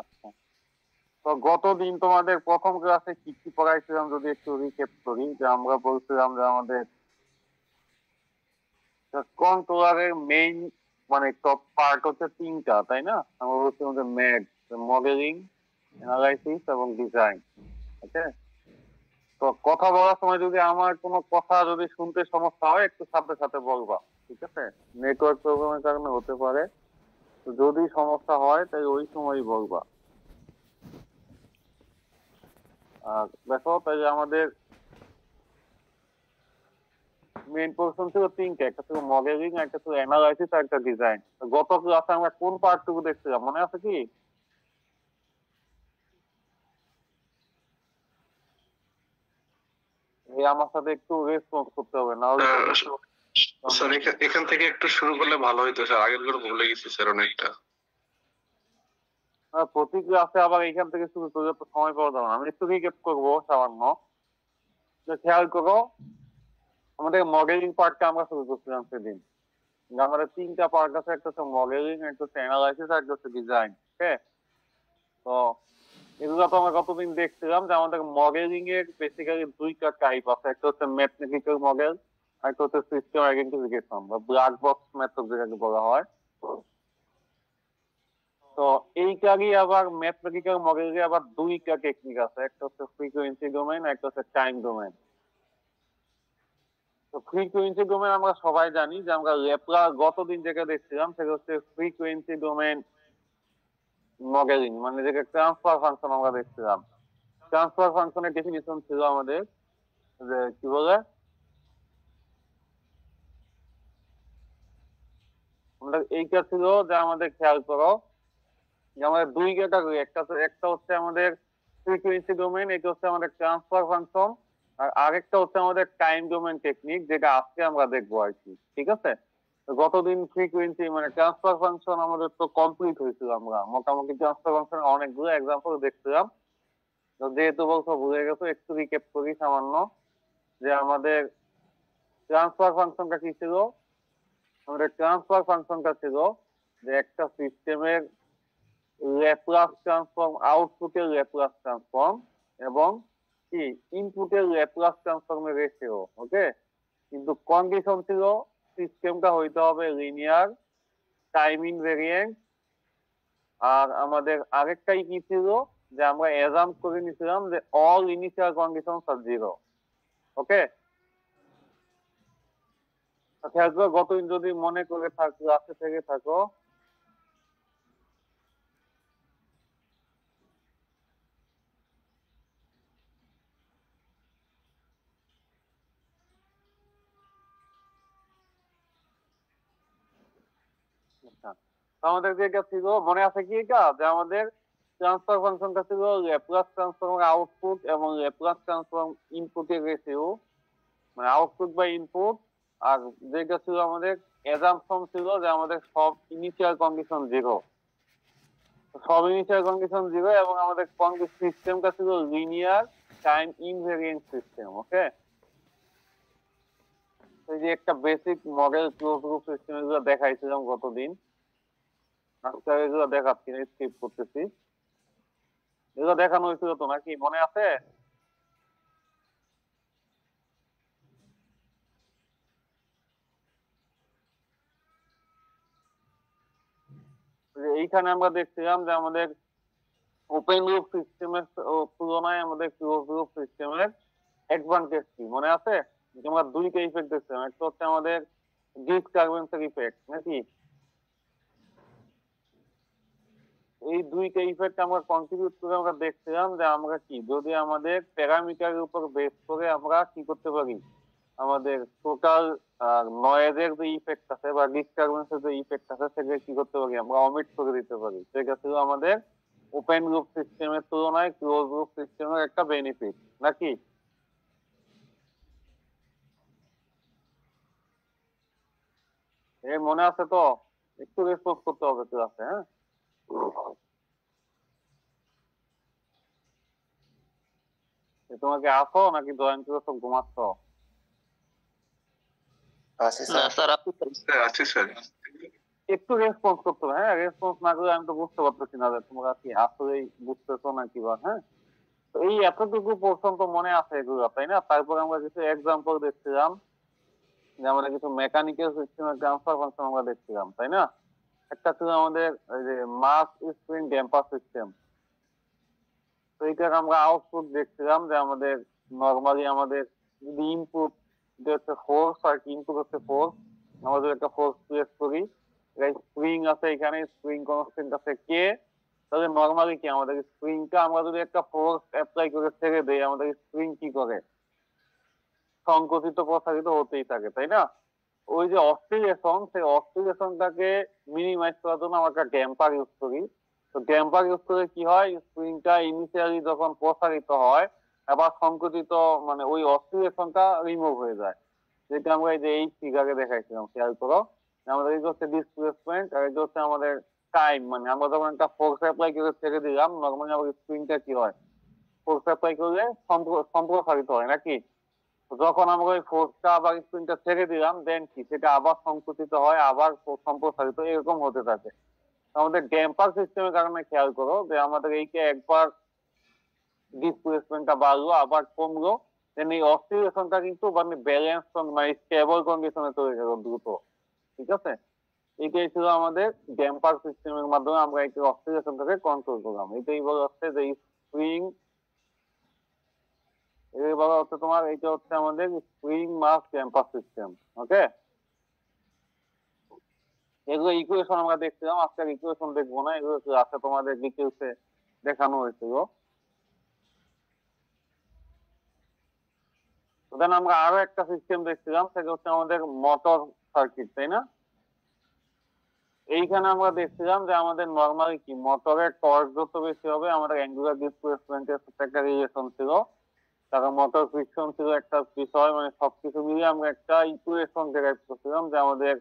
আচ্ছা, তো গতদিন তোমাদের প্রথম ক্লাসে কি কি পড়াইছিলাম যদি একটু রিক্যাপ করি, যে আমরা বলছিলাম যে আমাদের কন্ট্রোলারের মেইন মানে টপ পার্ট হচ্ছে তিনটা, তাই না? আমরা বলছিলাম যে ম্যাগ, মডেলিং, অ্যানালাইসিস এবং ডিজাইন। ওকে, তো কথা বলার সময় যদি আমার কোনো কথা যদি শুনতে সমস্যা হয় একটু সাথে সাথে বলবা, ঠিক আছে? নেটওয়ার্ক প্রবলেমের কারণে হতে পারে, তো যদি সমস্যা হয় তাই ওই সময়ই বলবা। আর দেখো, তাই আমাদের মেইন পোর্শন ছিল তিনটা, একটা ছিল মডেলিং, একটা ছিল অ্যানালাইসিস আর একটা ডিজাইন। গত ক্লাসে আমরা কোন পার্টটুকু দেখছিলাম মনে আছে কি? এই আমার সাথে একটু রেসপন্স করতে হবে, না হলে স্যার এখান থেকে একটু শুরু করলে ভালো হইতো স্যার, আগের গুলো ভুলে গেছি স্যার অনেকটা। প্রতি ক্লাসে আবার এইখান থেকে শুরু করলে তো সময় পাওয়া যাবে না। আমি একটু রিক্যাপ করবো সামান্য। খেয়াল করো, আমাদের মডেলিং পার্টটা আমরা শুরু করছিলাম সেদিন। আমাদের তিনটা পার্ট আছে, একটা হচ্ছে মডেলিং, একটা হচ্ছে অ্যানালাইসিস আর একটা হচ্ছে ডিজাইন। ওকে, তো এগুলো তো আমরা কতদিন দেখছিলাম যে আমাদের মডেলিং এর বেসিক্যালি দুইটা টাইপ আছে, একটা হচ্ছে ম্যাথমেটিক্যাল মডেল আর একটা হচ্ছে সিস্টেম আইডেন্টিফিকেশন বা ব্ল্যাক বক্স মেথড যেটাকে বলা হয়। তো এইটারই আবার ম্যাথমেটিক্যাল মডেলের আবার দুইটা টেকনিক আছে, একটা হচ্ছে ফ্রিকোয়েন্সি ডোমেইন, একটা হচ্ছে টাইম ডোমেইন। তো ফ্রিকোয়েন্সি ডোমেইন আমরা সবাই জানি যে আমরা গতদিন যেটা দেখছিলাম সেটা হচ্ছে ফ্রিকোয়েন্সি ডোমেইন মডেলিং, মানে যেটা ট্রান্সফার ফাংশন আমরা দেখছিলাম। ট্রান্সফার ফাংশনের ডেফিনিশন ছিল আমাদের যে কি বলে, আমাদের এইটা ছিল যে আমাদের খেয়াল করো যে আমাদের দুই ক্যাটাগরি, একটা হচ্ছে আমাদের ফ্রিকোয়েন্সি ডোমেইন, এটা হচ্ছে আমাদের ট্রান্সফার ফাংশন, আর আরেকটা হচ্ছে আমাদের টাইম ডোমেইন টেকনিক, যেটা আজকে আমরা দেখবো আর কি। ঠিক আছে, গতদিন ফ্রিকোয়েন্সি মানে ট্রান্সফার ফাংশন আমাদের তো কমপ্লিট হয়েছিল, আমরা মোটামুটি ট্রান্সফার ফাংশন অনেকগুলো এক্সাম্পল দেখছিলাম। তো যেহেতু বলছো বুঝে গেছো, একটু রিক্যাপ করি সামান্য, যে আমাদের ট্রান্সফার ফাংশনটা কি ছিল। আমাদের ট্রান্সফার ফাংশনটা ছিল যে একটা সিস্টেমের ল্যাপ্লাস ট্রান্সফর্ম, আউটপুটের ল্যাপ্লাস ট্রান্সফর্ম এবং কি ইনপুটের ল্যাপ্লাস ট্রান্সফর্মের রেশিও। ওকে, কিন্তু কন্ডিশন ছিল সিস্টেমটা হইতে হবে লিনিয়ার, টাইম ইনভেরিয়েন্ট, আর আমাদের আরেকটাই কি ছিল যে আমরা অ্যাজাম করে নিছিলাম যে অল ইনিশিয়াল কন্ডিশনস আর জিরো। ওকে, খেয়াল করো, গতদিন যদি মনে করে থাকো, আসতে থেকে থাকো, আমাদের যেটা ছিল মনে আছে কি, এটা যে আমাদের ট্রান্সফার ফাংশনটা ছিল ল্যাপ্লাস ট্রান্সফর্ম আউটপুট এবং ল্যাপ্লাস ট্রান্সফর্ম ইনপুটের রেশিও, মানে আউটপুট বাই ইনপুট। আর যেটা ছিল আমাদের অ্যাজাম্পশন ছিল যে আমাদের সব ইনিশিয়াল কন্ডিশন জিরো, সব ইনিশিয়াল কন্ডিশন জিরো, এবং আমাদের সিস্টেমটা ছিল লিনিয়ার টাইম ইনভেরিয়েন্ট সিস্টেম। ওকে, এই যে একটা basic model close loop system এগুলো দেখাইছিলাম গতদিন, আজকে এগুলো দেখাচ্ছি না, স্কিপ করতেছি। এগুলো দেখানো হয়েছিল তো নাকি, মনে আছে? এইখানে আমরা দেখছিলাম যে আমাদের ওপেন লুপ সিস্টেমের তুলনায় আমাদের ক্লোজ লুপ সিস্টেমের অ্যাডভান্টেজ কি মনে আছে? আমরা দুইটা ইফেক্ট দেখছিলাম, একটা হচ্ছে আমাদের ডিসটারবেন্সের ইফেক্ট নাকি। এই দুইটা ইফেক্ট আমরা কন্ট্রিবিউট করে আমরা দেখছিলাম যে আমরা কি যদি আমাদের প্যারামিটারের উপর বেস করে আমরা কি করতে পারি, আমাদের টোটাল নয়েজের যে ইফেক্ট আছে বা ডিস্টারবেন্সের যে ইফেক্ট আছে সেটা কি করতে পারি, আমরা অমিট করে দিতে পারি। সেটা ছিল আমাদের ওপেন লুপ সিস্টেমের তুলনায় ক্লোজ লুপ সিস্টেমের একটা বেনিফিট নাকি। মনে আছে তো? একটু রেসপন্স করতে হবে ক্লাসে, হ্যাঁ? তোমাকে আসো নাকি জয়েন করে সব ঘুমাচ্ছ? আছি স্যার। একটু রেসপন্স করতে হবে। হ্যাঁ, রেসপন্স না করলে আমি তো বুঝতে পারতেছি না যে তোমরা কি আসলেই বুঝতেছো নাকি বা হ্যাঁ। তো এই এতটুকু পোর্শন তো মনে আছে এগুলো, তাই না? তারপর আমরা কিছু এক্সাম্পল দেখছিলাম যে আমরা কিছু মেকানিক্যাল সিস্টেমের ট্রান্সফার ফাংশন আমরা দেখছিলাম, তাই না? একটা ছিল আমাদের ওই যে মাস স্প্রিং ড্যাম্পার সিস্টেম। তো এইটার আমরা আউটপুট দেখছিলাম যে আমাদের নর্মালি আমাদের যদি ইনপুট হচ্ছে ফোর্স আর ইনপুট হচ্ছে ফোর্স, আমরা যদি একটা ফোর্স প্লেস করি, স্প্রিং আছে এখানে, স্প্রিং কনস্ট্যান্ট আছে কে, তাহলে নর্মালি কি আমাদের স্প্রিংটা আমরা যদি একটা ফোর্স অ্যাপ্লাই করে ছেড়ে দেই, আমাদের স্প্রিং কি করে? সংকুচিত প্রসারিত হতেই থাকে, তাই না? ওই যে অসিলেশন, সেই অসিলেশনটাকে মিনিমাইজ করার জন্য আমরা একটা ড্যাম্পার ইউজ করি। তো ড্যাম্পার ইউজ করে কি হয়, স্প্রিংটা ইনিশিয়ালি যখন প্রসারিত হয় আবার সংকুচিত, মানে ওই অসিলেশনটা রিমুভ হয়ে যায়, যেটা আমরা এই যে এই ফিগারে দেখাইছিলাম, খেয়াল করো। আমাদের এই হচ্ছে ডিসপ্লেসমেন্ট আর এই হচ্ছে আমাদের টাইম, মানে আমরা যখন একটা ফোর্স অ্যাপ্লাই করে ছেড়ে দিলাম, নর্মালি আমাদের স্প্রিংটা কি হয়, ফোর্স অ্যাপ্লাই করলে সম্প্রসারিত হয় নাকি? যখন আমরা ওই ফোর্সটা আবার স্প্রিংটা ছেড়ে দিলাম, দেন কি সেটা আবার সংকুচিত হয়, আবার সম্প্রসারিত, এরকম হতে থাকে। আমাদের ড্যাম্পার সিস্টেমের কারণে খেয়াল করো যে আমাদের এইকে একবার ডিসপ্লেসমেন্টটা বাড়লো আবার কমলো, দেন এই অসিলেশনটা কিন্তু মানে ব্যালেন্স, মানে স্টেবল কন্ডিশনে চলে গেল দ্রুত। ঠিক আছে, এটাই ছিল আমাদের ড্যাম্পার সিস্টেমের মাধ্যমে আমরা এই অসিলেশনটাকে কন্ট্রোল করলাম। এটাই বলা হচ্ছে যে স্প্রিং, এই বলা হচ্ছে তোমার, এটা হচ্ছে আমাদের স্প্রিং মাস ড্যাম্পার সিস্টেম। ওকে, এগুলো ইকুয়েশন আমরা দেখছিলাম, আজকে ইকুয়েশন দেখবো না, এগুলো আছে তোমাদের ডিটেলসে দেখানো হয়েছিল। দেন আমরা আরো একটা সিস্টেম দেখছিলাম, সেটা হচ্ছে আমাদের মোটর সার্কিট, তাই না? এইখানে আমরা দেখছিলাম যে আমাদের নর্মালি কি মোটরের টর্ক যত বেশি হবে আমাদের অ্যাঙ্গুলার ডিসপ্লেসমেন্টের সাথে একটা রিলেশন ছিল, তারপর মোটর ফ্রিকশন ছিল একটা বিষয়, মানে সবকিছু মিলিয়ে আমরা একটা ইকুয়েশন ডেরাইভ করছিলাম যে আমাদের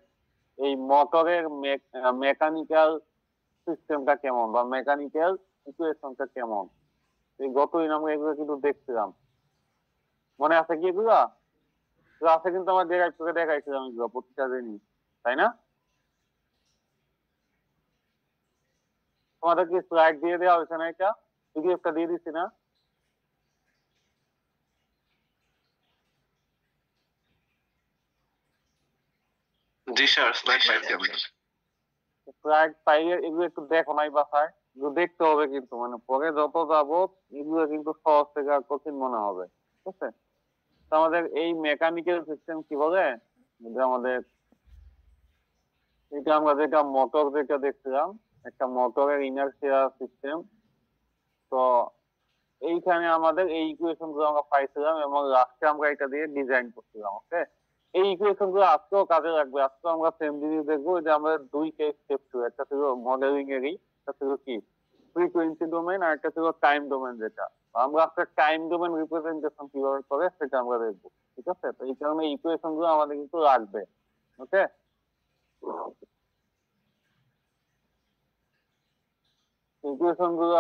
এই মোটরের মেকানিক্যাল সিস্টেমটা কেমন বা মেকানিক্যাল ইকুয়েশনটা কেমন। এই গতদিন আমরা এগুলো কিন্তু দেখছিলাম, মনে আছে কি এগুলো? আছে কিন্তু আমরা ডেরাইভ করে দেখাইছিলাম এগুলো প্রতিটা জিনিস, তাই না? তোমাদের কি স্লাইড দিয়ে দেওয়া হয়েছে না? এটা পিডিএফটা দিয়ে দিচ্ছি না? জি স্যার, স্লাইড পাইছি আমরা। স্লাইড পাইলে এগুলো একটু দেখো নাই বাসায়, এগুলো দেখতে হবে কিন্তু, মানে পরে যত যাবো এগুলো কিন্তু সহজ থেকে আর কঠিন মনে হবে। ঠিক আছে, তো আমাদের এই মেকানিক্যাল সিস্টেম কি বলে, যে আমাদের এটা আমরা যেটা মোটর যেটা দেখছিলাম, একটা মোটরের ইনার্সিয়া সিস্টেম। তো এইখানে আমাদের এই ইকুয়েশন গুলো আমরা পাইছিলাম এবং লাস্টে আমরা এটা দিয়ে ডিজাইন করছিলাম। ওকে, এই ইকুয়েশন গুলো আজকেও কাজে লাগবে। আজকে আমরা সেম জিনিস দেখবো যে আমাদের দুই কেস স্টেপ ছিল, একটা ছিল মডেলিং এরই, একটা ছিল কি ফ্রিকোয়েন্সি ডোমেন, আর একটা ছিল টাইম ডোমেন। যেটা আমরা আজকে টাইম ডোমেন রিপ্রেজেন্টেশন কিভাবে করে সেটা আমরা দেখবো। ঠিক আছে, তো এই কারণে ইকুয়েশন গুলো আমাদের কিন্তু লাগবে। ওকে, ইকুয়েশন গুলো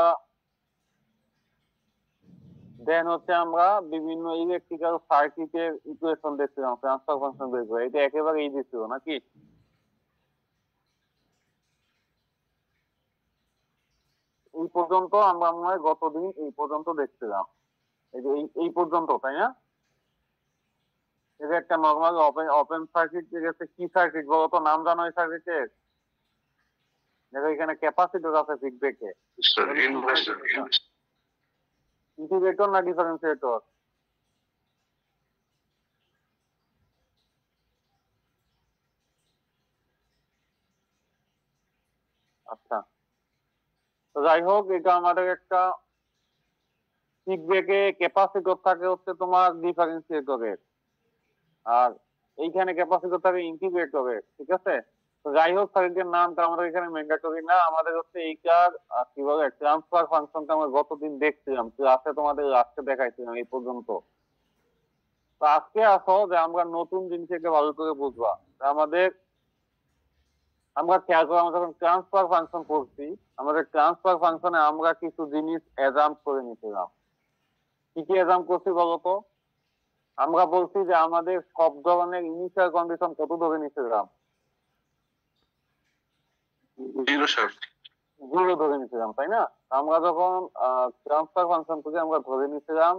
দেন হচ্ছে আমরা বিভিন্ন ইলেকট্রিক্যাল সার্কিটের ইকুয়েশন দেখছিলাম, ট্রান্সফার ফাংশন বের করে। এটা একেবারে ইজি ছিল নাকি? এই পর্যন্ত আমরা মনে হয় গতদিন এই পর্যন্ত দেখছিলাম, এই যে এই পর্যন্ত, তাই না? এটা একটা নর্মাল ওপেন ওপেন সার্কিট, যেটা কি সার্কিট বলতো, নাম জানো এই সার্কিটের? দেখো এখানে ক্যাপাসিটর আছে ফিডব্যাকে, স্যার ইনভার্টার। ইন্টিগ্রেটর না ডিফারেন্সিয়েটর? আচ্ছা, তো যাই হোক, এটা আমাদের একটা ফিডব্যাকে ক্যাপাসিটর থাকে হচ্ছে তোমার ডিফারেন্সিয়েটরের, আর এইখানে ক্যাপাসিটর থাকে ইন্টিগ্রেটরের। ঠিক আছে, তো যাই হোক, সার্কিটের নামটা আমাদের এখানে ম্যান্ডেটরি না। আমাদের হচ্ছে এইটার কি বলে ট্রান্সফার ফাংশনটা আমরা গতদিন দেখছিলাম, ক্লাসে তোমাদের লাস্টে দেখাইছিলাম এই পর্যন্ত। তো আজকে আসো যে আমরা নতুন জিনিসকে ভালো করে বুঝবা। আমাদের আমরা খেয়াল করে আমরা যখন ট্রান্সফার ফাংশন করছি, আমাদের ট্রান্সফার ফাংশনে আমরা কিছু জিনিস অ্যাজাম্প করে নিছিলাম। কি কি অ্যাজাম্প করছি বলতো? আমরা বলছি যে আমাদের সব ধরনের ইনিশিয়াল কন্ডিশন কত ধরে নিছিলাম? Zero sir. জিরো ধরে নিছিলাম, তাই না? আমরা যখন ট্রান্সফার ফাংশন থেকে আমরা ধরে নিছিলাম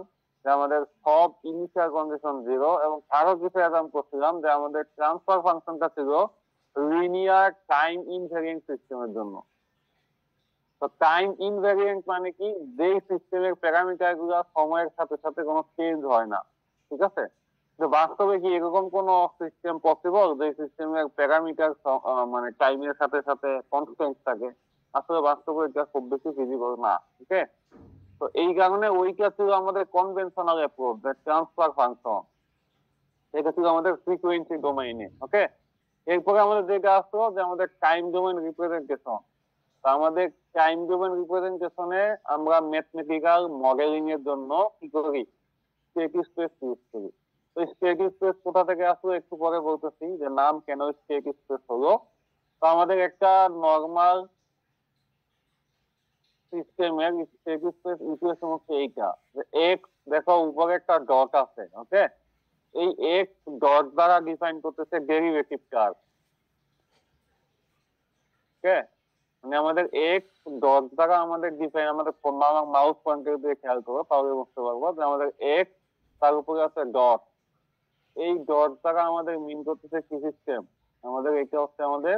যে আমাদের সব ইনিশিয়াল কন্ডিশন জিরো, এবং আরো কিছু অ্যাজাম করছিলাম যে আমাদের ট্রান্সফার ফাংশনটা ছিল লিনিয়ার টাইম ইনভ্যারিয়েন্ট সিস্টেমের জন্য। তো টাইম ইনভ্যারিয়েন্ট মানে কি, যে সিস্টেমের প্যারামিটার গুলো সময়ের সাথে সাথে কোনো চেঞ্জ হয় না, ঠিক আছে? তো বাস্তবে কি এরকম কোন সিস্টেম পসিবল যে সিস্টেমের প্যারামিটার মানে টাইমের সাথে সাথে কনস্ট্যান্ট থাকে? আসলে বাস্তবে এটা খুব বেশি ফিজিবল না, ঠিক আছে? তো এই কারণে ওইটা ছিল আমাদের conventional approach, the transfer function. এটা ছিল আমাদের ফ্রিকোয়েন্সি ডোমেইনে, ওকে? এরপরে আমাদের যেটা আসলো যে আমাদের টাইম ডোমেইন রিপ্রেজেন্টেশন। তো আমাদের টাইম ডোমেইন রিপ্রেজেন্টেশনে আমরা ম্যাথমেটিক্যাল মডেলিং এর জন্য কি করি? স্টেট স্পেস ইউজ করি। তো স্টেট স্পেস কোথা থেকে আসলো একটু পরে বলতেছি যে নাম কেন স্টেট স্পেস হলো। তো আমাদের একটা নরমাল সিস্টেমের স্টেট স্পেস ইকুয়েশন হচ্ছে এইটা, যে এক্স দেখো উপরে একটা ডট আছে, ওকে? এই এক্স ডট দ্বারা ডিফাইন করতেছে ডেরিভেটিভ টার্ম, ওকে? মানে আমাদের এক্স ডট দ্বারা আমাদের ডিফাইন, আমাদের মাউস পয়েন্টার দিয়ে খেয়াল করো তাহলে বুঝতে পারবো যে আমাদের এক্স, তার উপরে আছে ডট। এই ডট দ্বারা আমাদের মিন করতেছে কি সিস্টেম? আমাদের এটা হচ্ছে আমাদের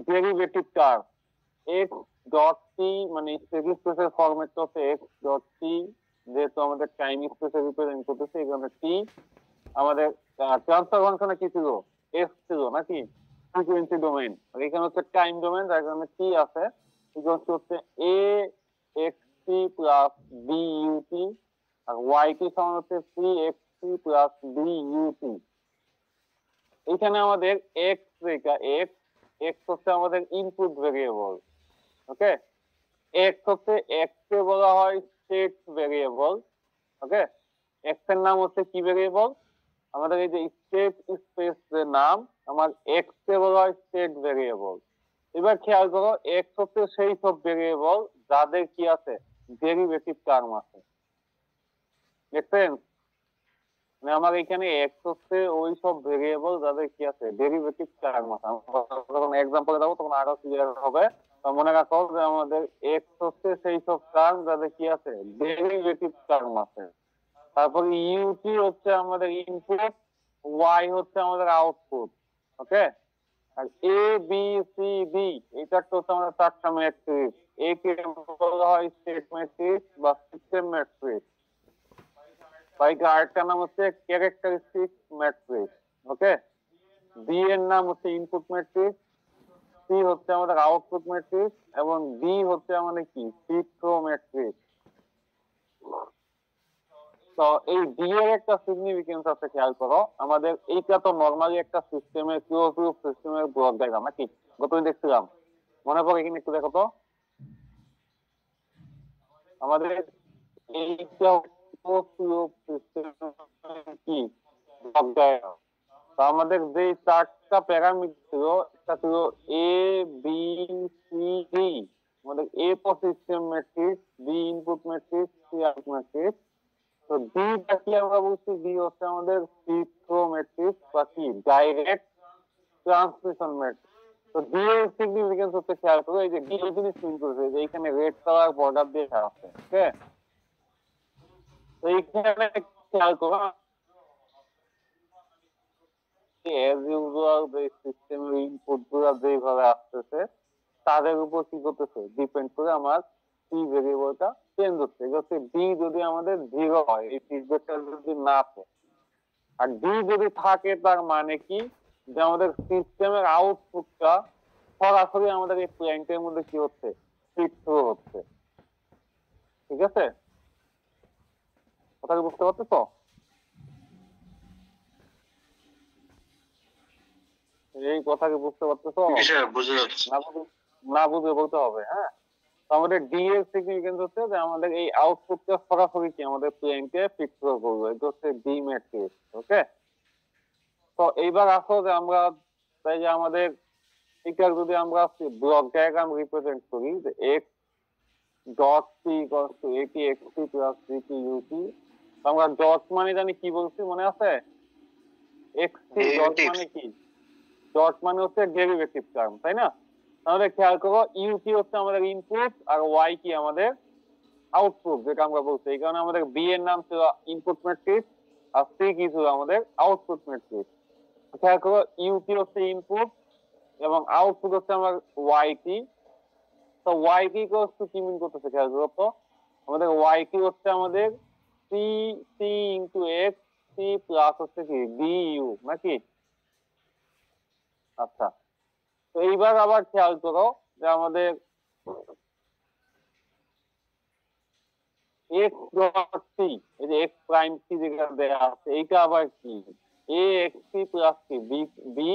derivative term. X dot T মানে স্টেট স্পেসের ফরম্যাটটা হচ্ছে এক্স ডট টি, যেহেতু আমাদের টাইম স্পেসে রিপ্রেজেন্ট করতেছে এখানে টি। আমাদের ট্রান্সফার ফাংশনে কি ছিল? এস ছিল নাকি? Frequency domain. আর এখানে হচ্ছে টাইম ডোমেইন, যার কারণে টি আছে। ফ্রিকোয়েন্সি হচ্ছে এ x T plus B UT, আর ওয়াই টি সমান হচ্ছে C x T plus B UT. এখানে আমাদের এক্স রেখা, এক্স এক্স হচ্ছে আমাদের ইনপুট ভেরিয়েবল, ওকে? এক্স হচ্ছে এক্স কে বলা হয় স্টেট ভেরিয়েবল, ওকে? এক্স এর নাম হচ্ছে কি ভেরিয়েবল? আমাদের এই যে স্টেট স্পেস এর নাম, আমার এক্স কে বলা হয় স্টেট ভেরিয়েবল। এবার খেয়াল করো, এক্স হচ্ছে সেই সব ভেরিয়েবল যাদের কি আছে? ডেরিভেটিভ টার্ম আছে, দেখছেন? মানে আমার এখানে এক্স হচ্ছে ওই সব ভেরিয়েবল যাদের কি আছে? ডেরিভেটিভ টার্ম আছে। আমরা যখন এক্সাম্পলে যাবো তখন আরো ক্লিয়ার হবে। তো মনে রাখো যে আমাদের এক্স হচ্ছে সেই সব টার্ম যাদের কি আছে? ডেরিভেটিভ টার্ম আছে। তারপর ইউটি হচ্ছে আমাদের ইনপুট, ওয়াই হচ্ছে আমাদের output, okay? R A B C D এটা তো হচ্ছে আমাদের চারটা ম্যাট্রিক্স। এ কে বলা হয় স্টেট ম্যাট্রিক্স বা সিস্টেম ম্যাট্রিক্স। আরেকটা নাম হচ্ছে ক্যারেক্টারিস্টিক ম্যাট্রিক্স, ওকে? বি এর নাম হচ্ছে ইনপুট ম্যাট্রিক্স, সি হচ্ছে আমাদের আউটপুট ম্যাট্রিক্স, এবং ডি হচ্ছে আমাদের কি? চিত্র ম্যাট্রিক্স। তো এই ডি এর একটা সিগনিফিকেন্স আছে, খেয়াল করো। আমাদের এইটা তো নরমালি একটা সিস্টেমের ক্লোজ লুপ সিস্টেমের ব্লক ডায়াগ্রাম নাকি? গতদিন দেখছিলাম, মনে পড়ে কিনা একটু দেখো তো। আমাদের এইটা ক্লোজ লুপ সিস্টেম কি ব্লক ডায়াগ্রাম। তো আমাদের যে চারটা প্যারামিটার ছিল, একটা ছিল এ বি সি ডি। আমাদের এ তো system matrix, B input matrix, C output matrix. তো ডি টা কি আমরা বলছি? ডি হচ্ছে আমাদের চিত্র ম্যাট্রিক্স বা কি ডাইরেক্ট ট্রান্সমিশন ম্যাট্রিক্স। তো ডি এর সিগনিফিকেন্স হচ্ছে, খেয়াল করো, এই যে ডি এই জিনিস মিন করছে যে এখানে রেড কালার বর্ডার দিয়ে আছে, ওকে? তো এইখানে খেয়াল করো, এজ ইউজুয়াল যে সিস্টেমের ইনপুট গুলো যেভাবে আসতেছে তাদের উপর কি করতেছে? ডিপেন্ড করে আমার সি ভেরিয়েবলটা চেঞ্জ হচ্ছে। হচ্ছে ডি যদি আমাদের জিরো হয়, এই ফিডব্যাকটা যদি না থাকে, আর ডি যদি থাকে তার মানে কি? যে আমাদের সিস্টেমের আউটপুটটা সরাসরি আমাদের এই প্ল্যান্টের মধ্যে কি হচ্ছে? ফিট থ্রু হচ্ছে, ঠিক আছে? কথা কি বুঝতে পারতেছো? এই কথা কি বুঝতে পারতেছো? স্যার বুঝে যাচ্ছে। না বুঝে বলতে হবে, হ্যাঁ? তো আমাদের ডি এর সিগনিফিকেন্স হচ্ছে যে আমাদের এই আউটপুটটা সরাসরি কি আমাদের প্লেনকে ফিক্স করবে, এটা হচ্ছে ডি ম্যাট্রিক্স, ওকে? তো এইবার আসো যে আমরা তাই যে আমাদের এটা যদি আমরা ব্লক ডায়াগ্রাম রিপ্রেজেন্ট করি যে X dot C equals to AT X T plus BT UT. আমরা ডট মানে জানি কি বলছি, মনে আছে? এক্স টি ডট মানে কি? ডট মানে হচ্ছে ডেরিভেটিভ টার্ম, তাই না? তাহলে খেয়াল করো ইউ কি হচ্ছে আমাদের ইনপুট আর ওয়াই কি আমাদের আউটপুট, যেটা আমরা বলছি। এই কারণে আমাদের বি এর নাম ছিল ইনপুট ম্যাট্রিক্স আর সি কি ছিল আমাদের আউটপুট ম্যাট্রিক্স। খেয়াল করো ইউ কি হচ্ছে ইনপুট এবং আউটপুট হচ্ছে আমার ওয়াই কি। তো ওয়াই কি কি মিন করতেছে খেয়াল করো তো, আমাদের ওয়াই কি হচ্ছে আমাদের C C into X, C plus হচ্ছে কি বি ইউ নাকি? আচ্ছা, তো এইবার আবার খেয়াল করো যে আমাদের এক্স ডট সি, এই যে এক্স প্রাইম সি যেটা দেওয়া আছে এইটা আবার কি এ এক্স সি প্লাস কি বি বি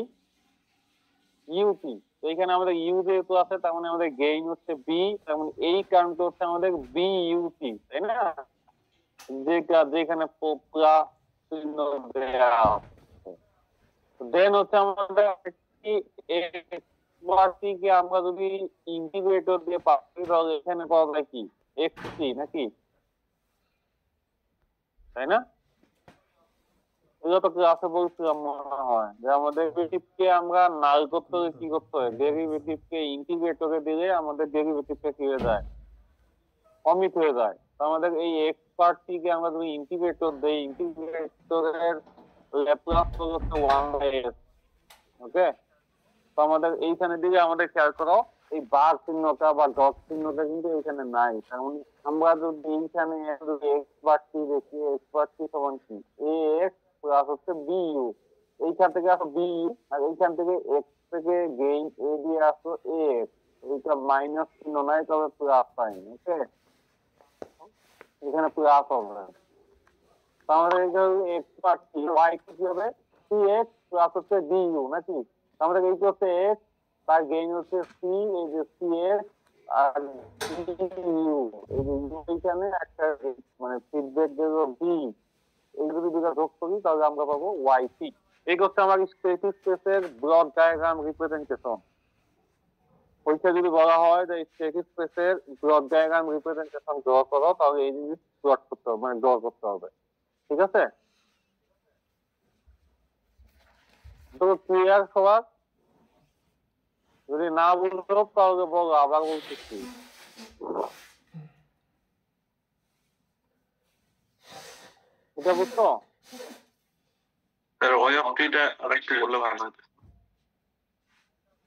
ইউটি। তো এখানে আমাদের ইউ যেহেতু আছে তার মানে আমাদের গেইন হচ্ছে বি, তার মানে এই কারণটা হচ্ছে আমাদের বি ইউটি, তাই না? যেটা যেখানে প্লাস চিহ্ন দেওয়া আছে। দেন হচ্ছে আমাদের কি কে আমরা যদি ইন্টিগ্রেটর দিয়ে পাই তাহলে এখানে পাওয়া যায় কি এক্স সি নাকি, তাই না? এগুলো তো ক্লাসে বলছিলাম মনে হয় যে আমাদের ডেরিভেটিভকে আমরা নাল করতে হলে কি করতে হয়, ডেরিভেটিভকে ইন্টিগ্রেটরে দিলে আমাদের ডেরিভেটিভটা কি হয়ে যায়, অমিত হয়ে যায়। তো আমাদের এই এক্স পার্টটিকে আমরা যদি ইন্টিগ্রেটর দেই, ইন্টিগ্রেটরের ল্যাপ্লাস হচ্ছে 1/s। ওকে, তো আমাদের এইখানে দিকে আমাদের খেয়াল করো এই বার চিহ্নটা বা ডট চিহ্নটা কিন্তু এখানে নাই। কারণ আমরা যদি এইখানে এক্স বাড়তি দেখি, এক্স বাড়তি সমান কি এ এক্স প্লাস হচ্ছে বি ইউ, এইখান থেকে আসো বি ইউ আর এইখান থেকে এক্স থেকে গেইন এ দিয়ে আসো এ এক্স, এইটা মাইনাস চিহ্ন নাই তবে প্লাস সাইন। ওকে, এখানে প্লাস হবে, তাহলে এক্স পাচ্ছি ওয়াই কি হবে সি এক্স প্লাস হচ্ছে ডি ইউ নাকি? আমাদের এই হচ্ছে এক্স, তার গেইন হচ্ছে সি, এই যে সি এক্স আর ইউ, এই যে ইউ এখানে একটা মানে ফিডব্যাক দেব বি, এই যদি দুটো যোগ করি তাহলে আমরা পাবো ওয়াই সি। এই হচ্ছে আমার স্ট্যাটিক স্পেসের ব্লক ডায়াগ্রাম রিপ্রেজেন্টেশন। ওইটা যদি বলা হয় যে স্ট্যাটিক স্পেসের ব্লক ডায়াগ্রাম রিপ্রেজেন্টেশন ড্র করো, তাহলে এই জিনিস প্লট করতে হবে, মানে ড্র করতে হবে। ঠিক আছে, তো ক্লিয়ার সবার? যদি না বুঝো তাহলে বলো, আবার বলতেছি। এটা বুঝছো? স্যার ওয়াই অফ টিটা আরেকটু বললে ভালো হতো।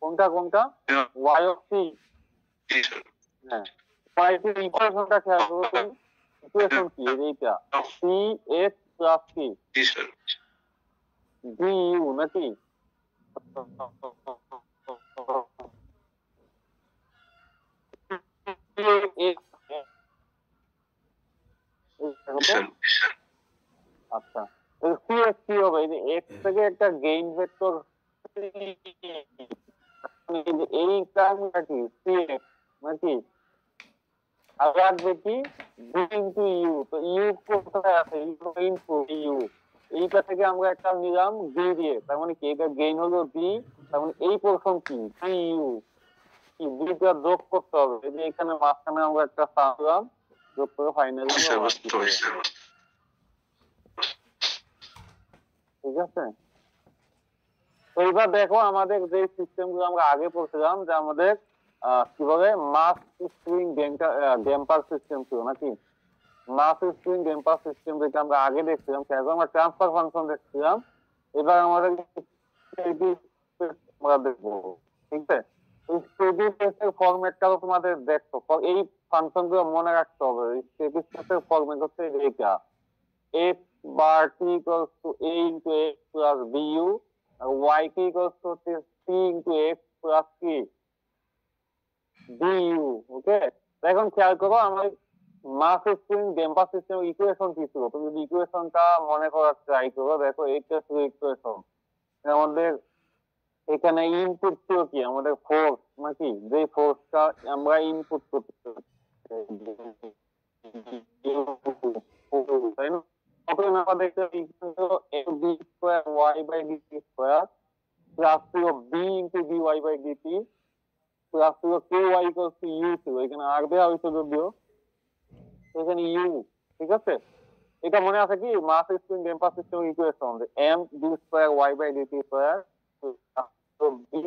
কোনটা কোনটা? Y of C. জি স্যার। হ্যাঁ, ওয়াই এর ইকুয়েশনটা খেয়াল করো তুমি। ইকুয়েশন কি এইটা? সি এক্স প্লাস কি জি স্যার। ডি ইউ নাকি? আচ্ছা, সি এক্স কি হবে? এই যে এক্স থেকে একটা গেইন ভেক্টর, এই টার্মটা কি সি এক্স নাকি? আর রাখবে কি বি ইন্টু ইউ। তো ইউ কোথায় আছে? ইউ ইন্টু ইউ, এইটা থেকে আমরা একটা নিলাম বি দিয়ে, তার মানে কি এটা গেইন হলো বি, তার মানে এই পোরশন কি বি ইউ, কি বিটা যোগ করতে হবে। এই যে এখানে মাঝখানে আমরা একটা সামলাম, যোগ করে ফাইনালি ঠিক আছে। তো এইবার দেখো আমাদের যে সিস্টেম গুলো আমরা আগে পড়ছিলাম যে আমাদের কি বলে মাস স্প্রিং ড্যাম্পার সিস্টেম ছিল নাকি? মাস স্প্রিং ড্যাম্পার সিস্টেম যেটা আমরা আগে দেখছিলাম, সেটা আমরা ট্রান্সফার ফাংশন দেখছিলাম। এবার আমাদের আমরা দেখবো, ঠিক আছে? এই স্টেডি স্পেসের ফরম্যাটটাও তোমাদের দেখো, এই ফাংশন গুলো মনে রাখতে হবে। স্টেডি স্পেসের ফরম্যাট হচ্ছে এইটা, x bar t equals to a into x plus bu, R y t equals to c into x plus c du। ওকে, এখন খেয়াল করো আমার মাস স্প্রিং ড্যাম্পার সিস্টেম ইকুয়েশন কি ছিল? তুমি যদি ইকুয়েশনটা মনে করার ট্রাই করো, দেখো এইটা ছিল ইকুয়েশন। আমাদের এখানে ইনপুট ছিল কি আমাদের ফোর্স নাকি? যে ফোর্সটা আমরা ইনপুট করতে, তাই না? তখন আমরা দেখতে mb square y by dt square plus ছিল b into dy by dt plus ছিল ky ইকুয়াল টু u ছিল। এখানে আর দেওয়া হয়েছে যদিও, এখানে u। ঠিক আছে, এটা মনে আছে কি mass spring damper system equation, m b square y by dt square তো B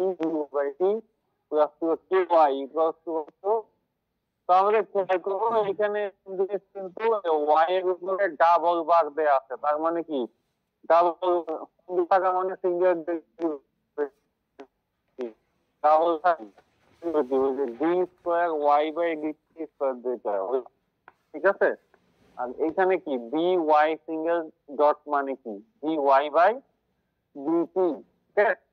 by T plus K Y equals to তো আমাদের খেয়াল করবো এখানে কিন্তু ওয়াই এর উপরে ডাবল বার দেয়া আছে, তার মানে কি ডাবল থাকা মানে single double D square Y by D square যেটা, ঠিক আছে। আর এইখানে কি বি ওয়াই সিঙ্গেল ডট মানে কি বি ওয়াই বাই ডিটি, ঠিক আছে।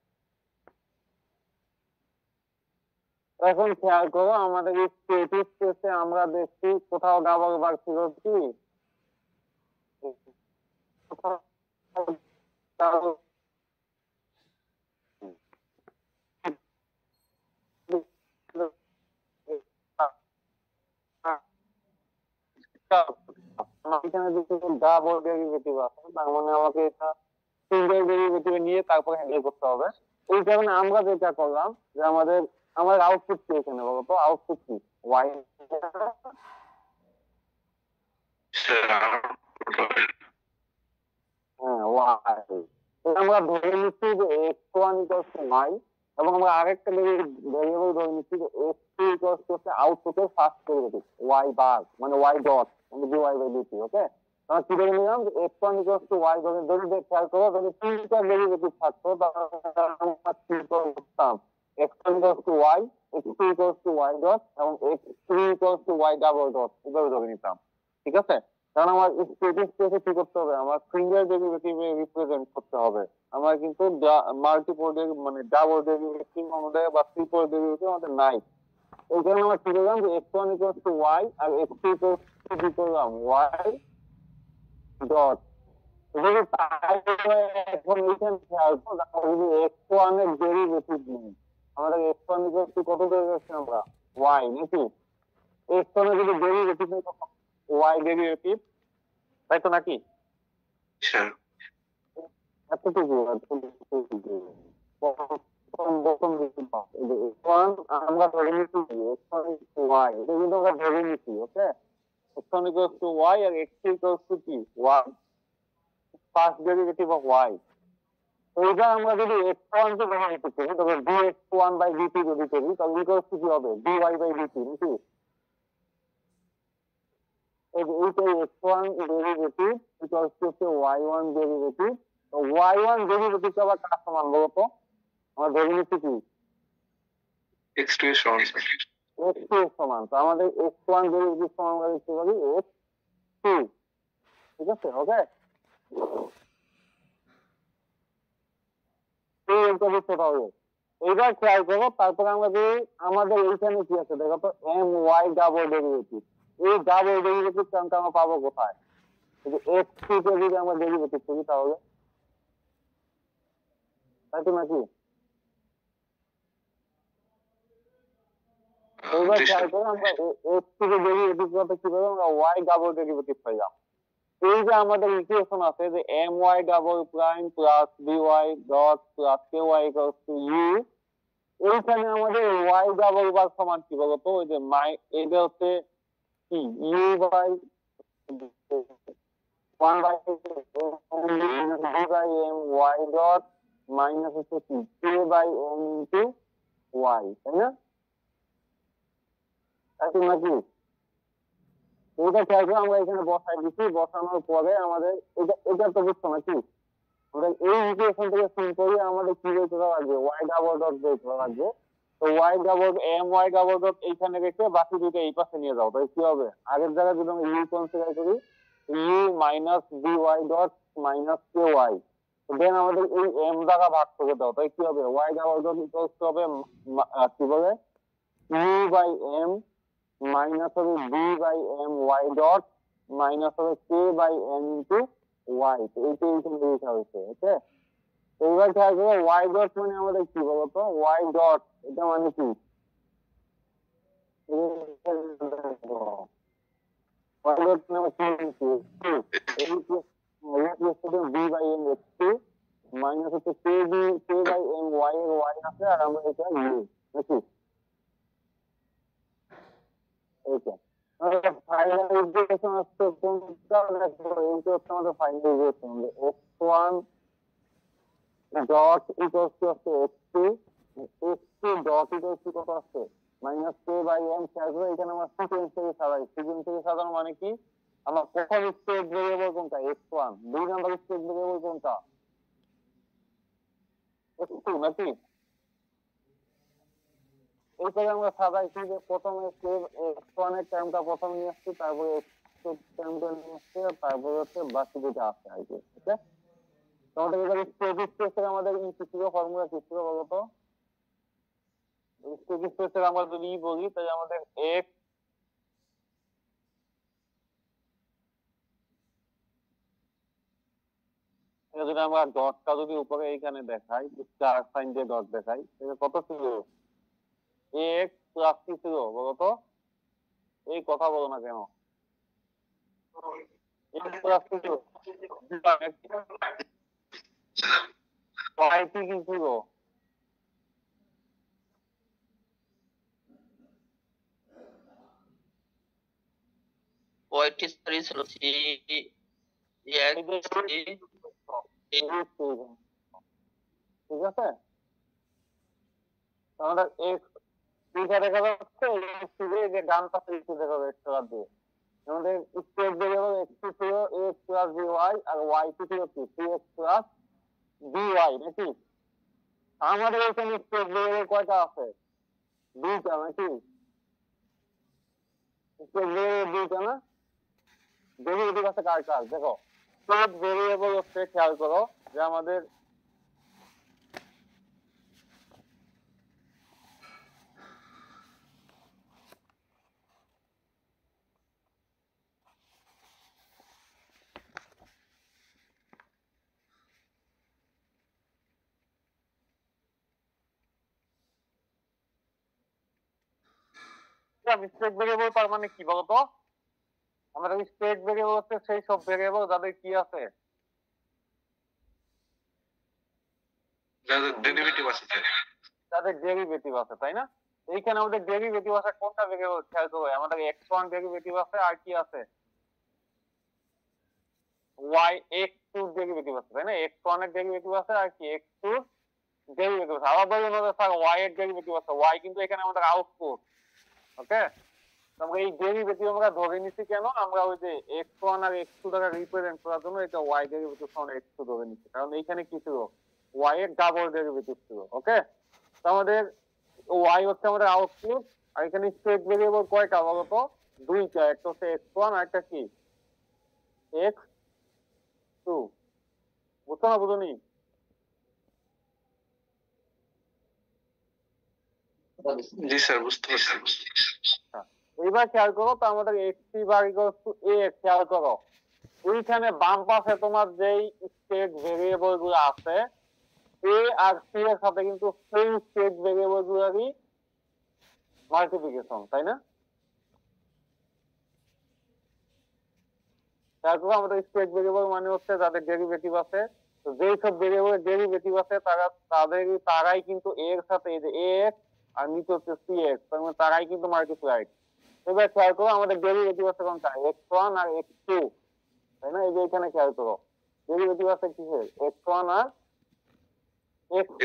এখন খেয়াল করো আমাদের এই স্টেটিক কেসে আমরা দেখছি কোথাও ডাবল বার ছিল কি, কোথাও double- এখানে দেখছি ডাবল ডেরিভেটিভ আছে, তার মানে আমাকে এটা সিঙ্গেল ডেরিভেটিভ নিয়ে তারপর হ্যান্ডেল করতে হবে। এই কারণে আমরা যেটা করলাম যে আমার আউটপুট কি এখানে বলো তো, আউটপুট কি ওয়াই, হ্যাঁ ওয়াই। আমরা ধরে নিচ্ছি যে X one equals to Y, এবং আমরা আরেকটা ভেরিয়েবল ধরে নিচ্ছি যে এক্স টু ইকুয়ালস টু হচ্ছে আউটপুটের ফার্স্ট ডেরিভেটিভ ওয়াই বার মানে ওয়াই ডট মানে D Y by DT. Okay, আমরা কি ধরে নিলাম যে X one equals to Y ধরে ধরে খেয়াল করো, যদি তিনটা ডেরিভেটিভ থাকতো তাহলে আমরা কি করতাম, X one equals to Y, X two equals to Y dot এবং X three equals to Y double dot এভাবে ধরে নিতাম, ঠিক আছে। কারণ আমার স্টেটিক স্পেসে কি করতে হবে, আমার সিঙ্গেল ডেরিভেটিভে রিপ্রেজেন্ট করতে হবে। আমার কিন্তু মাল্টিপল মানে ডাবল ডেরিভেটিভ আমাদের বা ট্রিপল ডেরিভেটিভ আমাদের নাই। এই কারণে আমরা কি করলাম যে X one equals to Y আর এক্স টু ইকুয়ালস টু কি করলাম ওয়াই ডট। যদি তাই হয়, এখন এইখানে খেয়াল করো যদি এক্স ওয়ান এর ডেরিভেটিভ নেই, আমাদের এক্স ওয়ান ইকুয়ালস টু কত ধরে যাচ্ছি আমরা ওয়াই নাকি, এক্স ওয়ান এর যদি ডেরিভেটিভ নেই ওয়াই ডেরিভেটিভ, তাই তো নাকি? এতটুকু আমরা ধরে নিচ্ছি ওয়াই, এটা কিন্তু আমরা ধরে নিচ্ছি। Okay, X one equals to Y আর এক্স টু ইকুয়ালস টু কি Y, first derivative of Y. এইবার আমরা যদি এক্স ওয়ান কে ধরে নিতে চাই তবে D X one by DT যদি করি তাহলে ইকুয়ালস টু কি হবে ডি ওয়াই বাই ডিটি নাকি। এইটাই x one derivative equals to হচ্ছে ওয়াই ওয়ান ডেরিভেটিভ। তো ওয়াই ওয়ান ডেরিভেটিভ আবার কার সমান বলো তো, আমরা ধরে নিচ্ছি কি এক্স টু এর সমান, এক্স টু এর সমান। তো আমাদের এক্স ওয়ান ডেরিভেটিভ সমান আমরা লিখতে পারি এক্স টু, ঠিক আছে। ওকে, এইবার খেয়াল করো, তারপরে আমরা যে আমাদের এইখানে কি আছে দেখো তো এম ওয়াই ডাবল ডেরিভেটিভ, এই ডাবল ডেরিভেটিভ টার্মটা আমরা পাবো কোথায়, এক্স টু কে যদি আমরা ডেরিভেটিভ করি তাহলে, তাই তো নাকি। এইবার খেয়াল করো আমরা এক্স টু কে ডেরিভেটিভ করতে কি পাবো, আমরা ওয়াই ডাবল ডেরিভেটিভ পাইলাম। এই যে আমাদের ইকুয়েশন আছে যে M Y double prime plus B Y dot plus K Y equals to U, এইখানে আমাদের ওয়াই ডাবল বার সমান কি বলতো, ওই যে এটা হচ্ছে কি U by 1 by B by M Y dot minus হচ্ছে কি K by M into Y, তাই না, তাই তো নাকি। এটা খেয়াল করে আমরা এখানে বসাই দিচ্ছি, বসানোর পরে আমাদের এটা তো বুঝছো নাকি, আমরা এই ইকুয়েশন থেকে শুরু করি আমাদের কি বের করা লাগবে ওয়াই ডাবল ডট বের করা লাগবে। তো Y double M Y double dot এইখানে রেখে বাকি দুটো এই পাশে নিয়ে যাও, তাই কি হবে আগের জায়গায় যদি আমরা ইউ কনসিডার করি U minus B Y dot minus K Y, then আমাদের এই এম দ্বারা ভাগ করে দাও, তাই কি হবে Y double dot equals to হবে কি বলে ইউ বাই এম মাইনাস হবে B by M Y dot minus হবে K by M into Y. তো এইটা এইখানে লেখা হয়েছে। ওকে, এইবার খেয়াল করো ওয়াই ডট মানে আমাদের কি বলতো, ওয়াই ডট এটা মানে কি ওয়াই ডট মানে B by M X two minus হচ্ছে কে বাই এম ওয়াই এর ওয়াই আছে আর আমরা এটা ইউ নাকি, এইটা ফাইনাল ইকুয়েশন আসছে কোনটা, দেখো এইটা হচ্ছে আমাদের final equation x one dot equals two আছে x2 ডট ইকুয়ালস টু কত আছে -k/m থাকবে। এখানে আমরা সিকোয়েন্স থেকে সাজাই, সিকোয়েন্স থেকে সাজানো মানে কি আমরা প্রথম স্টেট ভেরিয়েবল কোনটা x1, দুই নাম্বার স্টেট ভেরিয়েবল কোনটা x2 নাকি। এইটাকে আমরা সাজাইছি যে প্রথমে x1 এর টার্মটা প্রথম নিয়ে আসছি, তারপরে x2 টার্মটা নিয়ে আসছি, তারপরে হচ্ছে বাকি যেটা আছে আর কি। ঠিক আছে, তোমাদের এবারে স্টেট স্পেসের আমাদের ই কি ছিল, ফর্মুলা কি ছিল বলতো। স্টেট স্পেসের আমরা যদি বলি তাহলে আমাদের x যদি আমরা ডটটা যদি উপরে এইখানে দেখাই, স্টার সাইন দিয়ে ডট দেখাই, তাহলে কত ছিল x প্লাস কি ছিল বলতো, এই কথা বলো না কেন, x প্লাস কি ছিল, y কি ছিল, ওয়াইটি সরি ছিল সি ঠিক আছে। আমাদের x দুইটা দেখা যাচ্ছে, যে ডান পাশে একটু দেখা যাচ্ছে এক্সট্রা দিয়ে আমাদের স্টেট ভেরিয়েবল x2 ছিল ax plus by R y2 ছিল কি 3x প্লাস by নাকি। আমাদের এখানে স্টেট ভেরিয়েবল কয়টা আছে, দুইটা নাকি, স্টেট ভেরিয়েবল দুইটা না, ডেরিভেটিভ আছে কার কার দেখো। স্টেট ভেরিয়েবল হচ্ছে, খেয়াল করো যে আমাদের স্টেট ভেরিয়েবল তার মানে কি বলতো, আমাদের স্টেট ভেরিয়েবল হচ্ছে সেই সব ভেরিয়েবল যাদের কি আছে, যাদের ডেরিভেটিভ আছে, তাদের ডেরিভেটিভ আছে, তাই না। এইখানে আমাদের ডেরিভেটিভ আছে কোনটা ভেরিয়েবল, খেয়াল করো আমাদের x1 ডেরিভেটিভ আছে আর কি আছে x2 ডেরিভেটিভ আছে, তাই না। x1 এর ডেরিভেটিভ আছে আর কি x2 ডেরিভেটিভ আছে। আবার বলি না স্যার y এর ডেরিভেটিভ আছে, y কিন্তু এখানে আমাদের আউটপুট। ওকে, আমরা এই ডেরিভেটিভ আমরা ধরে নিছি কেন, আমরা ওই যে x1 আর x2 দ্বারা রিপ্রেজেন্ট করার জন্য এটা y ডেরিভেটিভ সমান x2 ধরে নিছি, কারণ এইখানে কি ছিল y এর ডাবল ডেরিভেটিভ ছিল। ওকে, তো আমাদের y হচ্ছে আমাদের আউটপুট, আর এখানে স্টেট ভেরিয়েবল কয়টা বলতো, দুইটা, একটা হচ্ছে x1 আর একটা কি x2। বুঝছো না বুঝুনি, জি স্যার বুঝতে পারছি। এইবার খেয়াল করো তো আমাদের x3 bar equals two a, খেয়াল করো ওইখানে বাম পাশে তোমার যেই স্টেট ভেরিয়েবল গুলো আছে a আর c এর সাথে কিন্তু সেই স্টেট ভেরিয়েবল গুলোরই মাল্টিপ্লিকেশন, তাই না। তারপর আমাদের স্টেট ভেরিয়েবল মানে হচ্ছে যাদের ডেরিভেটিভ আছে, তো যেই সব ভেরিয়েবলের ডেরিভেটিভ আছে তারাই কিন্তু a এর সাথে এই যে ax আর নিচে হচ্ছে cx, তার মানে তারাই কিন্তু মাল্টিপ্লাইড। এবার খেয়াল করো আমাদের ডেরিভেটিভ আছে কোনটা x1 আর x2, তাই না। এই যে এখানে খেয়াল করো ডেরিভেটিভ আছে কিসের x1 আর x2।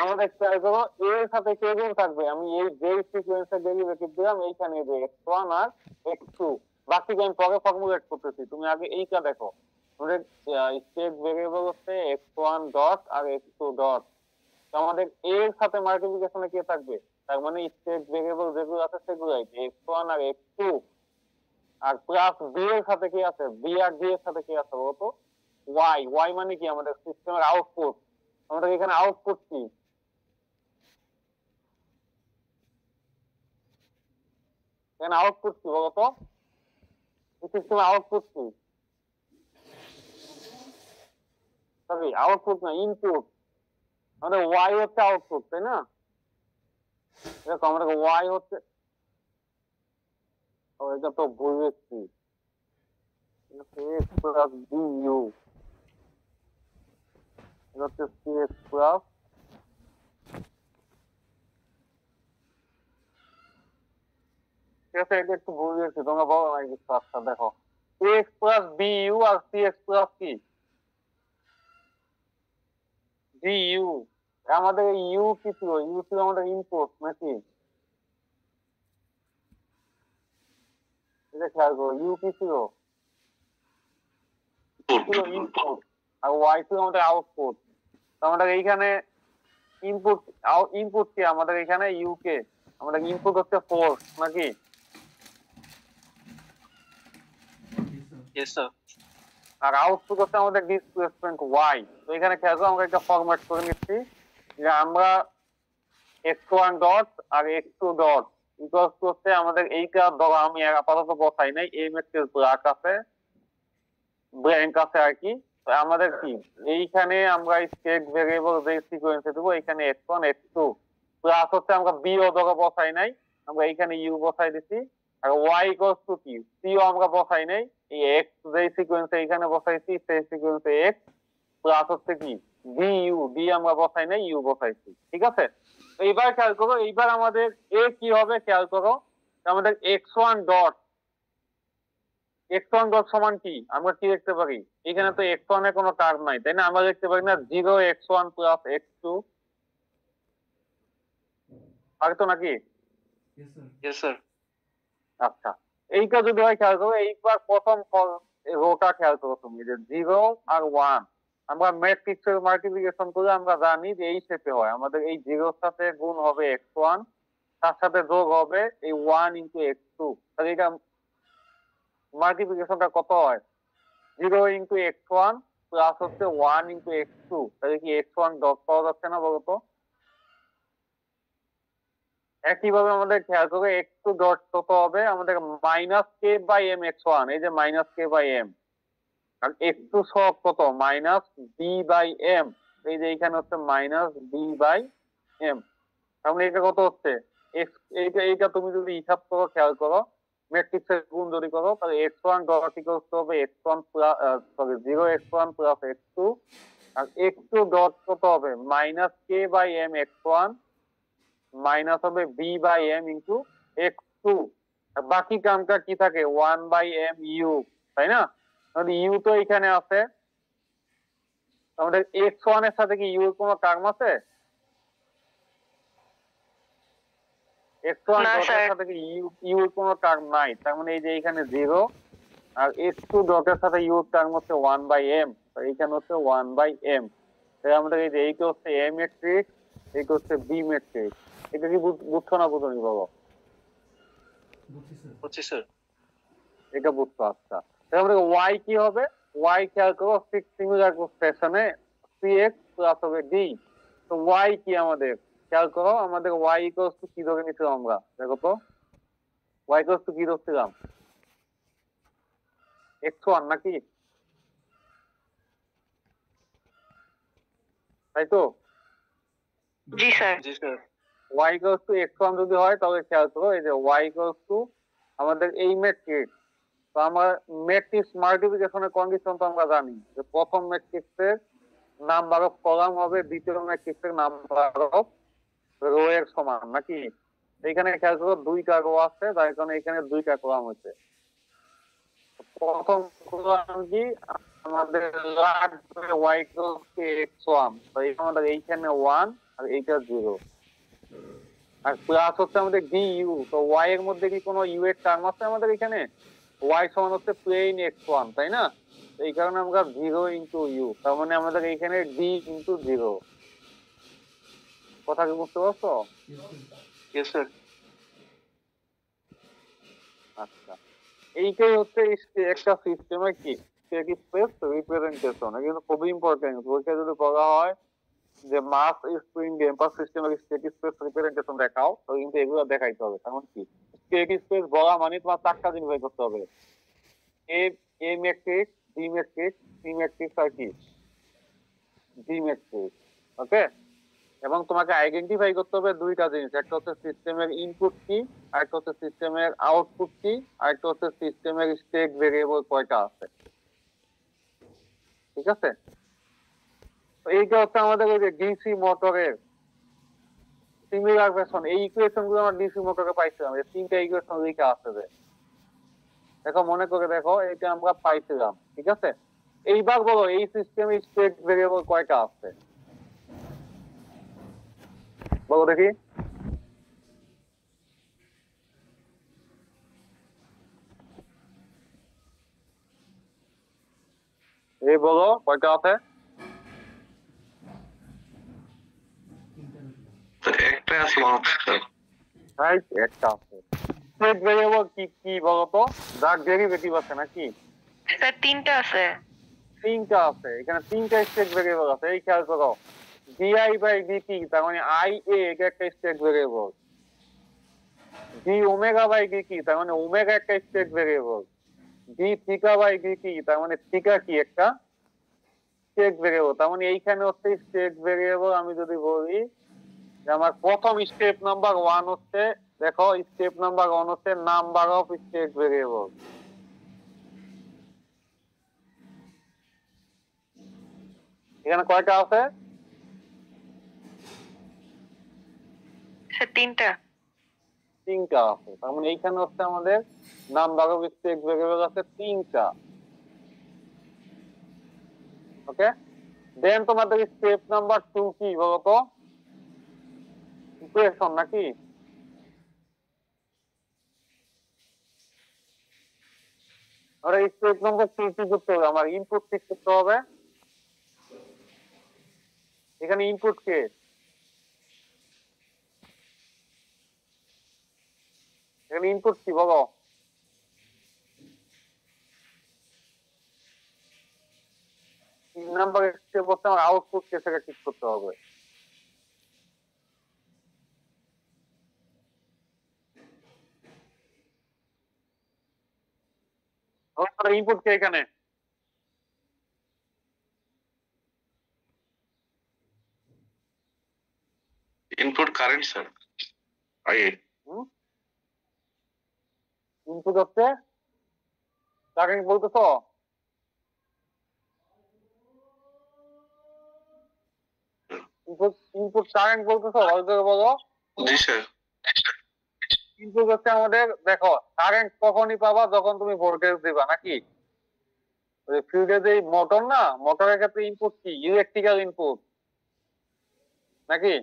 আমাদের খেয়াল করো এর সাথে কে গুণ থাকবে, আমি এই যে সিকোয়েন্সের ডেরিভেটিভ দিলাম এইখানে যে x1 আর x2, বাকি আমি পরে ফর্মুলেট করতেছি, তুমি আগে এইটা দেখো। আমাদের স্টেট ভেরিয়েবল হচ্ছে x1 ডট আর x2 ডট, আমাদের এর সাথে মাল্টিপ্লিকেশনে কে থাকবে, তার মানে স্টেট ভেরিয়েবল যেগুলো আছে সেগুলাই x1 আর x2, আর প্লাস বি এর সাথে কি আছে, বি আর ডি এর সাথে কি আছে বলতো y মানে কি আমাদের সিস্টেমের আউটপুট। আমাদের এখানে আউটপুট কি, এখানে আউটপুট কি বলতো, সিস্টেমের আউটপুট কি, সরি আউটপুট না ইনপুট, আমাদের y হচ্ছে আউটপুট, তাই না। দেখো আমাদের y হচ্ছে, এটা তো ভুল লিখছি, x প্লাস du, এটা হচ্ছে cx প্লাস, ঠিক আছে এটা একটু ভুল লিখছি, তোমরা বলো না কিছু। আচ্ছা দেখো x প্লাস bu আর cx প্লাস কি ডি ইউ, আমাদের ইউ কি ছিল? ইউ ছিল আমাদের ইনপুট নাকি? এটা খেয়াল করো, ইউ কি ছিল? ছিল ইনপুট, আর ওয়াই ছিল আমাদের আউটপুট। আমাদের এইখানে ইনপুট ইনপুট কি আমাদের এখানে ইউ কে, আমাদের ইনপুট হচ্ছে ফোর্স নাকি? Yes, sir. আর আউটপুট হচ্ছে আমাদের ডিসপ্লেসমেন্ট ওয়াই। তো এখানে খেয়াল করো, আমরা একটা ফরম্যাট করে নিচ্ছি যে আমরা x1 ডট আর x2 ডট ইকুয়ালস করতে আমাদের এইটা ধরো আমি আপাতত বসাই নাই, এই ম্যাট্রিক্স ব্ল্যাক আছে, ব্ল্যাঙ্ক আছে আর কি। তো আমাদের কি এইখানে আমরা স্টেট ভেরিয়েবল যে সিকোয়েন্সে দেবো, এখানে x1 x2 প্লাস হচ্ছে আমরা বি ও ধরো বসাই নাই, আমরা এইখানে ইউ বসাই দিছি। আর y ইকুয়ালস টু কি, সি ও আমরা বসাই নাই, এই x যে সিকোয়েন্সে এইখানে বসাইছি সেই সিকোয়েন্সে x প্লাস হচ্ছে কি ডি ইউ, ডি আমরা বসাই নাই, ইউ বসাইছি। ঠিক আছে, এইবার খেয়াল করো, এইবার আমাদের এ কি হবে খেয়াল করো, আমাদের x1 ডট x1 ডট সমান কি, আমরা কি দেখতে পারি এখানে তো x1 এর কোনো টার্ম নাই, তাই না? আমরা দেখতে পারি না 0x1 প্লাস x2 আর তো নাকি? Yes, sir. আচ্ছা, এইটা যদি হয় খেয়াল করো, এইবার প্রথম রোটা খেয়াল করো তুমি, যে 0 আর 1 আমরা ম্যাট্রিক্সের মাল্টিপ্লিকেশন করে আমরা জানি যে এই শেপে হয়, আমাদের এই 0 এর সাথে গুণ হবে x1, তার সাথে যোগ হবে এই 1 ইনটু x2। তাহলে এটা মাল্টিপ্লিকেশনটা কত হয়? 0 ইনটু x1 প্লাস হচ্ছে 1 ইনটু x2। তাহলে কি x1 ডট পাওয়া যাচ্ছে না বলতো? একইভাবে আমাদের খেয়াল করে x2 ডট কত হবে, আমাদের minus K by M x1, এই যে মাইনাস কে বাই এম, আর x2 সব কত মাইনাস বি বাই এম, এই যে এইখানে হচ্ছে মাইনাস বি বাই এম। তাহলে এটা কত হচ্ছে, এইটা তুমি যদি হিসাব করো খেয়াল করো, ম্যাট্রিক্সের গুণ যদি করো, তাহলে x1 ডট ইকুয়ালস টু হবে x1 plus 0x1 plus x2, আর x2 ডট কত হবে minus K by M x1 minus হবে B by M into x2। আর বাকি কামটা কি থাকে 1 বাই এম ইউ, তাই না? তাহলে ইউ তো এখানে আছে, আমাদের x1 এর সাথে কি ইউ এর কোনো টার্ম আছে? x1 ডটের সাথে কি ইউ এর কোনো টার্ম নাই, তার মানে এই যে এখানে 0, আর x2 ডটের সাথে ইউ এর টার্ম হচ্ছে 1 বাই এম, তো এইখানে হচ্ছে 1 বাই এম। তাই আমাদের এই যে এইটা হচ্ছে এ ম্যাট্রিক্স, এইটা হচ্ছে বি ম্যাট্রিক্স। এটা কি বুঝছো না বুঝনি বাবা? বুঝছি, স্যার। এটা বুঝছো? আচ্ছা, তাহলে আমাদের y কি হবে, y খেয়াল করো, সিমিলার স্টেশনে cx প্লাস হবে d। তো y কি আমাদের খেয়াল করো, আমাদের y ইকুয়ালস টু কি ধরে নিছিলাম আমরা, দেখো তো y ইকুয়ালস টু কি ধরছিলাম, x1 নাকি? তাই তো? জি স্যার। জি sir. y equals to x1 যদি হয়, তাহলে খেয়াল করো এই যে y ইকুয়ালস টু আমাদের এই ম্যাট্রিক্স। তো আমার ম্যাট্রিক্স মাল্টিপ্লিকেশনের কন্ডিশন তো আমরা জানি যে প্রথম ম্যাট্রিক্সের নাম্বার অফ কলাম হবে দ্বিতীয় ম্যাট্রিক্সের নাম্বার অফ রো এর সমান নাকি? এখানে খেয়াল করো দুইটা রো আছে, যার কারণে এখানে দুইটা কলাম হচ্ছে। প্রথম কলাম কি আমাদের লাগবে y ইকুয়ালস টু x1, তো আমাদের এইখানে 1 আর এইটা 0, আর প্লাস হচ্ছে আমাদের du। তো y এর মধ্যে কি কোনো u এর টার্ম আছে আমাদের এখানে? y সমান হচ্ছে প্লেন x1, তাই না? এই কারণে আমরা 0 ইনটু u, তার মানে আমাদের এখানে d ইনটু 0। কথা কি বুঝতে পারছো? Yes sir. আচ্ছা, এইটাই হচ্ছে একটা সিস্টেমের কি স্টেট স্পেস রিপ্রেজেন্টেশন। কিন্তু খুবই ইম্পর্টেন্ট, পরীক্ষা যদি বলা হয় যে মাস স্প্রিং ডেম্পার সিস্টেমের স্টেট স্পেস রিপ্রেজেন্টেশন দেখাও, তো কিন্তু এগুলো দেখাইতে হবে। কারণ কি স্টেট স্পেস বলা মানে তোমার চারটা জিনিস বের করতে হবে, A matrix, B matrix, C matrix আর কি ডি ম্যাট্রিক্স। ওকে, এবং তোমাকে আইডেন্টিফাই করতে হবে দুইটা জিনিস, একটা হচ্ছে সিস্টেমের ইনপুট কি, আর একটা হচ্ছে সিস্টেমের আউটপুট কি, আর একটা হচ্ছে সিস্টেমের স্টেট ভেরিয়েবল কয়টা আছে। ঠিক আছে, তো এইটা হচ্ছে আমাদের ওই যে ডিসি মোটরের সিমিলার ভার্সন। এই ইকুয়েশন গুলো আমরা ডিসি মোটরে পাইছিলাম, এই তিনটা ইকুয়েশন লেখা আছে যে, দেখো মনে করে দেখো, এটা আমরা পাইছিলাম। ঠিক আছে, এইবার বলো এই সিস্টেমে স্টেট ভেরিয়েবল কয়টা আছে? বলো দেখি। এই বলো কয়টা আছে? একটা আছে মনে হচ্ছে স্যার। রাইট, একটা আছে। স্টেট ভেরিয়েবল কি কি বলতো? যার ডেরিভেটিভ আছে নাকি? স্যার তিনটা আছে। তিনটা আছে, এখানে তিনটা স্টেট ভেরিয়েবল আছে। এই খেয়াল করো, ডিআই বাই ডিটি তার মানে আই এ এটা একটা state variable, D omega by DT তার মানে ওমেগা একটা state variable, D theta by DT তার মানে থিটা কি একটা স্টেট ভেরিয়েবল। তার মানে এইখানে হচ্ছে স্টেট ভেরিয়েবল। আমি যদি বলি যে আমার প্রথম স্টেপ নাম্বার 1 হচ্ছে, দেখো স্টেপ নাম্বার 1 হচ্ছে নাম্বার অফ স্টেট ভেরিয়েবল। এখানে কয়টা আছে? স্যার তিনটা। তিনটা আছে। তার মানে এইখানে হচ্ছে আমাদের নাম্বার অফ স্টেট ভেরিয়েবল আছে তিনটা। ওকে, দেন তোমাদের স্টেপ নাম্বার 2 কি বলতো? ইকুয়েশন নাকি? আর স্টেপ নাম্বার 2 কি করতে হবে? আমার ইনপুট ঠিক করতে হবে। এখানে ইনপুট কে? এখানে ইনপুট কি বলো? তিন নাম্বার স্টেপ হচ্ছে আমার আউটপুট কে সেটা ঠিক করতে হবে। ইনপুট কে এখানে? Input current sir, I input হচ্ছে কারেন্ট বলতেছো? ইনপুট ইনপুট কারেন্ট বলতেছো? বলো। জি স্যার। ইনপুট হচ্ছে আমাদের, দেখো কারেন্ট কখনই পাবা যখন তুমি ভোল্টেজ দিবা নাকি? ফিল্ডে যে মোটর না, মোটরের ক্ষেত্রে ইনপুট কি? ইলেকট্রিক্যাল ইনপুট নাকি?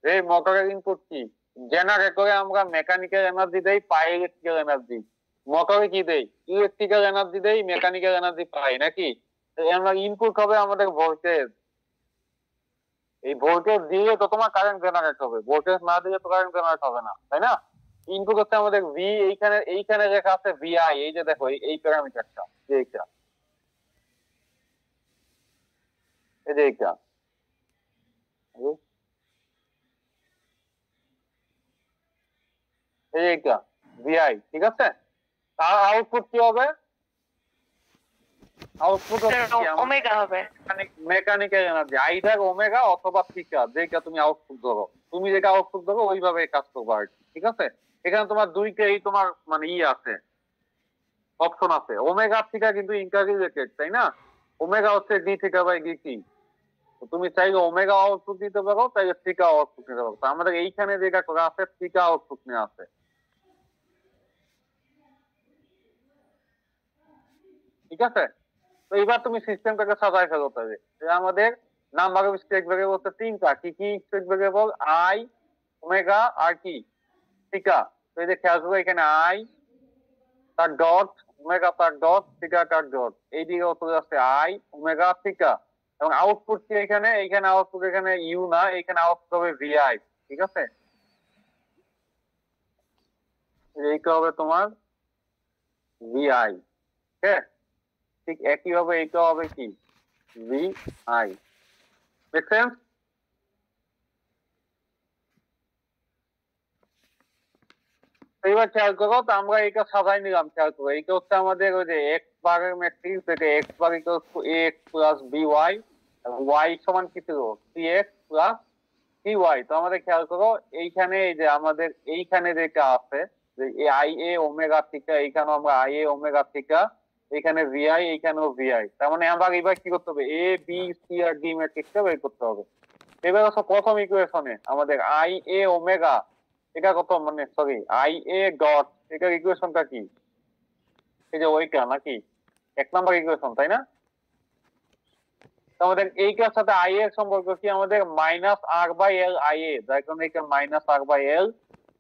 এই মোটরের ইনপুট কি? জেনারেটরে আমরা মেকানিক্যাল এনার্জি দেই, পাই ইলেকট্রিক্যাল এনার্জি। মোটরে কি দেই? ইলেকট্রিক্যাল এনার্জি দেই, মেকানিক্যাল এনার্জি পাই নাকি? আমরা ইনপুট হবে আমাদের ভোল্টেজ। এই ভোল্টেজ দিয়ে তো তোমার কারেন্ট জেনারেট হবে, ভোল্টেজ না দিলে তো কারেন্ট জেনারেট হবে না, তাই না? ইনপুট হচ্ছে আমাদের ভি। এইখানে লেখা আছে ভিআই। এই যে দেখো এই প্যারামিটারটা, এইটা, এই যে এইটা, এইটা ভিআই, ঠিক আছে? তার আউটপুট কি হবে? আউটপুট ওমেগা হবে। মেকানিক্যাল এনার্জি, আইদার ওমেগা অথবা থিটা, যেটা তুমি আউটপুট ধরো। তুমি যেটা আউটপুট ধরো ওইভাবে কাজ করবে আর কি, ঠিক আছে? এখানে তোমার দুইটাই তোমার মানে আছে, অপশন আছে। ওমেগা থিটা কিন্তু ইন্টাররিলেটেড, তাই না? ওমেগা হচ্ছে ডি থিটা বাই ডিটি। তুমি চাইলে ওমেগা আউটপুট দিতে পারো, চাইলে থিটা আউটপুট নিতে পারো। আমাদের এইখানে যেটা করা আছে থিটা আউটপুট নিয়ে আছে, ঠিক আছে? তো এবার তুমি সিস্টেমটাকে সাজাই ফেলো। তবে আমাদের নাম্বার অফ স্টেট ভেরিয়েবল হচ্ছে তিনটা। কি কি স্টেট ভেরিয়েবল? আই, ওমেগা আর কি থিটা। তো এই যে খেয়াল করো, এখানে আই তার ডট, ওমেগা তার ডট, থিটা তার ডট। এইদিকে চলে আসছে আই, ওমেগা, থিটা। এবং আউটপুট কি এখানে? এইখানে আউটপুট এখানে ইউ না, এখানে আউটপুট হবে ভিআই, ঠিক আছে? এইটা হবে তোমার ভিআই, ঠিক আছে? ঠিক একই ভাবে এইটা হবে কি? ভিআই। Make sense? এইবার খেয়াল করো, তো আমরা এটা সাজাই নিলাম। খেয়াল করো, এইটা হচ্ছে আমাদের ওই যে এক্স বারের ম্যাট্রিক্স, এটা X bar equals to X plus B Y, Y সমান কি ছিল? C X plus C Y. তো আমাদের খেয়াল করো, এইখানে এই যে আমাদের এইখানে যেটা আছে যে আই এ ওমেগা থিটা, এইখানে আমরা আই এ ওমেগা থিটা, এখানে ভিআই, এইখানেও ভিআই। তার মানে আমরা এবার কি করতে হবে? A B C R D ম্যাট্রিক্সটা বের করতে হবে। এবার হচ্ছে প্রথম ইকুয়েশনে আমাদের আই এ ওমেগা, এটা কত, মানে সরি আই এ ডট, এটার ইকুয়েশনটা কি? এই যে ওইটা নাকি? এক নাম্বার ইকুয়েশন, তাই না? আমাদের এইটার সাথে আই এর সম্পর্ক কি, আমাদের minus R by L I A, যার কারণে এটা মাইনাস আর বাই এল।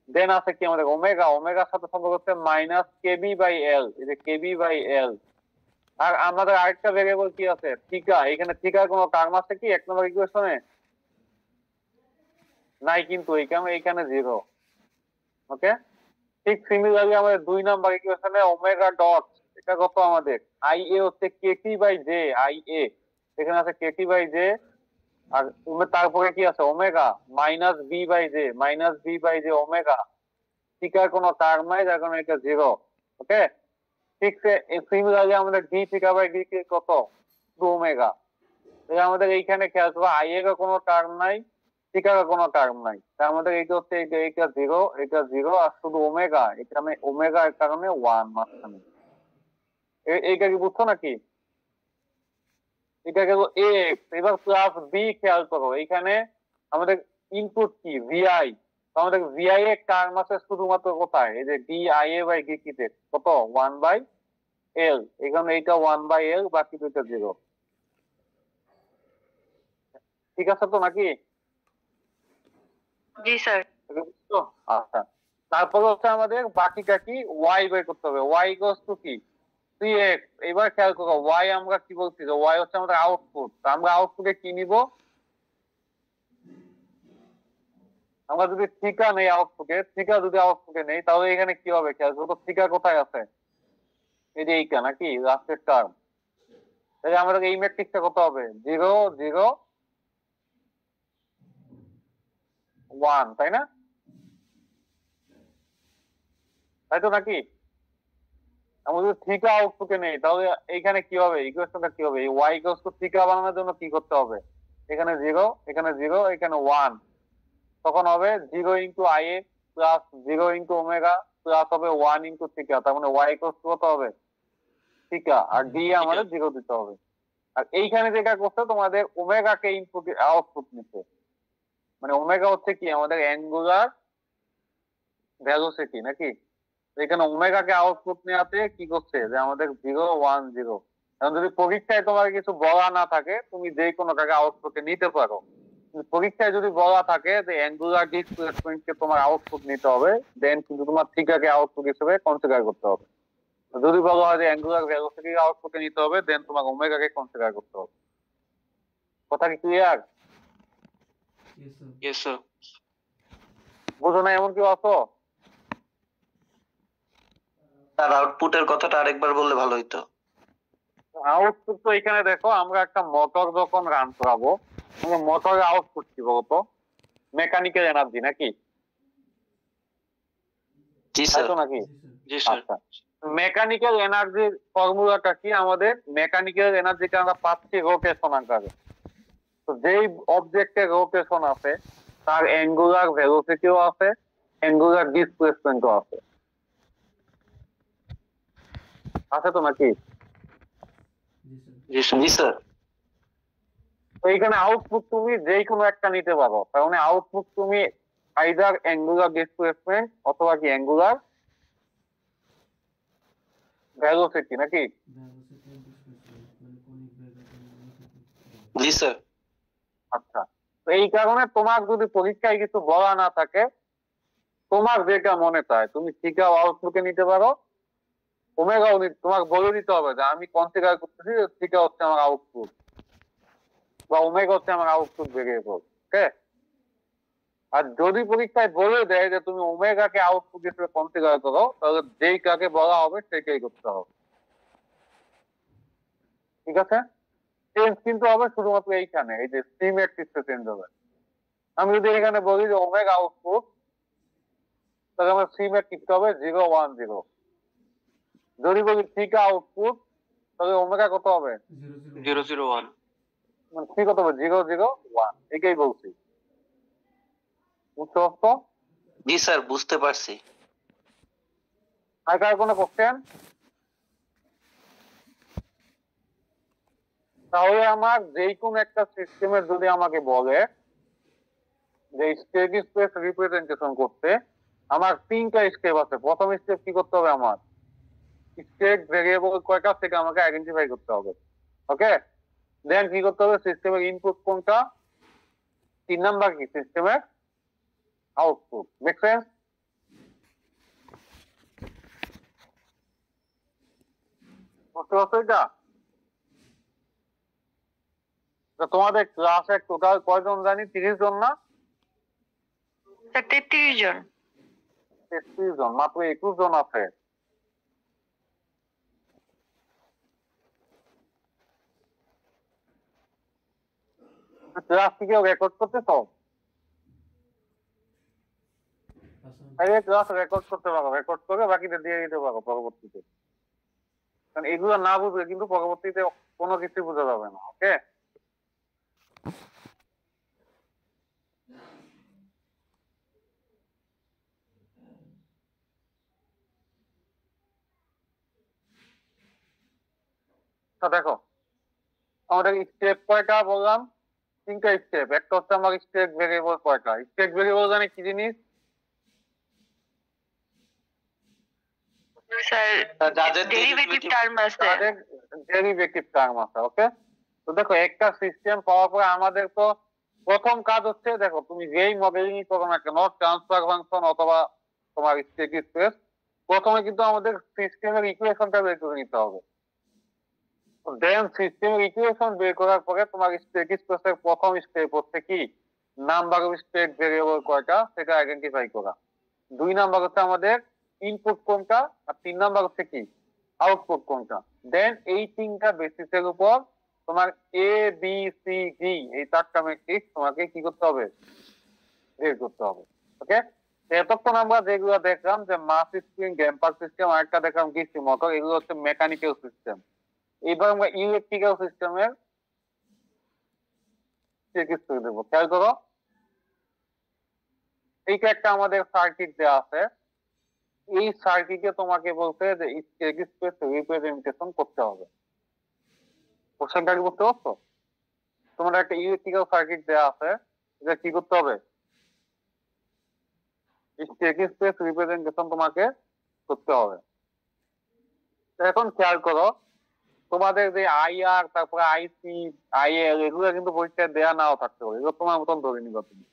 দেন আছে কি আমাদের ওমেগা, ওমেগার সাথে সম্পর্ক হচ্ছে মাইনাস কেবি বাই এল, এই যে কেবি বাই এল। আর আমাদের আরেকটা ভেরিয়েবল কি আছে, থিটা। এখানে থিটার কোনো টার্ম আছে কি এক নম্বর ইকুয়েশনে? নাই, কিন্তু এইখানে জিরো। ওকে, ঠিক সিমিলারলি আমাদের 2 নাম্বার ইকুয়েশনে ওমেগা ডট, এটা কত আমাদের আই এ হচ্ছে KT by J, I A এখানে আছে কেটি বাই জে। আর তারপরে কি আছে omega minus B by J, minus B by J omega. থিটার কোনো টার্ম নাই, যার কারণে এটা জিরো। ওকে, ঠিক সিমিলারলি আমাদের ডি থিটা বাই ডি কত, 2 ওমেগা। আমাদের এইখানে খেয়াল করবো আই এর কোনো টার্ম নাই, থিটার কোনো টার্ম নাই, তার আমাদের এইটা হচ্ছে এইটা জিরো, এটা জিরো, আর শুধু ওমেগা, এখানে ওমেগার কারণে 1 মাঝখানে। এইটা কি বুঝছো নাকি? এটা গেল এক্স। এবার প্লাস বি খেয়াল করো, এইখানে আমাদের ইনপুট কি ভিআই, আমাদের ভিআই এর টার্ম আছে শুধুমাত্র কোথায়, এই যে D I A by D তে কত 1 বাই এল, এখানে এইটা 1 বাই এল, বাকি দুইটা জিরো। ঠিক আছে তো নাকি? জি স্যার। আচ্ছা, তারপরে হচ্ছে আমাদের বাকিটা কি ওয়াই বের করতে হবে। ওয়াই ইকুয়ালস টু কি 3x। এবার খেয়াল করো ওয়াই আমরা কি বলছি, যে ওয়াই হচ্ছে আমাদের আউটপুট। আমরা আউটপুটে কি নিব, আমরা যদি থিটা নেই আউটপুটে, থিটা যদি আউটপুটে নেই তাহলে এখানে কি হবে খেয়াল করো, থিটা কোথায় আছে, এই যে এইটা নাকি লাস্টের টার্ম। তাহলে আমাদের এই ম্যাট্রিক্সটা কত হবে 0 0 1, তাই না? তাই তো নাকি? আমরা যদি থিটা আউটপুটে নেই তাহলে এইখানে কি হবে, ইকুয়েশনটা কি হবে, ওয়াই ইকুয়ালস টু থিটা বানানোর জন্য কি করতে হবে, এখানে 0 এখানে 0 এখানে 1, তখন হবে 0 into I A plus 0 into omega plus হবে 1 ইন্টু থিটা। তার মানে ওয়াই ইকুয়ালস টু কত হবে থিটা, আর ডি আমাদের 0 দিতে হবে। আর এইখানে যেটা করতে তোমাদের ওমেগাকে ইনপুট আউটপুট নিতে, মানে ওমেগা হচ্ছে কি আমাদের অ্যাঙ্গুলার ভেলোসিটি নাকি, এখানে ওমেগাকে আউটপুট নেওয়াতে কি করছে যে আমাদের 0 1 0। এখন যদি পরীক্ষায় তোমার কিছু বলা না থাকে তুমি যে কোনো টাকা আউটপুটে নিতে পারো, পরীক্ষায় যদি বলা থাকে যে অ্যাঙ্গুলার ডিসপ্লেসমেন্ট কে তোমার আউটপুট নিতে হবে, দেন কিন্তু তোমার থিটাকে আউটপুট হিসেবে কনসিডার করতে হবে। যদি বলা হয় যে অ্যাঙ্গুলার ভেলোসিটি আউটপুটে নিতে হবে, দেন তোমার ওমেগাকে কনসিডার করতে হবে। কথা কি ক্লিয়ার? Yes sir. বুঝো না এমন কেউ আছো? তার আউটপুটের কথাটা আরেকবার বললে ভালো হইতো। আউটপুট তো এখানে দেখো, আমরা একটা মোটর যখন রান করাবো, আমরা মোটরের আউটপুট কি বলতো, মেকানিক্যাল এনার্জি নাকি, জি তাই স্যার। তো নাকি? জি স্যার। আচ্ছা, মেকানিক্যাল এনার্জির ফর্মুলাটা কি, আমাদের মেকানিক্যাল এনার্জিকে আমরা পাচ্ছি রোটেশন আকারে। তো যেই অবজেক্টের রোটেশন আছে তার অ্যাঙ্গুলার ভেলোসিটিও আছে, অ্যাঙ্গুলার ডিসপ্লেসমেন্টও আছে, আছে তো নাকি? জি স্যার। তো এইখানে আউটপুট তুমি যেই কোনো একটা নিতে পারো, কারণ আউটপুট তুমি আইদার অ্যাঙ্গুলার ডিসপ্লেসমেন্ট অথবা কি অ্যাঙ্গুলার ভেলোসিটি নাকি? জি স্যার। আচ্ছা, তো এই কারণে তোমার যদি পরীক্ষায় কিছু বলা না থাকে, তোমার যেটা মনে চায় তুমি থিটা আউটপুটে নিতে পারো, ওমেগাও তোমার বলে দিতে হবে যে আমি কনসিডার করতেছি থিটা হচ্ছে আমার আউটপুট বা ওমেগা হচ্ছে আমার আউটপুট ভেরিয়েবল। ওকে, আর যদি পরীক্ষায় বলে দেয় যে তুমি ওমেগাকে আউটপুট হিসেবে কনসিডার করো, তাহলে যেই কাকে বলা হবে সেটাই করতে হবে। ঠিক আছে, চেঞ্জ কিন্তু হবে শুধুমাত্র এইখানে, এই যে সি ম্যাট্রিক্সে চেঞ্জ হবে। আমি যদি এখানে বলি যে ওমেগা আউটপুট, তাহলে আমার সি ম্যাট্রিক্স হবে 0 1 0। যদি বলি থিটা আউটপুট, তাহলে ওমেগা কত হবে 0 0 1। মানে সি কত হবে 0 0 1। এটাই বলছি, বুঝতে পারছো? জি স্যার, বুঝতে পারছি। আর কার কোনো কোশ্চেন? তাহলে আমার যেই কোনো একটা সিস্টেমের যদি আমাকে বলে যে স্টেট স্পেস রিপ্রেজেন্টেশন করতে, আমার 3টা স্টেপ আছে। প্রথম স্টেপ কি করতে হবে, আমার স্টেট ভেরিয়েবল কয়টা থেকে আমাকে আইডেন্টিফাই করতে হবে। ওকে, দেন কি করতে হবে, সিস্টেমের ইনপুট কোনটা, 3 নাম্বার কি সিস্টেমের আউটপুট। Make sense? বুঝতে পারছো এটা? তো তোমাদের ক্লাসে টোটাল কয়জন জানি, 30 জন না? স্যার 33 জন। 33 জন, মাত্র 21 জন আছে। ক্লাস কি কেউ রেকর্ড করতেছো? ক্লাস রেকর্ড করতে পারো, রেকর্ড করে বাকিটা দিয়ে দিতে পারো পরবর্তীতে। কারণ এগুলো না বুঝলে কিন্তু পরবর্তীতে কোনো কিছু বোঝা যাবে না। ওকে, তো দেখো আমাদের স্টেপ কয়টা বললাম, 3টা স্টেপ। একটা হচ্ছে আমার স্টেট ভেরিয়েবল কয়টা, স্টেট ভেরিয়েবল জানি কি জিনিস? স্যার যাদের ডেরিভেটিভ টার্ম আছে। তাদের ডেরিভেটিভ টার্ম আছে। ওকে, তো দেখো একটা সিস্টেম পাওয়ার পরে আমাদের তো প্রথম কাজ হচ্ছে, দেখো তুমি যেই মডেলিং করো না কেন, ট্রান্সফার ফাংশন অথবা তোমার স্টেট স্পেস, প্রথমে কিন্তু আমাদের সিস্টেমের ইকুয়েশনটা বের করে নিতে হবে। দেন সিস্টেমের ইকুয়েশন বের করার পরে তোমার স্টেট স্পেসের প্রথম স্টেপ হচ্ছে কি, নাম্বার অফ স্টেট ভেরিয়েবল কয়টা সেটা আইডেন্টিফাই করা। 2 নাম্বার হচ্ছে আমাদের ইনপুট কোনটা, আর 3 নাম্বার হচ্ছে কি আউটপুট কোনটা। দেন এই 3টা বেসিসের উপর তোমার এ বি সি ডি এই 4টা ম্যাট্রিক্স তোমাকে কি করতে হবে, বের করতে হবে। ওকে, এতক্ষণ আমরা যেগুলো দেখলাম যে মাস স্প্রিং, ড্যাম্পার সিস্টেম, আরেকটা দেখলাম ডিসি মোটর, এগুলো হচ্ছে মেকানিক্যাল সিস্টেম। এবার আমরা ইলেকট্রিক্যাল সিস্টেমের চিকিৎসা দেবো। খেয়াল করো, এইটা একটা আমাদের সার্কিট দেওয়া আছে। এই সার্কিটে তোমাকে বলতে যে স্টেট স্পেস রিপ্রেজেন্টেশন করতে হবে। কোশ্চেনটা কি বুঝতে পারছো? তোমার একটা ইলেকট্রিক্যাল সার্কিট দেওয়া আছে, এটা কি করতে হবে, স্টেট স্পেস রিপ্রেজেন্টেশন তোমাকে করতে হবে। এখন খেয়াল করো, তোমাদের যে আইআর, তারপরে আইসি, আইএল, এগুলো কিন্তু পরীক্ষায় দেয়া নাও থাকতে পারে, এগুলো তোমার মতন ধরে নিবা তুমি।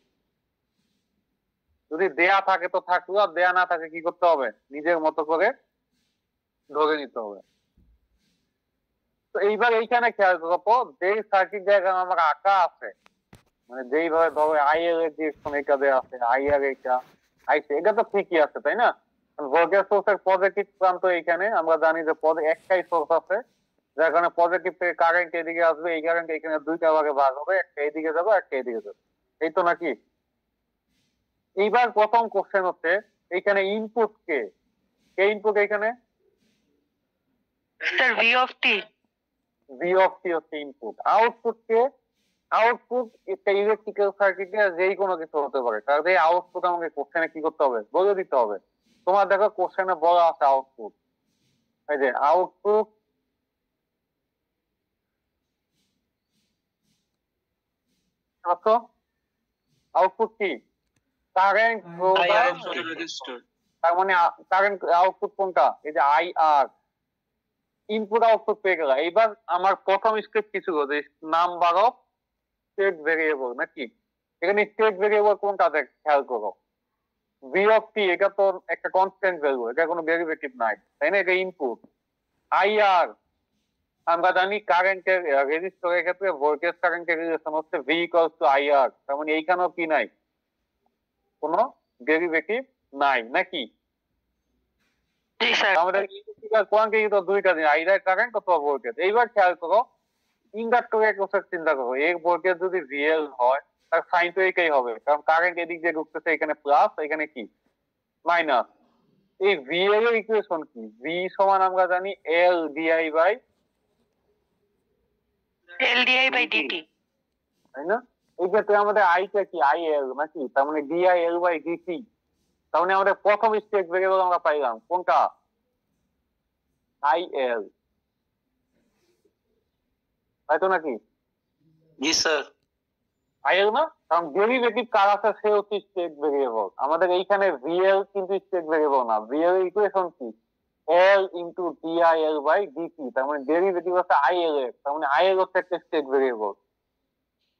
যদি দেয়া থাকে তো থাকলো, আর দেয়া না থাকে কি করতে হবে, নিজের মতো করে ধরে নিতে হবে। তো এইবার এইখানে খেয়াল করো, যেই সার্কিট জায়গায় আমার আঁকা আছে, মানে যেইভাবে ধরো আইএল এর ডিরেকশন এটা দেওয়া আছে, আইআর এটা, আইসি এটা তো ঠিকই আছে, তাই না? ভোল্টেজ সোর্সের পজিটিভ প্রান্ত এইখানে, আমরা জানি যে একটাই সোর্স আছে, যার কারণে পজিটিভ থেকে কারেন্ট এদিকে আসবে, এই কারেন্ট এখানে 2টা ভাগে ভাগ হবে, একটা এইদিকে যাবে একটা এইদিকে যাবে, এই তো নাকি? এইবার প্রথম কোশ্চেন হচ্ছে, এইখানে ইনপুট কে, কে ইনপুট এখানে? Sir V of T. V of T হচ্ছে ইনপুট। আউটপুট কে? আউটপুট একটা ইলেকট্রিক্যাল সার্কিটে যেই কোনো কিছু হতে পারে, কারণ এই আউটপুট আমাকে কোশ্চেনে কি করতে হবে, বলে দিতে হবে। তোমার দেখো কোশ্চেনে বলা আছে আউটপুট, এই যে আউটপুট আউটপুট কি, কারেন্ট ফ্লো বাই, তার মানে কারেন্ট আউটপুট কোনটা, এই যে আইআর। ইনপুট আউটপুট পেয়ে গেল। এইবার আমার প্রথম স্টেপ কিছু হবে, নাম্বার অফ স্টেট ভেরিয়েবল নাকি, এখানে স্টেট ভেরিয়েবল কোনটা দেখ খেয়াল করো, ভি অফ টি, এটা তো একটা কনস্ট্যান্ট ভ্যালু, এটা কোনো ডেরিভেটিভ নাই, তাই না? এটা ইনপুট। আইআর আমরা জানি কারেন্টের রেজিস্টরের ক্ষেত্রে ভোল্টেজ কারেন্টের রিলেশন হচ্ছে ভি ইকুয়ালস টু আইআর, তার মানে এইখানেও কি নাই, কোনো ডেরিভেটিভ নাই নাকি? জি স্যার। আমাদের ইলেকট্রিক্যাল কোয়ান্টিটি তো 2টা দিন, আইদার কারেন্ট অথবা ভোল্টেজ। এইবার খেয়াল করো, ইন্ডাক্টরের একটা চিন্তা করো, এই ভোল্টেজ যদি রিয়েল হয় তার সাইন তো এইটাই হবে, কারণ কারেন্ট এদিক দিয়ে ঢুকতেছে, এখানে প্লাস এখানে কি মাইনাস। এই ভি এর ইকুয়েশন কি, ভি সমান আমরা জানি L DI by L DI by DT, তাই না? এই ক্ষেত্রে আমাদের আইটা কি আই এল নাকি, তার মানে ডিআই এল বাই ডিটি। তার মানে আমাদের প্রথম স্টেট ভেরিয়েবল আমরা পাইলাম কোনটা, আই এল, তাই তো নাকি? জি স্যার। আইএল না, কারণ ডেরিভেটিভ কার আছে সে হচ্ছে স্টেট ভেরিয়েবল। আমাদের এইখানে ভিএল কিন্তু স্টেট ভেরিয়েবল না, ভিএল ইকুয়েশন কি, L into DIL by DT, তার মানে ডেরিভেটিভ হচ্ছে আইএল এর, তার মানে আইএল হচ্ছে একটা স্টেট ভেরিয়েবল।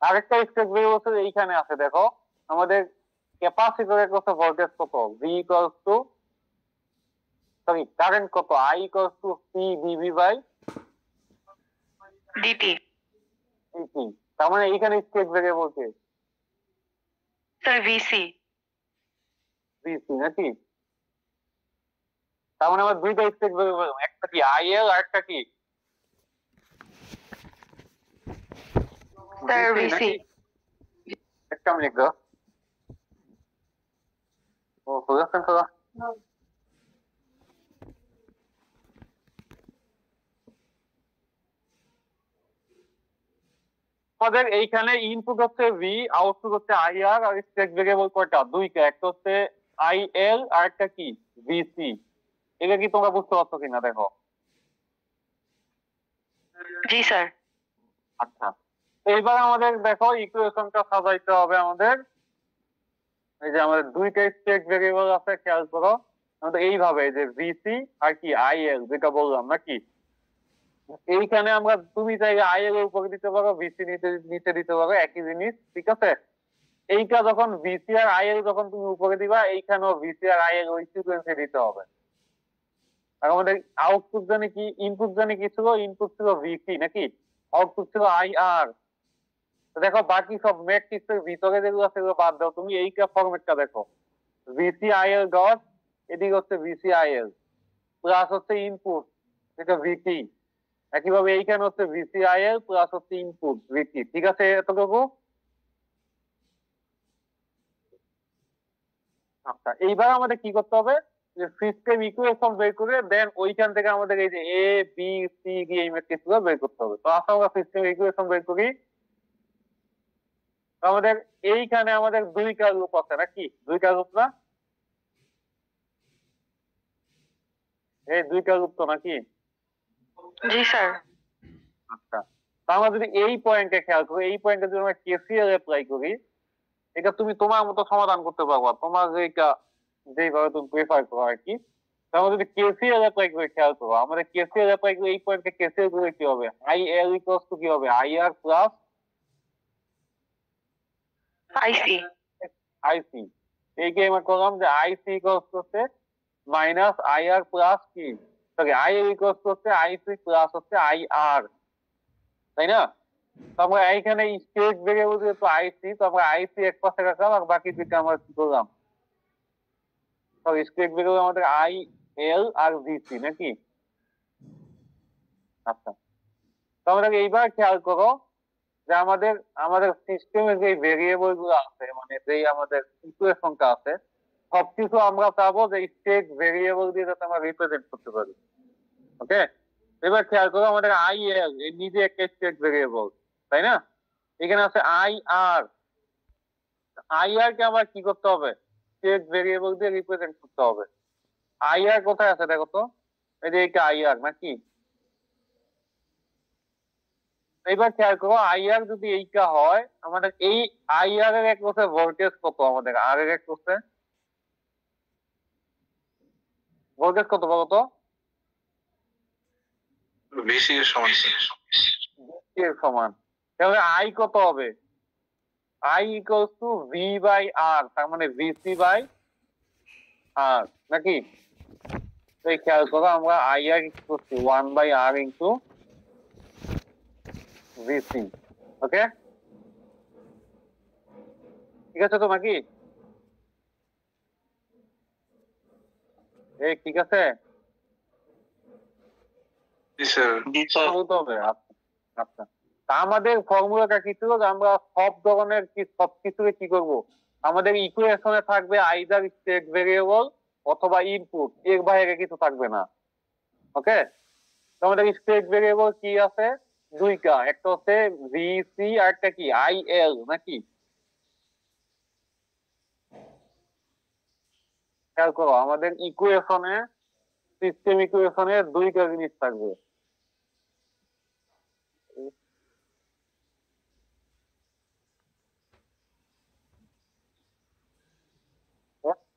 আরেকটা স্টেট ভেরিয়েবল এইখানে আছে, দেখো আমাদের ক্যাপাসিটরের কত ভোল্টেজ কত, V equals to, sorry current কত, I equals to C DV by DT. DT. তার মানে এইখানে স্টেট ভেরিয়েবল কে, স্যার ভিসি। ভিসি নাকি? তার মানে আমার দুইটা স্টেট ভেরিয়েবল, একটা কি আইএল আর একটা কি স্যার VC ভিসি। নাকি? একটা মিনিট দাও। ও বুঝেছেন তো? আমাদের এইখানে ইনপুট হচ্ছে ভি, আউটপুট হচ্ছে আইআর, আর স্টেট ভেরিয়েবল কয়টা, দুইটা, একটা হচ্ছে আইএল আর একটা কি ভিসি। এটা কি তোমরা বুঝতে পারছো কিনা দেখো। জি স্যার। আচ্ছা, এইবার আমাদের দেখো ইকুয়েশনটা সাজাইতে হবে আমাদের। এই যে আমাদের দুইটা স্টেট ভেরিয়েবল আছে, খেয়াল করো আমাদের এইভাবে, যে ভিসি আর কি আইএল যেটা বললাম নাকি। এইখানে আমরা, তুমি চাইলে আইএল এর উপরে দিতে পারো, ভিসি নিচে নিচে দিতে পারো, একই জিনিস, ঠিক আছে। এইটা যখন ভিসি আর আইএল যখন তুমি উপরে দিবা, এইখানেও ভিসি আর আইএল ওই সিকোয়েন্সে দিতে হবে। আর আমাদের আউটপুট জানি কি, ইনপুট জানি কি ছিল, ইনপুট ছিল ভিসি নাকি, আউটপুট ছিল আইআর। দেখো বাকি সব ম্যাট্রিক্স এর ভিতরে যেগুলো আছে সেগুলো বাদ দাও, তুমি এই ফরম্যাটটা দেখো, ভিসি আইএল ডট, এদিকে হচ্ছে ভিসি আইএল প্লাস হচ্ছে ইনপুট যেটা ভিটি, একইভাবে এইখানে হচ্ছে ভিসি আইএল প্লাস হচ্ছে ইনপুট ভিটি, ঠিক আছে এতটুকু। আচ্ছা, এইবার আমাদের কি করতে হবে, যে সিস্টেম ইকুয়েশন বের করে দেন ওইখান থেকে আমাদের এই যে এ বি সি ডি এই ম্যাট্রিক্স গুলো বের করতে হবে। তো আসলে আমরা সিস্টেম ইকুয়েশন বের করি। তো আমাদের এইখানে আমাদের দুইটা লুপ আছে নাকি, দুইটা লুপ না, এই দুইটা লুপ তো নাকি। জি স্যার। আচ্ছা, তো আমরা যদি এই পয়েন্টে খেয়াল করি, এই পয়েন্টে যদি আমরা কেসিএল অ্যাপ্লাই করি, এটা তুমি তোমার মতো সমাধান করতে পারবা, তোমার যেটা যেভাবে তুমি প্রেফার করো আর কি। তো আমরা যদি কেসিএল অ্যাপ্লাই করে খেয়াল করো, আমাদের কেসিএল অ্যাপ্লাই করে এই পয়েন্টে কেসিএল করে কি হবে, আই এল ইকুয়ালস টু কি হবে, আইআর প্লাস আইসি। আইসি। এই কি আমরা করলাম যে আইসি ইকুয়ালস হচ্ছে মাইনাস আইআর প্লাস কি, সরি আইএল ইকুয়ালস হচ্ছে আইসি প্লাস হচ্ছে আইআর, তাই না? তো আমরা এইখানে স্টেট ভেরিয়েবল যেহেতু আইসি, তো আমরা আইসি এক পাশে রাখলাম, আর বাকি দুইটা আমরা কি করলাম, স্টেট ভেরিয়েবল আমাদের আই এল আর ভিসি নাকি। আচ্ছা, তো আমরা এইবার খেয়াল করো যে আমাদের আমাদের সিস্টেমে যে ভেরিয়েবল গুলো আছে, মানে যেই আমাদের ইকুয়েশনটা আছে, সবকিছু আমরা চাবো যে স্টেট ভেরিয়েবল দিয়ে যাতে আমরা রিপ্রেজেন্ট করতে পারি। ওকে, এবার খেয়াল করো আমাদের আই এল নিজে একটা স্টেট ভেরিয়েবল, তাই না? এখানে আছে আই আর, আই আর কে আবার কি করতে হবে, স্টেট ভেরিয়েবল দিয়ে রিপ্রেজেন্ট করতে হবে। আই আর কোথায় আছে দেখো তো, এই যে এইটা আই আর নাকি। এবার খেয়াল করো আই আর যদি এইটা হয়, আমাদের এই আই আর এর এক হচ্ছে ভোল্টেজ কত, আমাদের আর এর এক হচ্ছে ভোল্টেজ কত বলো তো, ভিসি এর সমান। VC এর সমান। তাহলে আই কত হবে, I equals to V by R, তার মানে ভিসি বাই আর নাকি। এই খেয়াল করো আমরা আই আর করছি 1/r ইন্টু ভিসি। ওকে, ঠিক আছে তো নাকি, এই ঠিক আছে জি স্যার। বলতে হবে। আচ্ছা আচ্ছা, তা আমাদের ফর্মুলাটা কি ছিল, যে আমরা সব ধরনের কি সবকিছুকে কি করব, আমাদের ইকুয়েশনে থাকবে আইদার স্টেট ভেরিয়েবল অথবা ইনপুট, এর বাইরে কিছু থাকবে না। ওকে, তো আমাদের স্টেট ভেরিয়েবল কি আছে, দুইটা, একটা হচ্ছে ভিসি আর একটা কি আই এল নাকি। খেয়াল করো আমাদের ইকুয়েশনে, সিস্টেম ইকুয়েশনে দুইটা জিনিস থাকবে,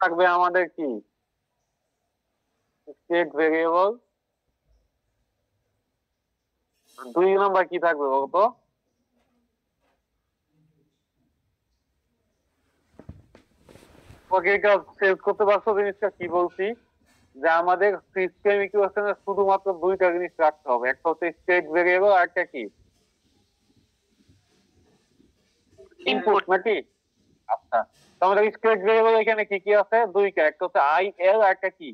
থাকবে আমাদের কি স্টেট ভেরিয়েবল। 2 নাম্বার কি থাকবে বলতো? ওকে, এটা সেভ করতে পারছো জিনিসটা কি বলছি? যে আমাদের সিস্টেম ইকুয়েশনে শুধুমাত্র দুইটা জিনিস রাখতে হবে, একটা হচ্ছে স্টেট ভেরিয়েবল আর একটা কি ইনপুট নাকি? আচ্ছা, তো আমাদের স্টেট ভেরিয়েবল এখানে কি কি আছে? দুইটা, একটা হচ্ছে আই এল আর একটা কি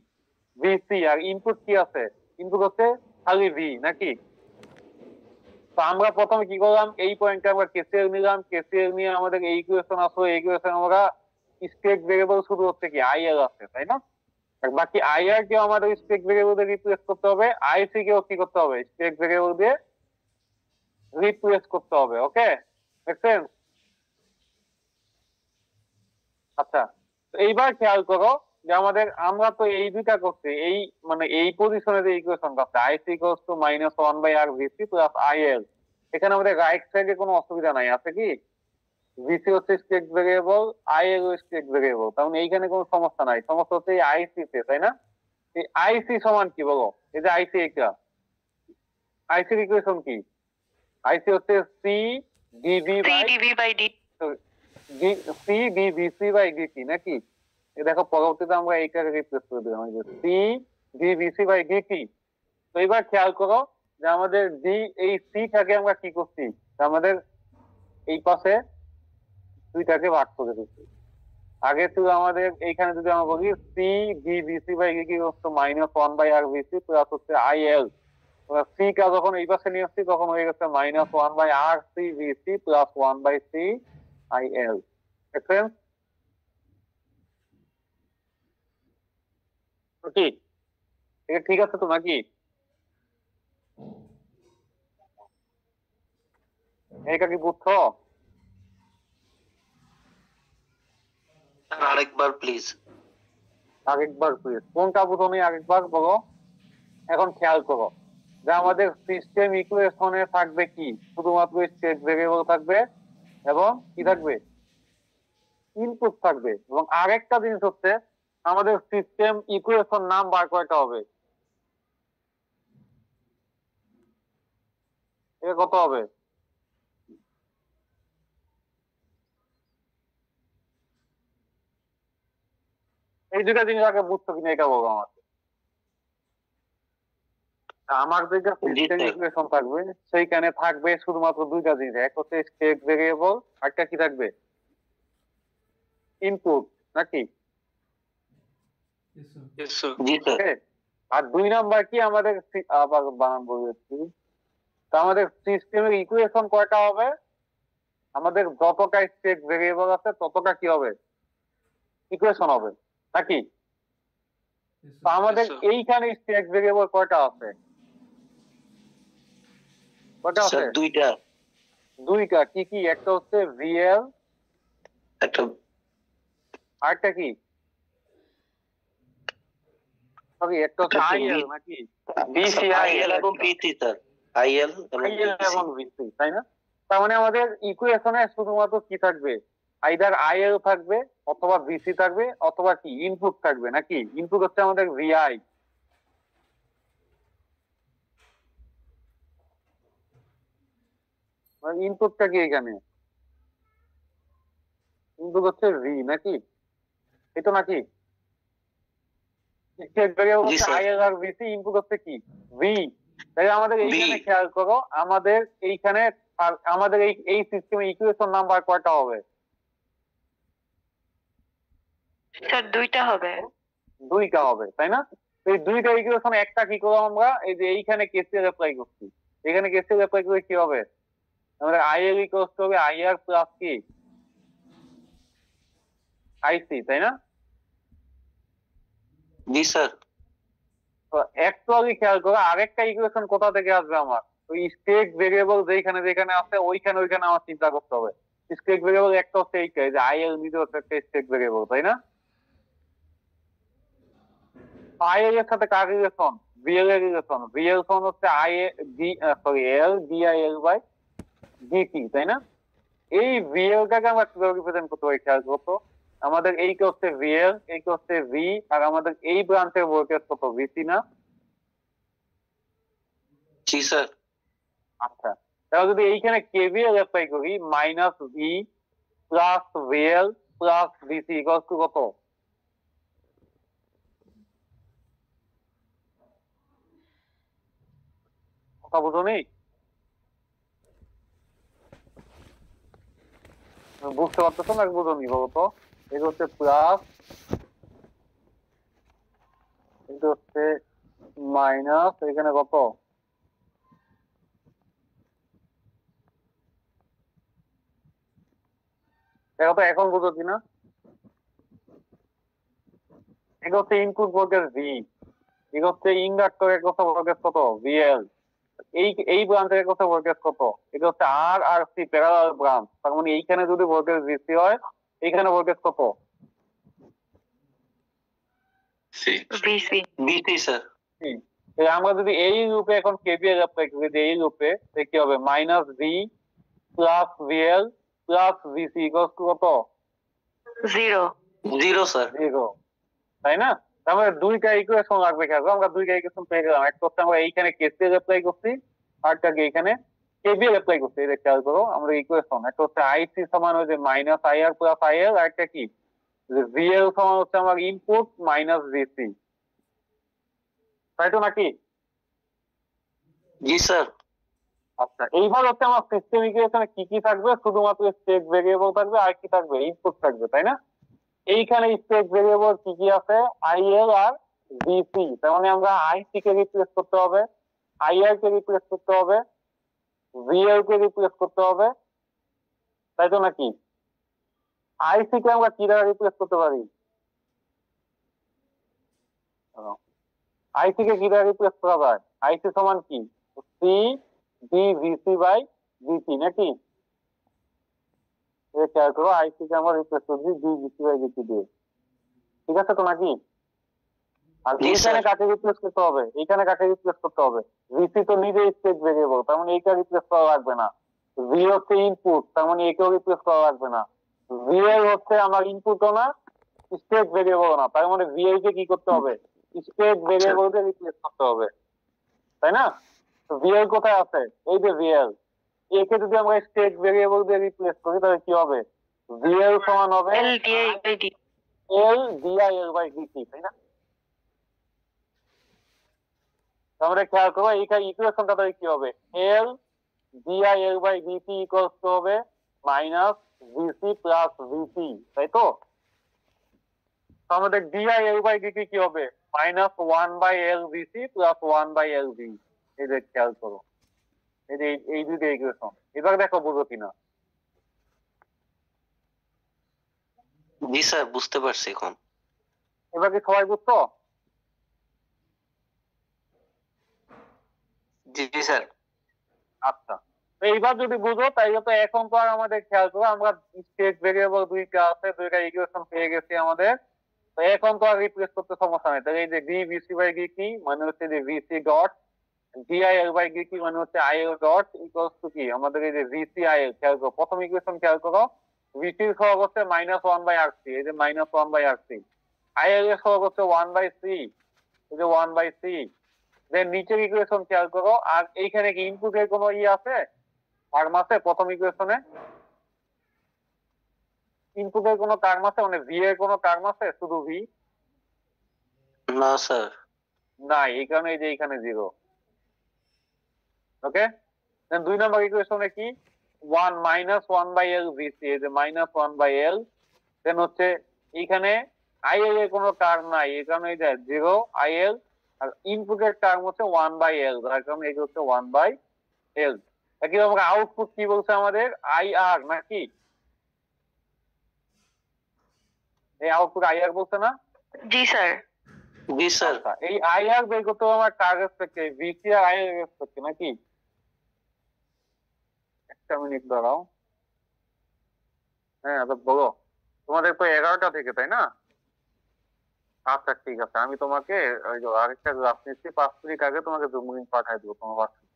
ভিসি। আর ইনপুট কি আছে? ইনপুট হচ্ছে খালি ভি নাকি? তো আমরা প্রথমে কি করলাম, এই পয়েন্টে আমরা কেসিএল নিলাম, কেসিএল নিয়ে আমাদের এই ইকুয়েশন আসলো, এই ইকুয়েশন আমরা স্টেট ভেরিয়েবল শুধু হচ্ছে কি আই এল আছে, তাই না? আর বাকি আই আর কেও আমাদের স্টেট ভেরিয়েবল দিয়ে রিপ্লেস করতে হবে, আইসি কেও কি করতে হবে? স্টেট ভেরিয়েবল দিয়ে রিপ্লেস করতে হবে। ওকে, দেখছেন? আচ্ছা, তো এইবার খেয়াল করো যে আমাদের আমরা তো এই দুইটা করছি, এই মানে এই পজিশনে যে ইকুয়েশনটা আছে IC equals to -1/r VC plus IL, এখানে আমাদের রাইট সাইডে কোনো অসুবিধা নাই, আছে কি? ভিসি হচ্ছে state variable, IL state variable, তার মানে এইখানে কোনো সমস্যা নাই। সমস্যা হচ্ছে এই আইসি তে, তাই না? এই আইসি সমান কি বলো? এই যে আইসি, এটা আইসির ইকুয়েশন কি? আইসি হচ্ছে C DV by C DVC by DT নাকি? দেখো পরবর্তীতে আমরা এইটাকে রিপ্লেস করে দিলাম, সি ডিভিসি বাই ডিটি। তো এবার খেয়াল করো যে আমাদের ডি এই সি টাকে আমরা কি করছি, আমাদের এই পাশে দুইটাকে ভাগ করে দিচ্ছি। আগে ছিল আমাদের এইখানে যদি আমরা বলি সি ডিভিসি বাই ডিটি হচ্ছে -1/r ভিসি প্লাস হচ্ছে আইএল, সি কা যখন এই পাশে নিয়ে আসছি তখন হয়ে গেছে -1/r C VC plus 1/c IL. দেখছেন কি? এটা ঠিক আছে তো নাকি? এটা কি বুঝছো? আরেকবার প্লিজ। আরেকবার প্লিজ। কোনটা বুঝো নি আরেকবার বলো। এখন খেয়াল করো যে আমাদের সিস্টেম ইকুয়েশনে থাকবে কি? শুধুমাত্র স্টেট ভেরিয়েবল থাকবে এবং কি থাকবে? ইনপুট থাকবে। এবং আরেকটা জিনিস হচ্ছে আমাদের সিস্টেম ইকুয়েশন নাম্বার কয়টা হবে? এটা কত হবে? এই দুটা জিনিস আগে বুঝছো কিনা এটা বলো আমাকে। আমার যেটা সিস্টেম ইকুয়েশন থাকবে সেইখানে থাকবে শুধুমাত্র দুইটা জিনিস, এক হচ্ছে স্টেট ভেরিয়েবল, একটা কি থাকবে? ইনপুট নাকি? জি স্যার। আর 2 নাম্বার কি আমাদের আবার বানান বলেছি, তো আমাদের সিস্টেমের ইকুয়েশন কয়টা হবে? আমাদের যতটা স্টেট ভেরিয়েবল আছে ততটা কি হবে? ইকুয়েশন হবে নাকি? তো আমাদের এইখানে স্টেট ভেরিয়েবল কয়টা আছে? কয়টা আছে? দুইটা। দুইটা। কি কি? একটা হচ্ছে ভিএল, একটা আরেকটা কি? সরি, একটা হচ্ছে আইএল নাকি? বিসি আইএল এবং ভিসি স্যার। আইএল এবং ভিসি, তাই না? তার মানে আমাদের ইকুয়েশনে শুধুমাত্র কি থাকবে? আইদার আইএল থাকবে অথবা ভিসি থাকবে অথবা কি ইনপুট থাকবে নাকি? ইনপুট হচ্ছে আমাদের ভিআই। ইনপুটটা কি এখানে? ইনপুট হচ্ছে ভি নাকি? এই তো নাকি? আইএল আর ভিসি, ইনপুট হচ্ছে কি? ভি। তাই আমাদের এইখানে খেয়াল করো, আমাদের এইখানে আর আমাদের এই সিস্টেমে ইকুয়েশন নাম্বার কয়টা হবে? স্যার দুইটা হবে। দুইটা হবে, তাই না? এই দুইটা ইকুয়েশন একটা কি করলাম আমরা, এই যে এইখানে কেসিএল অ্যাপ্লাই করছি, এখানে কেসিএল অ্যাপ্লাই করে কি হবে? আমাদের আইএল ইকুয়ালস হবে আইআর প্লাস কি আইসি, তাই না? জি স্যার। তো একটু আগে খেয়াল করো আরেকটা ইকুয়েশন কোথা থেকে আসবে আমার? ওই স্টেট ভেরিয়েবল যেখানে যেখানে আছে ওইখানে ওইখানে আমার চিন্তা করতে হবে। স্টেট ভেরিয়েবল একটা হচ্ছে এইটা, যে আইএল নিজে হচ্ছে একটা স্টেট ভেরিয়েবল, তাই না? আইএল এর সাথে কার রিলেশন? ভিএল এর রিলেশন। ভিএল সমান হচ্ছে I D sorry L DIL by DT, তাই না? এই ভিএল টাকে আমরা কিভাবে রিপ্রেজেন্ট করতে পারি খেয়াল করো। আমাদের এই কে হচ্ছে ভিএল, এই কে হচ্ছে ভি, আর আমাদের এই ব্রাঞ্চের ভোল্টেজ কত, ভিসি না? জি স্যার। আচ্ছা, তাহলে যদি এইখানে কেভিএল অ্যাপ্লাই করি, minus V plus VL plus VC equals to কত? কথা বুঝো নি? বুঝতে পারতেছো না, বুঝো নি বলো তো? এটা হচ্ছে প্লাস, এটা হচ্ছে মাইনাস, এখানে কত? দেখো তো এখন বুঝো কিনা। এটা হচ্ছে ইনপুট ভোল্টেজ ভি, এটা হচ্ছে ইন্ডাক্টরের কত ভোল্টেজ কত, ভিএল। এই ব্রাঞ্চের কত ভোল্টেজ কত, এটা হচ্ছে আর আর সি প্যারালাল ব্রাঞ্চ। তার মানে এইখানে যদি ভোল্টেজ ভিসি হয়, এইখানে ভোল্টেজ কত? সি। ভিসি। VC sir. আমরা যদি এই রূপে এখন কেভিএল অ্যাপ্লাই করি, যে এই রূপে, কি হবে? Minus V plus VL plus VC equals to কত? 0। 0 স্যার। 0, তাই না? তার মানে দুইটা ইকুয়েশন লাগবে। খেয়াল করো, আমরা দুইটা ইকুয়েশন পেয়ে গেলাম। একটা হচ্ছে আমরা এইখানে কেসিএল অ্যাপ্লাই করছি, আরটা কি এইখানে কেভিএল অ্যাপ্লাই করছি। এটা খেয়াল করো, আমরা ইকুয়েশন একটা হচ্ছে আইসি সমান হচ্ছে মাইনাস আইআর প্লাস আইএল, আর একটা কি ভিএল সমান হচ্ছে আমার ইনপুট মাইনাস ভিসি, তাই তো নাকি? জি স্যার। আচ্ছা, এইবার হচ্ছে আমার সিস্টেম ইকুয়েশনে কি কি থাকবে? শুধুমাত্র স্টেট ভেরিয়েবল থাকবে, আর কি থাকবে? ইনপুট থাকবে, তাই না? এইখানে স্টেট ভেরিয়েবল কি কি আছে? আইএল আর ভিসি। তার মানে আমরা আইসি কে রিপ্লেস করতে হবে, আইআর কে রিপ্লেস করতে হবে, ভিএল কে রিপ্লেস করতে হবে, তাই তো নাকি? আইসি কে আমরা কি দ্বারা রিপ্লেস করতে পারি? আইসি কে কি দ্বারা রিপ্লেস করা যায়? আইসি সমান কি? C D VC by VC, নাকি? খেয়াল করো, আইসি কে আমরা রিপ্লেস করছি ডি ভিসি বাই ভিসি দিয়ে, ঠিক আছে তো নাকি? আর জি, এইখানে স্যার। কাকে রিপ্লেস করতে হবে? এইখানে কাকে রিপ্লেস করতে হবে? ভিসি তো নিজে স্টেট ভেরিয়েবল, তার মানে এইটা রিপ্লেস করা লাগবে না। ভি হচ্ছে ইনপুট, তার মানে একেও রিপ্লেস করা লাগবে না। ভিএল হচ্ছে আমার ইনপুটও না, স্টেট ভেরিয়েবল না, তার মানে ভিএল কে কি করতে হবে? স্টেট ভেরিয়েবল কে রিপ্লেস করতে হবে, তাই না? তো ভিএল কোথায় আছে? এই যে ভিএল, একে যদি আমরা স্টেট ভেরিয়েবল দিয়ে রিপ্লেস করি, তাহলে কি হবে? ভিএল সমান হবে L DI by D. L DIL by DT, তাই না? তাহলে খেয়াল করো, এইখানে ইকুয়েশনটা তাহলে কি হবে? L DIL by DT equals to হবে মাইনাস ভিসি প্লাস ভিসি, তাই তো? আমাদের ডিআইএল বাই ডিটি কি হবে? Minus 1 by L VC plus 1 by L V. এই যে খেয়াল করো, এই যে এই দুইটা ইকুয়েশন। এবার দেখো বুঝো কিনা। জি স্যার, বুঝতে পারছি এখন। এবার কি সবাই বুঝছো? জি জি স্যার। আচ্ছা, তো এইবার যদি বুঝো, তাইলে তো এখন তো আর আমাদের খেয়াল করো, আমরা স্টেট ভেরিয়েবল দুইটা আছে, দুইটা ইকুয়েশন পেয়ে গেছি আমাদের। তো এখন তো আর রিপ্লেস করতে সমস্যা নেই। তাহলে এই যে ডি ভিসি বাই ডিটি মানে হচ্ছে যে VC dot, DIL by DT মানে হচ্ছে আইএল ডট ইকুয়ালস টু কি আমাদের এই যে ভিসি আইএল। খেয়াল করো, প্রথম ইকুয়েশন খেয়াল করো, ভিসি এর সহগ হচ্ছে মাইনাস 1 বাই আর সি, এই যে minus 1 by R C. IL এর সহগ হচ্ছে 1 বাই সি, এই যে 1 বাই সি। দেন নিচের ইকুয়েশন খেয়াল করো, আর এইখানে কি ইনপুটের কোনো আছে? টার্ম আছে প্রথম ইকুয়েশনে? ইনপুটের কোনো টার্ম আছে? মানে ভি এর কোনো টার্ম আছে? শুধু ভি? না স্যার। নাই, এই কারণে এই যে এখানে 0। ওকে, দেন দুই নম্বর ইকুয়েশনে কি? 1 মাইনাস 1 বাই এল ভিসি, এই যে মাইনাস 1 বাই এল। দেন হচ্ছে এইখানে আইএল এর কোনো টার্ম নাই, এই কারণে এই যে 0 আইএল। আর ইনপুটের টার্ম হচ্ছে 1 বাই এল, যার কারণে এই হচ্ছে 1 বাই এল। একই আমাকে আউটপুট কি বলছে আমাদের? আইআর, নাকি? এই আউটপুট আইআর বলছে না? জি স্যার। জি স্যার। আচ্ছা, এই আইআর বের করতে হবে আমার কার রেসপেক্টে? ভিসি আর আইআর রেসপেক্টে, নাকি? একটা মিনিট দাঁড়াও। হ্যাঁ, তো বলো। তোমাদের তো 11টা থেকে, তাই না? আচ্ছা ঠিক আছে, আমি তোমাকে ওই যে আরেকটা গ্রাফ নিচ্ছি, 5 মিনিট আগে তোমাকে জুম লিংক পাঠিয়ে দেবো তোমার WhatsApp।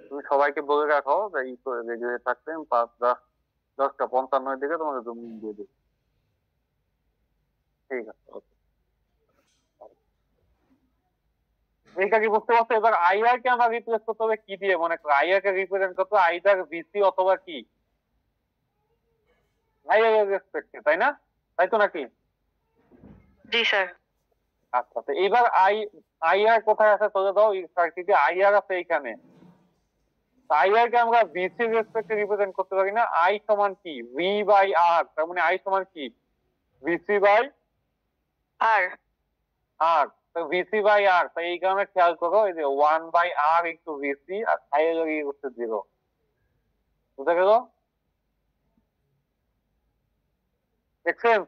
তুমি সবাইকে বলে রাখো যে রেডিও থাকতেন 5 10 10:55 দিকে তোমাদের জুম দিয়ে দিই। ঠিক আছে, ওকে। এইটা কি বুঝতে পারছো? এবার আইআর কে আমরা রিপ্লেস করতে হবে কি দিয়ে? মনে করো আইআর কে রিপ্রেজেন্ট করতে হবে আইদার ভিসি অথবা কি আইআর এর রেসপেক্টে, তাই না? তাই তো নাকি? জি স্যার। আচ্ছা, তো এবার আইআর কোথায় আছে তোদের দাও, এই সার্কিটে আইআর আছে এইখানে। আইআর কে আমরা ভিসি রেসপেক্টে রিপ্রেজেন্ট করতে পারি না। আই সমান কি ভি বাই আর, তার মানে আই সমান কি ভিসি বাই আর আর। তো ভিসি বাই আর, তাই এই কারণে খেয়াল করো এই যে 1 বাই আর ইন্টু ভিসি, আর আইআর এর হচ্ছে 0। বুঝা গেল? দেখছেন?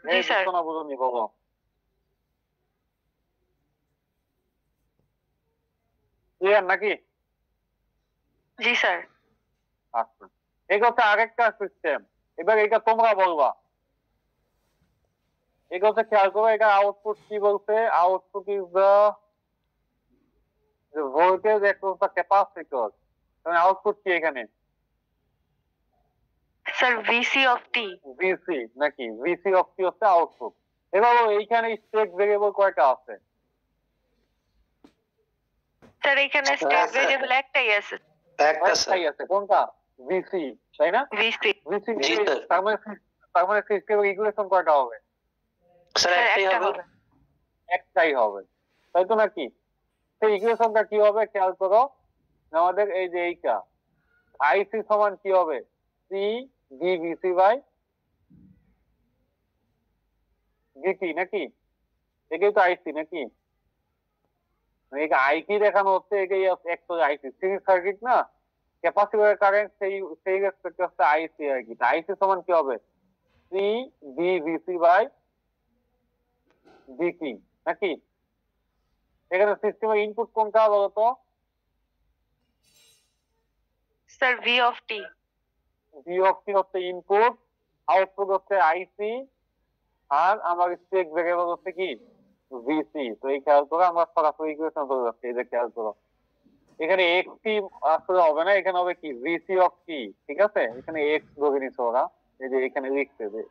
জি এই স্যার। বুঝছো না বুঝুনি বলো। ক্লিয়ার নাকি? জি স্যার। আচ্ছা, এটা হচ্ছে আরেকটা সিস্টেম। এবার এটা তোমরা বলবা। এটা হচ্ছে খেয়াল করো, এটা আউটপুট কি বলছে? Output is the voltage across the capacitor. মানে আউটপুট কি এখানে? Sir VC of T. VC নাকি? ভিসি অফ টি হচ্ছে আউটপুট। এবার এইখানে স্টেট ভেরিয়েবল কয়টা আছে? স্যার এখানে স্টেট ভেরিয়েবল একটাই আছে। একটা স্যার। একটাই আছে, কোনটা? ভিসি, তাই না? ভিসি। ভিসি জি, স্যার। তার মানে সিস্টেমের ইকুয়েশন কয়টা হবে? স্যার স্যার একটাই একটা হবে। হবে। একটাই হবে, তাই তো নাকি? সেই ইকুয়েশনটা কি হবে খেয়াল করো। আমাদের এই যে এইটা আইসি সমান কি হবে? C D VC by DT নাকি? এটাই তো আইসি নাকি? আইসি দেখানো হচ্ছে, এটাই একটা আইসি সিরিজ সার্কিট না, ক্যাপাসিটরের কারেন্ট সেই রেসপেক্টে হচ্ছে আইসি আর কি। আইসি সমান কি হবে? C D VC by DT নাকি? এখানে সিস্টেমের ইনপুট কোনটা বলতো? Sir V of T. V of T হচ্ছে ইনপুট, আউটপুট হচ্ছে আইসি, আর আমার স্টেট ভেরিয়েবল হচ্ছে কি ভিসি। তো এই খেয়াল করো, আমরা সরাসরি ইকুয়েশন করে যাচ্ছি। এই যে খেয়াল করো, এখানে এক্স টি আসলে হবে না, এখানে হবে কি ভিসি অফ টি। ঠিক আছে, এখানে এক্স ধরে নিচ্ছে ওরা, এই যে এখানে লিখছে যে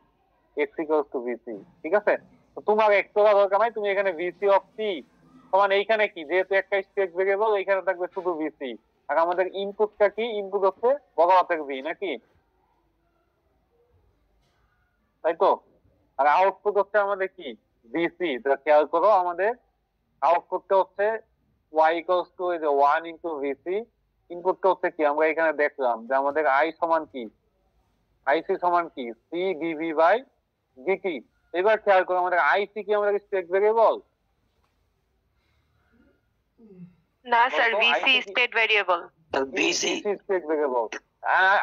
এক্স ইকুয়ালস টু ভিসি। ঠিক আছে, তো তোমার এক্স করা দরকার নাই, তুমি এখানে ভিসি অফ টি সমান এইখানে কি, যেহেতু একটা স্টেট ভেরিয়েবল এখানে থাকবে শুধু ভিসি। আর আমাদের ইনপুটটা কি? ইনপুট হচ্ছে বড় হাতের ভি নাকি? তাই তো। আর আউটপুট হচ্ছে আমাদের কি ভিসি। তো খেয়াল করো, আমাদের আউটপুটটা হচ্ছে y ইকুয়ালস টু এই যে 1 ইনটু ভিসি। ইনপুটটা হচ্ছে কি, আমরা এখানে দেখলাম যে আমাদের আই সমান কি, আইসি সমান কি সি ডিভি বাই ডিটি। এবার খেয়াল করো, আমাদের আইসি কি আমাদের স্টেট ভেরিয়েবল? না স্যার বলতো, VC IC state variable. BC. State variable.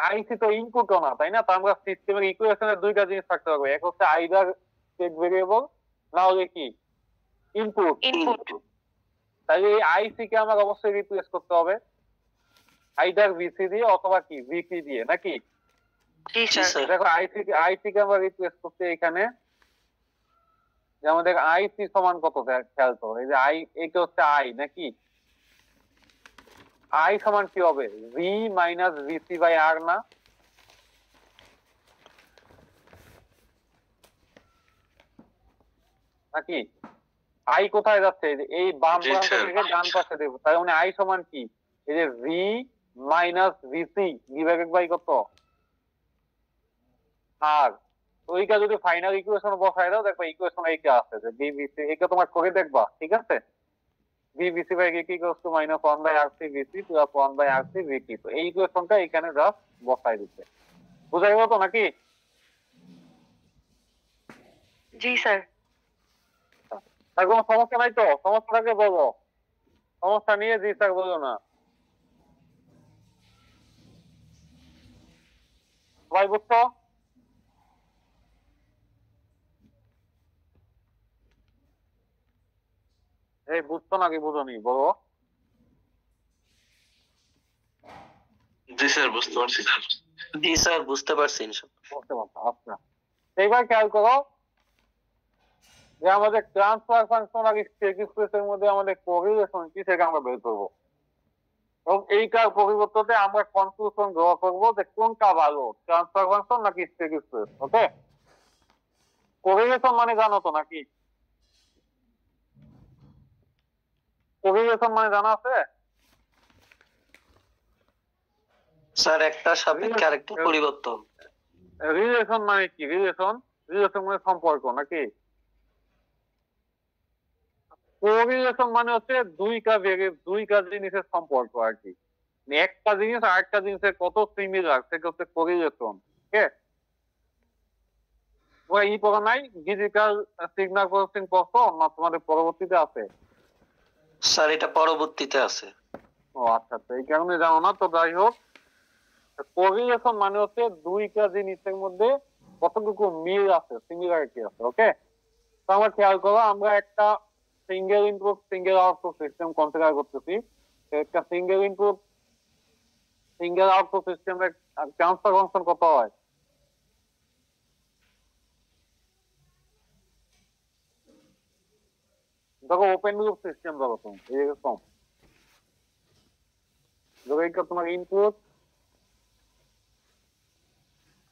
IC তো ইনপুটও না, তাই না? তো আমরা সিস্টেমের ইকুয়েশনে দুইটা জিনিস থাকতে পারবে, এক হচ্ছে আইদার স্টেট ভেরিয়েবল, না হলে কি ইনপুট। ইনপুট। তাহলে এই আইসি কে আমাকে অবশ্যই রিপ্লেস করতে হবে আইদার ভিসি দিয়ে অথবা কি ভিপি দিয়ে নাকি? জি জি স্যার। স্যার। দেখো আইসি কে আমরা রিপ্লেস করতে এখানে যে আমাদের আইসি সমান কত খেয়াল করো, এই যে আই, এটা হচ্ছে আই নাকি? আই সমান কি হবে? ভি মাইনাস ভিসি বাই আর না? নাকি? আই কোথায় যাচ্ছে? এই যে এই বাম জি, প্রান্ত স্যার। থেকে ডান পাশে দেবো, তার মানে আই সমান কি? এই যে V minus VC divided by কত? আর। তো ওইটা যদি ফাইনাল ইকুয়েশন বসায় দাও, দেখবা ইকুয়েশন এইটা আছে যে ভি ভিসি, এটা তোমার করে দেখবা, ঠিক আছে? V VC by DT equals to minus 1 by RC VC plus 1 by RC VT. তো এই ইকুয়েশনটা এখানে জাস্ট বসায় দিতে। বুঝা গেল তো নাকি? জি স্যার। তার কোনো সমস্যা নাই তো? সমস্যাটাকে বলো, সমস্যা নিয়ে জি স্যার বলো না। সবাই বুঝছো? এই বুঝছো নাকি বুঝোনি বলো? জি স্যার, বুঝতে পারছি স্যার। জি স্যার, বুঝতে পারছি ইনশাআল্লাহ। বুঝতে পারছো? আচ্ছা, এইবার খেয়াল করো যে আমাদের ট্রান্সফার ফাংশন আর স্টেট স্পেসের মধ্যে আমাদের কোরিলেশন কি, সেটা আমরা বের করবো। এবং এইটার পরিবর্তে আমরা কনক্লুশন ড্র করবো যে কোনটা ভালো, ট্রান্সফার ফাংশন নাকি স্ট্যাটিক স্পেস। ওকে, কোরিলেশন মানে জানো তো নাকি? কোরিলেশন মানে জানা আছে? স্যার একটা সাপেক্ষে আরেকটা পরিবর্তন। রিলেশন মানে কি? রিলেশন রিলেশন মানে সম্পর্ক নাকি? কোরিলেশন মানে হচ্ছে দুইটা জিনিসের সম্পর্ক আর কি। একটা জিনিস আর একটা জিনিসের কত সিমিলার সেটা হচ্ছে কোরিলেশন। ওকে, ওরা ই পড়া নাই, ডিজিটাল সিগন্যাল প্রসেসিং পড়ছো না? তোমাদের পরবর্তীতে আছে? স্যার এটা পরবর্তীতে আছে। ও আচ্ছা আচ্ছা, এই কারণে জানো না। তো যাই হোক, কোরিলেশন মানে হচ্ছে দুইটা জিনিসের মধ্যে কতটুকু মিল আছে, সিমিলারিটি আছে। ওকে, তো আমরা খেয়াল করো, আমরা একটা single input single output system configure করতেছি। একটা সিঙ্গেল ইনপুট সিঙ্গেল আউটপুট সিস্টেমের ট্রান্সফার ফাংশন কত হয়? দেখো ওপেন লুপ সিস্টেম, ধরো তুমি এরকম, ধরো এইটা তোমার ইনপুট,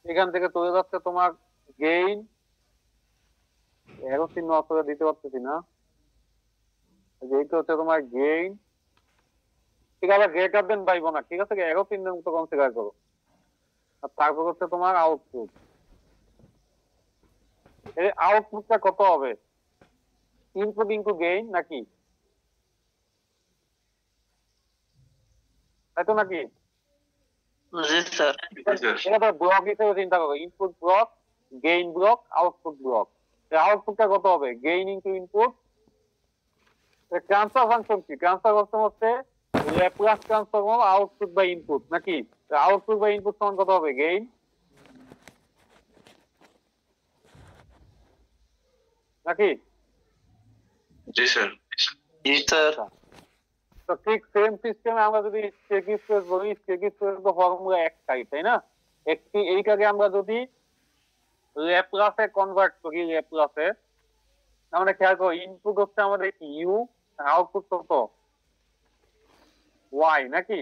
এখান থেকে চলে যাচ্ছে তোমার গেইন, এরো চিহ্ন আসলে দিতে পারতেছি না, এইটা হচ্ছে তোমার গেইন, ঠিক আছে, গ্রেটার দেন পাইবো না, ঠিক আছে, এরো চিহ্নের মতো কনফিগার করো। আর তারপর হচ্ছে তোমার আউটপুট, এই আউটপুটটা কত হবে? ইনপুট ইনটু গেইন নাকি? তাই তো নাকি? জি স্যার। এটা তো ব্লক হিসেবে চিন্তা করো, input block, gain block, output block. আউটপুটটা কত হবে? Gain into input. Transfer function কি? ট্রান্সফার ফাংশন হচ্ছে Laplace transform of output by input নাকি? আউটপুট বাই ইনপুট সমান কত হবে? গেইন নাকি? জি স্যার। জি স্যার। তো ঠিক সেম সিস্টেমে আমরা যদি স্টেডি স্পেস বলি, স্টেডি স্পেস তো ফর্মুলা একটাই, তাই না? এইটাকে আমরা যদি ল্যাপ্লাসে কনভার্ট করি, ল্যাপ্লাসে আমরা খেয়াল করো, ইনপুট হচ্ছে আমাদের ইউ, আউটপুট কত? ওয়াই নাকি?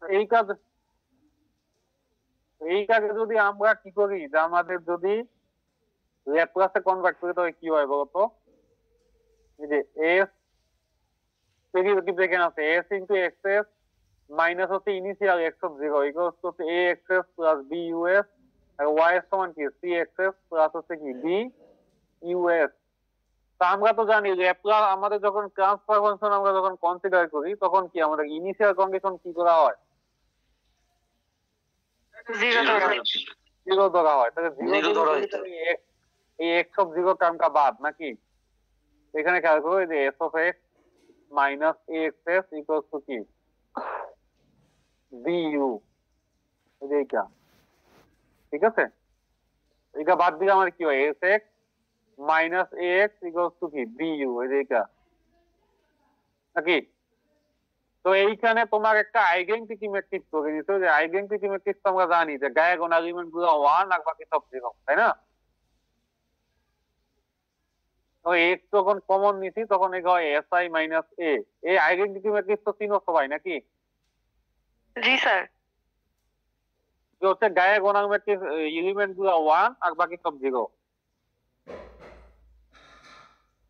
এই কাজে যদি আমরা কি করি, যে আমাদের যদি ল্যাপ্লাসে কনভার্ট করি তবে কি হয় বলতো? এই যে এস ডেরিভেটিভ এখানে আছে, এস ইনটু এক্সএস মাইনাস হচ্ছে initial X of zero equals to A XS plus B US, আর ওয়াই এর সমান কি? সি এক্সএস প্লাস হচ্ছে কি? B US. তা আমরা তো জানি ল্যাপ্লাস আমাদের যখন ট্রান্সফার ফাংশন আমরা যখন কনসিডার করি তখন কি আমাদের ইনিশিয়াল কন্ডিশন কি করা হয়? জিরো ধরা হয়। তাহলে জিরো ধরা হইতো। এই এক্স অফ জিরো টার্মটা বাদ নাকি? এখানে খেয়াল করো, এই যে S of X minus A X S equals to কি? B U. এই যে এইটা, ঠিক আছে, এটা বাদ দিলে আমার কি হয়? S X minus A X equals to কি? B U. এই যে এইটা নাকি? তো এইখানে তোমার একটা আইডেন্টিটি ম্যাট্রিক্স করে নিতে, যে আইডেন্টিটি ম্যাট্রিক্স তো আমরা জানি যে ডায়াগোনাল এলিমেন্ট গুলো 1 আর বাকি সব 0, তাই না? তো এক্স যখন কমন নিছি তখন এই হয় এস আই মাইনাস এ। এই আইডেন্টিটি ম্যাট্রিক্স তো চিনো সবাই নাকি? জি স্যার। যে হচ্ছে ডায়াগোনাল ম্যাট্রিক্স এলিমেন্ট গুলো 1 আর বাকি সব 0।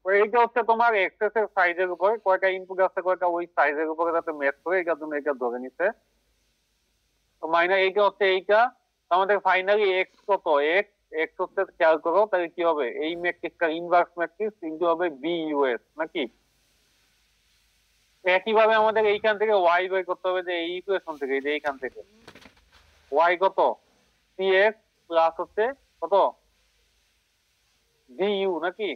এইটা হচ্ছে তোমার এক্সেস এর সাইজের উপর, কয়টা ইনপুট আছে কয়টা ওই সাইজের উপরে যাতে ম্যাচ করে, এটার জন্য এটা ধরে নিছে। তো মাইনাস এইটা হচ্ছে এইটা, আমাদের ফাইনালি এক্স কত? এক্স এক্স হচ্ছে খেয়াল করো, তাহলে কি হবে? এই ম্যাট্রিক্সটা ইনভার্স ম্যাট্রিক্স ইনটু হবে বি ইউএস নাকি? একইভাবে আমাদের এইখান থেকে ওয়াই বাই করতে হবে, যে এই ইকুয়েশন থেকে, এই যে এইখান থেকে ওয়াই কত? সি এক্স প্লাস হচ্ছে কত? বি ইউ নাকি?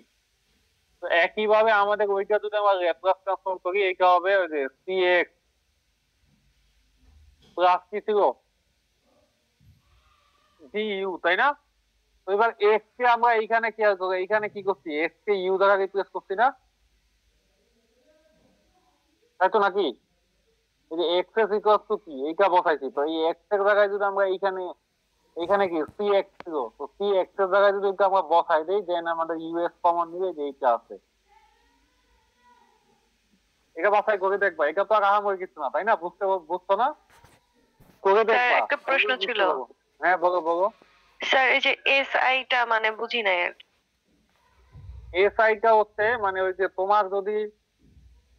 তো একইভাবে আমাদের ওইটা যদি আমরা ল্যাপ্লাস ট্রান্সফর্ম করি, এইটা হবে ওই যে সি এক্স প্লাস কি ছিল? বি ইউ, তাই না? তো এবার এক্স কে আমরা এইখানে খেয়াল করি, এইখানে কি করছি? এক্স কে ইউ দ্বারা রিপ্লেস করছি না, তাই তো নাকি? এই যে এক্স এস ইকুয়ালস টু কি, এইটা বসাইছি। তো এই এক্স এর জায়গায় যদি আমরা এইখানে এইখানে কি সি এক্স ছিল, তো সি এক্স এর জায়গায় যদি এটা আমরা বসাই দেই, দেন আমাদের ইউএস কমন নিলে যে এইটা আছে। এটা বাছাই করে দেখবা, এটা তো আর আহামরি কিছু না, তাই না? বুঝছো না? করে স্যার দেখবা। একটা প্রশ্ন বুঝতে ছিল। পারবো। হ্যাঁ, বলো বলো। স্যার এই যে SI টা মানে বুঝি নাই আর কি। এসআইটা হচ্ছে মানে ওই যে তোমার যদি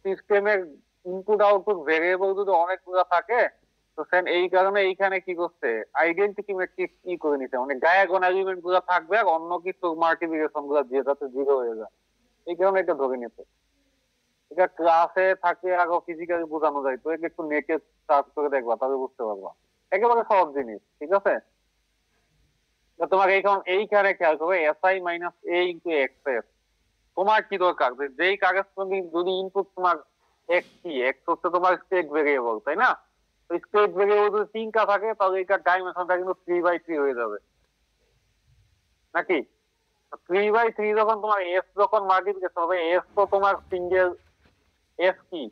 সিস্টেমের ইনপুট আউটপুট ভেরিয়েবল যদি অনেকগুলো থাকে, তো সেন এই কারণে এইখানে কি করছে, আইডেন্টিটি ম্যাট্রিক্স কি করে নিতে, মানে ডায়াগোনাল এলিমেন্ট গুলো থাকবে আর অন্য কিছু মাল্টিপ্লিকেশন গুলো দিয়ে যাতে জিরো হয়ে যায়, এই কারণে এটা ধরে নিতে। এটা ক্লাসে থাকে আরো ফিজিক্যালি বোঝানো যায়, তো এটা একটু নেটে সার্চ করে দেখবা, তবে বুঝতে পারবা। একেবারে সহজ জিনিস, ঠিক আছে? তো তোমাকে এইখানে খেয়াল করবে, SI minus A into x S. তোমার কি দরকার যে যেই কাগজ তুমি যদি ইনপুট তোমার এক্স কি, এক্স হচ্ছে তোমার স্টেট ভেরিয়েবল, তাই না? তো স্টেট ভেরিয়েবল যদি 3টা থাকে তাহলে এটার ডাইমেনশনটা কিন্তু 3/3 হয়ে যাবে, নাকি? 3/3 যখন তোমার এস যখন মাল্টিপ্লিকেশন হবে, এস তো তোমার সিঙ্গেল, এস কি,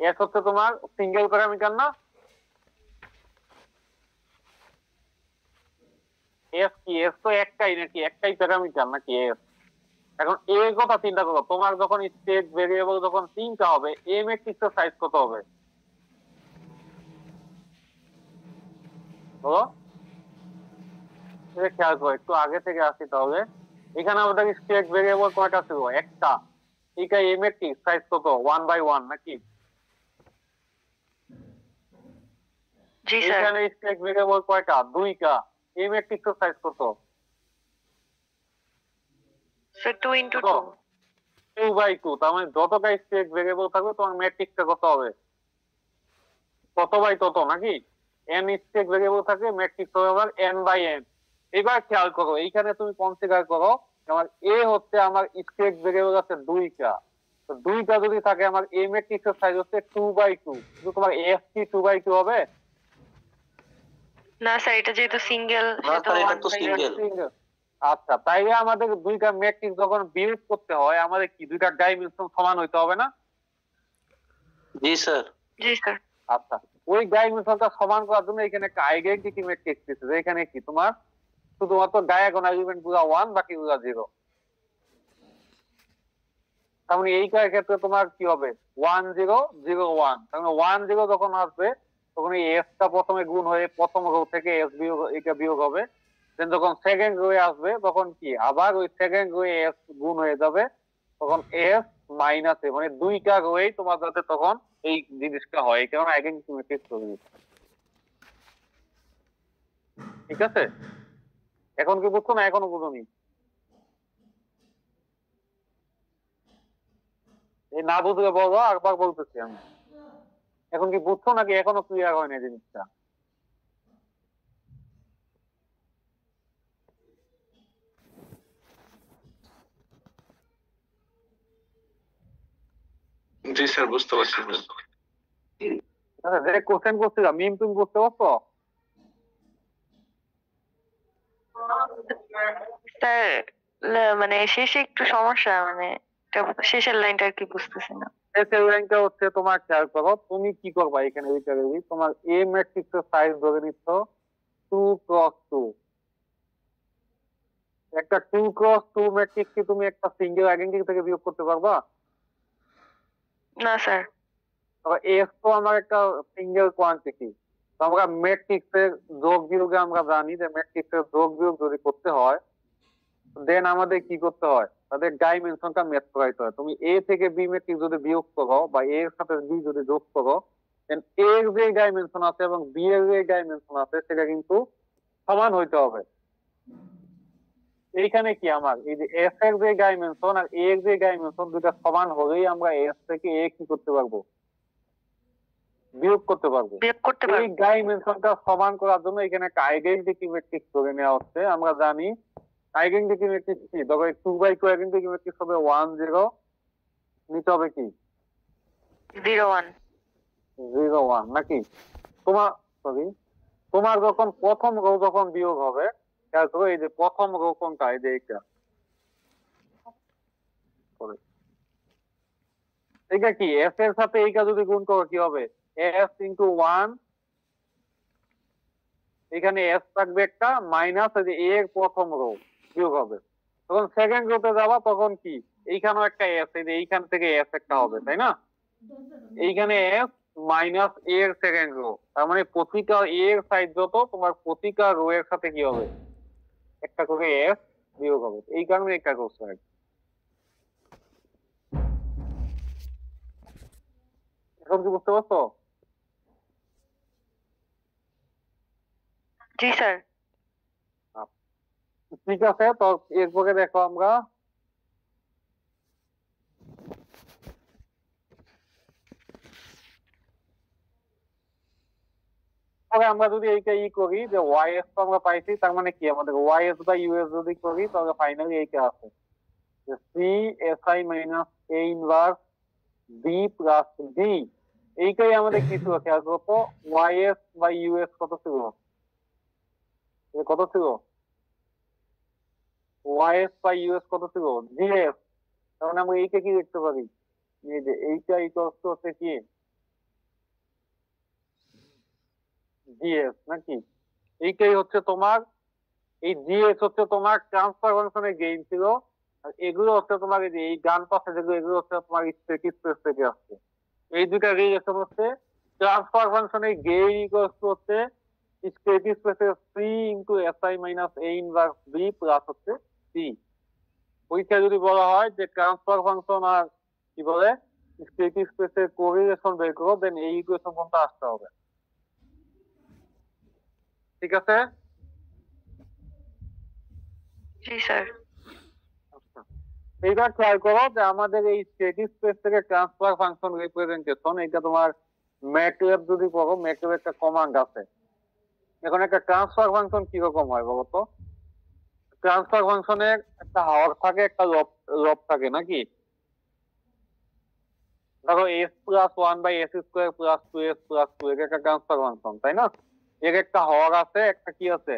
এস হচ্ছে তোমার সিঙ্গেল প্যারামিটার না? এস কি, এস তো একটাই নাকি, একটাই প্যারামিটার নাকি এস? এখন এর কথা চিন্তা করো, তোমার যখন স্টেট ভেরিয়েবল যখন 3টা হবে, এ ম্যাট্রিক্সের সাইজ কত হবে বলো? এটা খেয়াল করো, একটু আগে থেকে আসি তাহলে। এখানে আমাদের স্টেট ভেরিয়েবল কয়টা ছিল? একটা। এইটা এ ম্যাট্রিক্স সাইজ কত? 1/1 নাকি? জি স্যার। এখানে স্টেট ভেরিয়েবল কয়টা? 2টা। এ ম্যাট্রিক্সের সাইজ কত? স্যার 2 ইন্টু কত? 2। 2/2। তার মানে যতটা স্টেট ভেরিয়েবল থাকবে তোমার ম্যাট্রিক্সটা কত হবে? তত বাই তত, নাকি? n স্টেট ভেরিয়েবল থাকে, ম্যাট্রিক্স হবে আবার n/n। এবার খেয়াল করো, এইখানে তুমি কনসিডার করো আমার এ হচ্ছে আমার স্টেট ভেরিয়েবল আছে 2টা। তো 2টা যদি থাকে, আমার এ ম্যাট্রিক্সের সাইজ হচ্ছে 2/2। কিন্তু তোমার এস কি 2/2 হবে? না স্যার, এটা যেহেতু সিঙ্গেল না সেহেতু স্যার, এটা তো 1/n। সিঙ্গেল। আচ্ছা, তাইলে আমাদের দুইটা ম্যাট্রিক্স যখন বিয়োগ করতে হয়, আমাদের কি দুইটা ডাইমেনশন সমান হইতে হবে না? জি স্যার। জি স্যার। আচ্ছা, ওই ডাইমেনশনটা সমান করার জন্য এখানে একটা আইডেন্টিটি ম্যাট্রিক্স দিতেছে, এখানে কি তোমার শুধুমাত্র ডায়াগোনাল এলিমেন্ট গুলা 1, বাকি গুলা 0। তার মানে এইটার ক্ষেত্রে তোমার কি হবে? 1 0 0 1। তার মানে 1 0 যখন আসবে, তখন এই এস টা প্রথমে গুণ হয়ে প্রথম রো থেকে এস বিয়োগ, এটা বিয়োগ হবে। দেন যখন সেকেন্ড রোয়ে আসবে, তখন কি আবার ওই সেকেন্ড রোয়ে এস গুণ হয়ে যাবে, তখন এস মাইনাস এ, মানে 2টা রোয়েই তোমার যাতে তখন এই জিনিসটা হয়, এই কারণে আইডেন্টিটি ম্যাট্রিক্স তৈরি হচ্ছে। ঠিক আছে? এখন কি বুঝছো না এখনো বুঝোনি? এই না বুঝলে বলো, আরেকবার বলতেছি আমি। এখন কি বুঝছো নাকি এখনো ক্লিয়ার হয় না জিনিসটা? জি স্যার, বুঝতে পারছি। আচ্ছা, যে কোশ্চেন করছিলাম মিম, তুমি বুঝতে পারছো? স্যার মানে শেষে একটু সমস্যা, মানে এটা শেষের লাইনটা আর কি বুঝতেছি না। এসএল র্যাঙ্কটা হচ্ছে তোমার, খেয়াল করো তুমি কি করবা এখানে, ওইটারই তোমার এ ম্যাট্রিক্স এর সাইজ ধরে নিচ্ছ 2x2। একটা 2x2 ম্যাট্রিক্স কি তুমি একটা সিঙ্গেল আইডেন্টিটি থেকে বিয়োগ করতে পারবা? না স্যার। তবে এস তো আমার একটা সিঙ্গেল কোয়ান্টিটি। তো আমরা ম্যাট্রিক্স এর যোগ বিয়োগে আমরা জানি যে ম্যাট্রিক্স এর যোগ বিয়োগ যদি করতে হয়, দেন আমাদের কি করতে হয়, তাদের ডাইমেনশনটা ম্যাচ করাইতে হয়। তুমি এ থেকে বি ম্যাট্রিক্স যদি বিয়োগ করো, বা এ এর সাথে বি যদি যোগ করো, দেন এ এর যে ডাইমেনশন আছে এবং বি এর যে ডাইমেনশন আছে, সেটা কিন্তু সমান হইতে হবে। এইখানে কি আমার এই যে এস এর যে ডাইমেনশন আর এ এর যে ডাইমেনশন, দুটা সমান হলেই আমরা এস থেকে এ কি করতে পারবো, বিয়োগ করতে পারবো। বিয়োগ করতে এই পারবো। ডাইমেনশনটা সমান করার জন্য এখানে একটা আইডেন্টিটি ম্যাট্রিক্স ধরে নেওয়া হচ্ছে। আমরা জানি আইডেন্টিটি ম্যাট্রিক্স কি, তবে 2/2 আইডেন্টিটি ম্যাট্রিক্স হবে 1 0, নিতে হবে কি 0 1। 0 1 নাকি? তোমার সরি, তোমার যখন প্রথম রো যখন বিয়োগ হবে, খেয়াল করো এই যে প্রথম রো কোনটা, এই যে এইটা, Sorry, এটা কি এস এর সাথে এইটা যদি গুণ করো কি হবে? এস ইন্টু 1, এখানে এস থাকবে একটা, মাইনাস এই যে এ এর প্রথম রো বিয়োগ হবে। তখন সেকেন্ড রোতে যাবা, তখন কি এইখানেও একটা এস, এই যে এইখান থেকে এস একটা হবে, তাই না? এইখানে এস মাইনাস এ এর সেকেন্ড রো, তার মানে প্রতিটা এ এর সাইড যত, তোমার প্রতিটা রো এর সাথে কি হবে, একটা করে এস বিয়োগ হবে। এই কারণে একটা করছে আর কি। এখন কি বুঝতে পারছো? জি স্যার। ঠিক আছে, তো এরপরে দেখো আমরা আমরা যদি এইটা করি যে ওয়াই এস তো আমরা পাইছি, তার মানে কি আমাদের ওয়াই এস বাই ইউএস যদি করি তাহলে ফাইনালি এইটা আছে C S I minus A inverse B plus D. এইটাই আমাদের কি ছিল খেয়াল করতো, ওয়াই এস বাই ইউএস কত ছিল, কত ছিল, ওয়াই এস বাই ইউএস কত ছিল, জিএস। তার মানে আমরা এইটা কি দেখতে পারি, এই যে এইটা ইকুয়ালস টু হচ্ছে কি জিএস নাকি? এইটাই হচ্ছে তোমার, এই জিএস হচ্ছে তোমার ট্রান্সফার ফাংশনের গেইন ছিল, আর এগুলো হচ্ছে তোমার এই যে এই ডান পাশে যেগুলো, এগুলো হচ্ছে তোমার স্ট্যাটিক স্পেস থেকে আসছে। এই দুইটা রিলেশন হচ্ছে ট্রান্সফার ফাংশনের গেইন ইকুয়ালস টু হচ্ছে স্ট্যাটিক স্পেসের C into S I minus A inverse B plus হচ্ছে সি। ওইটা যদি বলা হয় যে ট্রান্সফার ফাংশন আর কি বলে স্ট্যাটিক স্পেসের কোরিলেশন বের করো, দেন এই ইকুয়েশন কোনটা আসতে হবে। ঠিক আছে? জি স্যার। এইবার ট্রাই করো যে আমাদের এই স্ট্যাটিক স্পেস থেকে ট্রান্সফার ফাংশন রিপ্রেজেন্টেশন, এটা তোমার ম্যাটল্যাব যদি পড়ো, ম্যাটল্যাব একটা কমান্ড আছে। এখন একটা ট্রান্সফার ফাংশন কিরকম হয় বলতো? ট্রান্সফার ফাংশনের একটা হর থাকে, একটা লব থাকে নাকি? ধরো S plus one by S square plus two S plus two, এর একটা ট্রান্সফার ফাংশন, তাই না? এর একটা হর আছে, একটা কি আছে,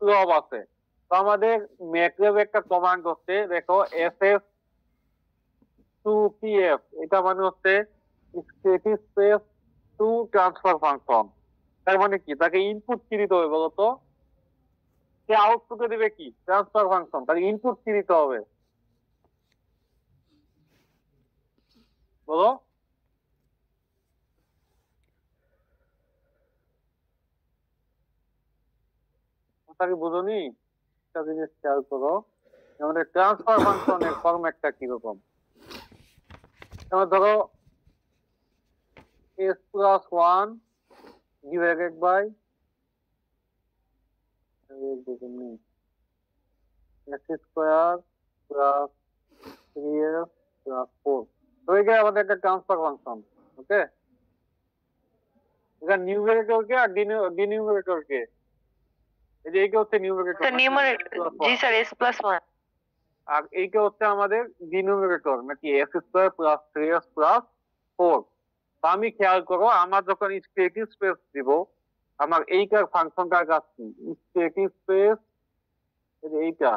লব আছে। তো আমাদের ম্যাটল্যাব একটা কমান্ড হচ্ছে, দেখো S S to P F, এটা মানে হচ্ছে static space to transfer function. তার মানে কি, তাকে ইনপুট কি দিতে হবে বলতো? সে আউটপুটে দিবে কি, ট্রান্সফার ফাংশন, তাকে ইনপুট কি দিতে হবে বলো? তাকে বুঝোনি? একটা জিনিস খেয়াল করো, আমাদের ট্রান্সফার ফাংশনের ফরম্যাটটা কিরকম। ধরো S plus one divided by X square plus three S plus four, হয়ে গেলে আমাদের একটা ট্রান্সফার ফাংশন। ওকে, এটা নিউমেরিটর কে আর ডিনিউমেরিটর কে, এই যে এইটা হচ্ছে নিউমেরিটর, স্যার নিউমারেটর। জি স্যার, এস প্লাস ওয়ান। আর এইটা হচ্ছে আমাদের ডিনোমিনেটর নাকি, x square plus three S plus four. আমি খেয়াল করো, আমার যখন স্ট্যাটিক স্পেস দিব, আমার এইটার ফাংশনটার কাজ কি, স্ট্যাটিক স্পেস এইটা,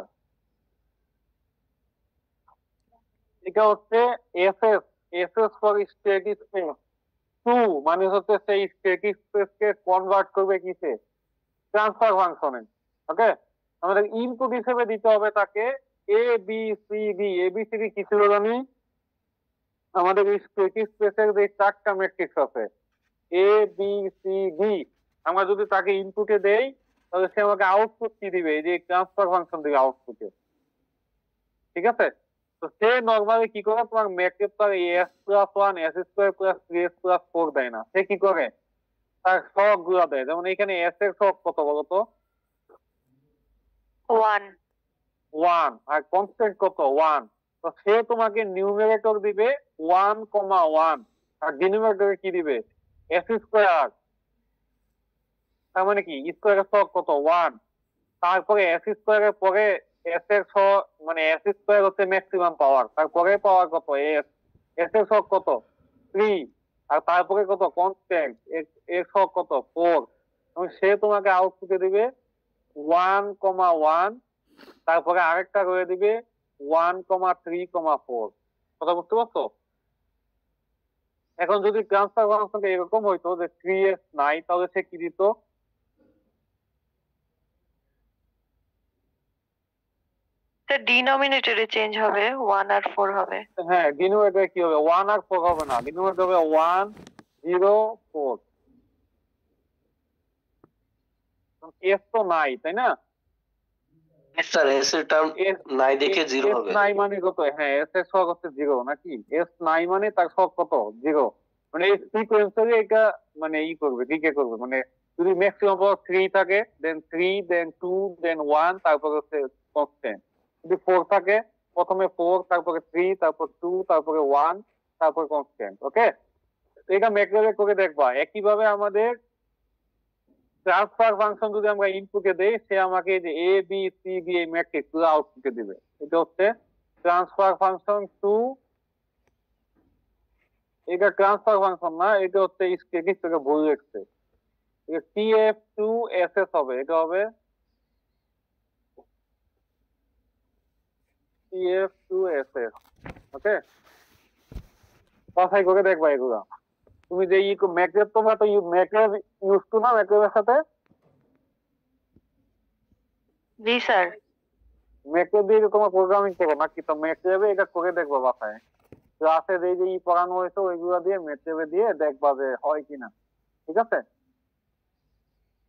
এটা হচ্ছে S S, S S for static space to, মানে হচ্ছে সেই স্ট্যাটিক স্পেস কে কনভার্ট করবে কিসে, ট্রান্সফার ফাংশনে। ওকে, আমাদের ইনপুট হিসেবে দিতে হবে তাকে A B C D. A B C D কি ছিল জানি, আমাদের এই স্ট্যাটিক স্পেসের যে চারটা ম্যাট্রিক্স আছে এ বি সি ডি, আমরা যদি তাকে ইনপুটে দেই তাহলে সে আমাকে আউটপুট কি দিবে, এই যে ট্রান্সফার ফাংশন দিবে আউটপুটে। ঠিক আছে, তো সে নর্মালি কি করে, তোমার ম্যাট্রিক্স তার S plus one S square plus three S plus four দেয় না, সে কি করে তার সহগ গুলা দেয়। যেমন এখানে এস এর সহগ কত বলতো, ওয়ান। ওয়ান, আর কনস্ট্যান্ট কত, ওয়ান। তো সে তোমাকে নিউমেরেটর দিবে ওয়ান কমা ওয়ান, আর ডিনোমিনেটরে কি দিবে, এস স্কোয়ার। তার মানে কি স্কোয়ারের সহগ কত, ওয়ান। তারপরে এস স্কোয়ারের পরে এস এর সহগ, মানে এস স্কোয়ার হচ্ছে ম্যাক্সিমাম পাওয়ার, তারপরে পাওয়ার কত, এস, এস এর সহগ কত, থ্রি, আর তারপরে কত কনস্ট্যান্ট, এর সহগ কত, ফোর। এবং সে তোমাকে আউটপুটে দিবে ওয়ান কমা ওয়ান, তারপরে আরেকটা করে দিবে one comma three comma four. কথা বুঝতে পারছো? এখন যদি ট্রান্সফার ফাংশনটা এরকম হইতো যে থ্রি এস নাই, তাহলে সে কি দিত, স্যার ডিনোমিনেটরে চেঞ্জ হবে, 1 আর 4 হবে। হ্যাঁ, ডিনোমিনেটরে কি হবে? 1 আর 4 হবে না, ডিনোমিনেটর হবে 1 0 4। এস তো নাই, তাই না? স্যার এস এর টার্ম এস নাই দেখে জিরো এস হবে। নাই মানে কত? হ্যাঁ, এস এর সহগ হচ্ছে 0 নাকি? এস নাই মানে তার সহগ কত? 0। মানে এই সিকোয়েন্সে এটা মানে করবে, ডিকে করবে। মানে যদি ম্যাক্সিমাম পাওয়ার 3 থাকে, দেন 3, দেন 2, দেন 1, তারপর হচ্ছে কনস্ট্যান্ট। যদি 4 থাকে, প্রথমে 4, তারপরে 3, তারপর 2, তারপরে 1, তারপর কনস্ট্যান্ট। ওকে, এটা ম্যাক্রোরে করে দেখবা। একইভাবে আমাদের ট্রান্সফার ফাংশন যদি আমরা ইনপুটে দেই, সে আমাকে যে এ বি সি ডি এই ম্যাট্রিক্স গুলো আউটপুটে দিবে। এটা হচ্ছে ট্রান্সফার ফাংশন টু, এটা ট্রান্সফার ফাংশন না, এটা হচ্ছে স্ট্যাটিক থেকে ভুল লিখছে। এটা টিএফ টু এস এস হবে, এটা হবে টিএফ টু এস এস। ওকে, বাছাই করে দেখবা এগুলা। তুমি যে ম্যাক্রোব, তোমরা তো ম্যাক্রোব ইউজ টু না ম্যাক্রোবের সাথে? জি স্যার। ম্যাক্রোব দিয়ে তোমার প্রোগ্রামিং করো নাকি? তো ম্যাক্রোবে এটা করে দেখবা বাছাই। ক্লাসে যে পড়ানো হয়েছে ওইগুলো দিয়ে ম্যাথে দিয়ে দেখবা যে হয় কিনা। ঠিক আছে,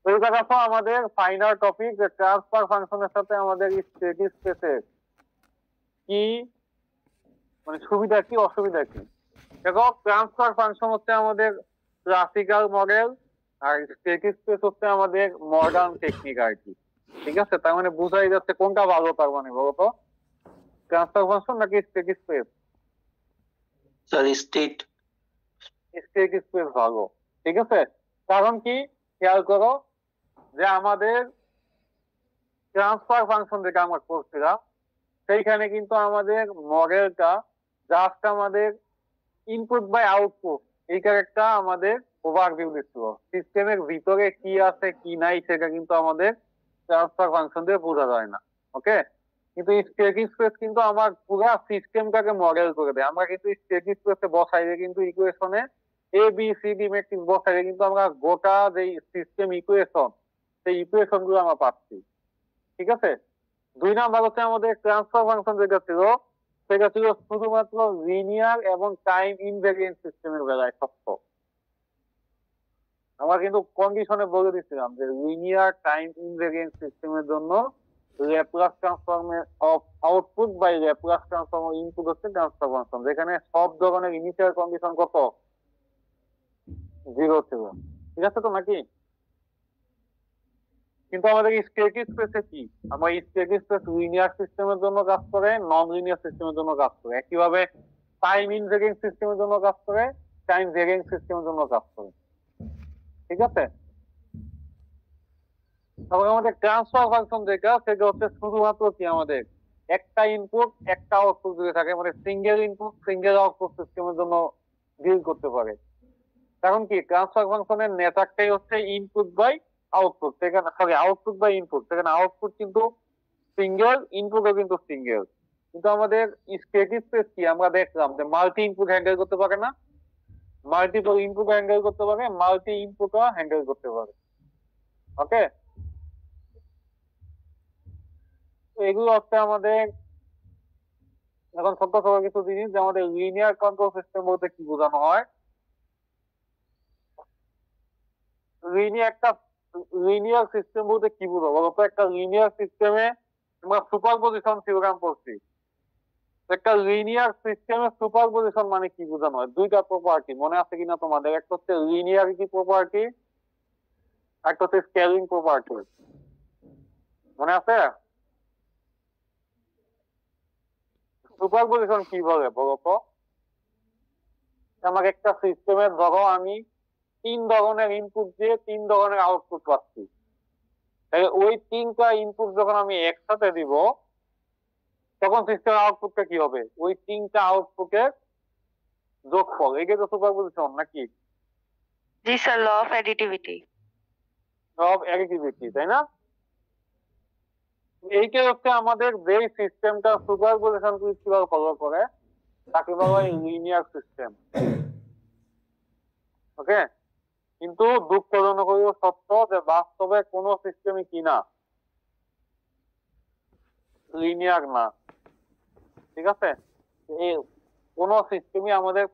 ওই দেখো আমাদের ফাইনাল টপিক যে ট্রান্সফার ফাংশনের সাথে আমাদের স্টেডি স্পেসের কি মানে সুবিধা কি অসুবিধা কি। দেখো, ট্রান্সফার ফাংশন হচ্ছে আমাদের ক্লাসিক্যাল মডেল, আর স্টেডি স্পেস হচ্ছে আমাদের মডার্ন টেকনিক আর কি। ঠিক আছে, তার মানে বোঝাই যাচ্ছে কোনটা ভালো। তার মানে বলতো ট্রান্সফার ফাংশন নাকি steady space? Sir state steady space ভালো। ঠিক আছে, কারণ কি খেয়াল করো যে আমাদের ট্রান্সফার ফাংশন যেটা আমরা করছিলাম, সেইখানে কিন্তু আমাদের মডেলটা জাস্ট আমাদের ইনপুট বাই আউটপুট এই একটা আমাদের ওভারভিউ দিচ্ছিল। সিস্টেমের ভিতরে কি আছে কি নাই সেটা কিন্তু আমাদের ট্রান্সফার ফাংশন দিয়ে বোঝা যায় না। ওকে, কিন্তু স্ট্যাটিক স্পেস কিন্তু আমার পুরো সিস্টেমটাকে মডেল করে দেয়। আমরা কিন্তু স্ট্যাটিক স্পেসে বসাইলে কিন্তু ইকুয়েশনে A B C D matrix বসাইলে কিন্তু আমরা গোটা যে সিস্টেম ইকুয়েশন, সেই ইকুয়েশন গুলো আমরা পাচ্ছি। ঠিক আছে, 2 নাম্বার হচ্ছে আমাদের ট্রান্সফার ফাংশন যেটা ছিল, সেটা ছিল শুধুমাত্র লিনিয়ার এবং টাইম ইনভেরিয়েন্ট সিস্টেমের বেলায় সত্য। আমরা কিন্তু কন্ডিশনে বলে দিচ্ছিলাম যে লিনিয়ার টাইম ইনভেরিয়েন্ট সিস্টেমের জন্য ল্যাপ্লাস ট্রান্সফর্মের of output by Laplace transform input হচ্ছে ট্রান্সফার ফাংশন, যেখানে সব ধরনের ইনিশিয়াল কন্ডিশন কত? 0 ছিল। ঠিক আছে তো নাকি? কিন্তু আমাদের স্ট্যাটিক স্পেসে কি, আমরা স্ট্যাটিক স্পেস লিনিয়ার সিস্টেমের জন্য কাজ করে, নন লিনিয়ার সিস্টেমের জন্য কাজ করে। একইভাবে টাইম ইনভেরিয়েন্ট সিস্টেমের জন্য কাজ করে, টাইম ভেরিয়েন্ট সিস্টেমের জন্য কাজ করে। ঠিক আছে, তারপর আমাদের ট্রান্সফার ফাংশন যেটা, সেটা হচ্ছে শুধুমাত্র কি আমাদের একটা ইনপুট একটা আউটপুট যদি থাকে, মানে সিঙ্গেল ইনপুট সিঙ্গেল আউটপুট সিস্টেমের জন্য ডিল করতে পারে। কারণ কি ট্রান্সফার ফাংশনের নেটওয়ার্কটাই হচ্ছে ইনপুট বাই আউটপুট। সেখানে সরি আউটপুট বাই ইনপুট, সেখানে আউটপুট কিন্তু সিঙ্গেল, ইনপুটও কিন্তু সিঙ্গেল। কিন্তু আমাদের স্ট্যাটিক স্পেস কি, আমরা দেখলাম যে মাল্টি ইনপুট হ্যান্ডেল করতে পারে না, মাল্টিপল ইনপুট হ্যান্ডেল করতে পারে, মাল্টি ইনপুটও হ্যান্ডেল করতে পারে। ওকে, এগুলো হচ্ছে আমাদের এখন ছোট ছোট কিছু জিনিস যে আমাদের লিনিয়ার কন্ট্রোল সিস্টেম বলতে কি বোঝানো হয়। লিনিয়ার সিস্টেম বলতে কি বুঝো বলতো? একটা লিনিয়ার সিস্টেমে আমরা সুপারপজিশন থিওরেম পড়ছি। একটা লিনিয়ার সিস্টেমে সুপারপজিশন মানে কি বোঝানো হয়? 2টা প্রপার্টি মনে আছে কিনা তোমাদের? একটা হচ্ছে লিনিয়ারিটি প্রপার্টি, একটা হচ্ছে স্কেলিং প্রপার্টি। মনে আছে? সুপারপজিশন কি বলে বলতো? আমাকে একটা সিস্টেমের ধরো আমি 3 ধরনের ইনপুট দিয়ে 3 ধরনের আউটপুট পাচ্ছি, তাহলে ওই 3টা ইনপুট যখন আমি একসাথে দিব, তখন সিস্টেমের আউটপুটটা কি হবে? ওই 3টা আউটপুটের যোগফল। এইটা তো সুপারপজিশন নাকি? জি sir, law of additivity. Of additivity, তাই না? এইটা হচ্ছে আমাদের যে সিস্টেমটা সুপারপজিশন প্রিন্সিপাল ফলো করে, তাকে বলা হয় লিনিয়ার সিস্টেম। ওকে, কিন্তু দুঃখজনক সত্য যে বাস্তবে কোনো সিস্টেমই কিনা লিনিয়ার না, ঠিক আছে? এই কোন সিস্টেমই আমাদের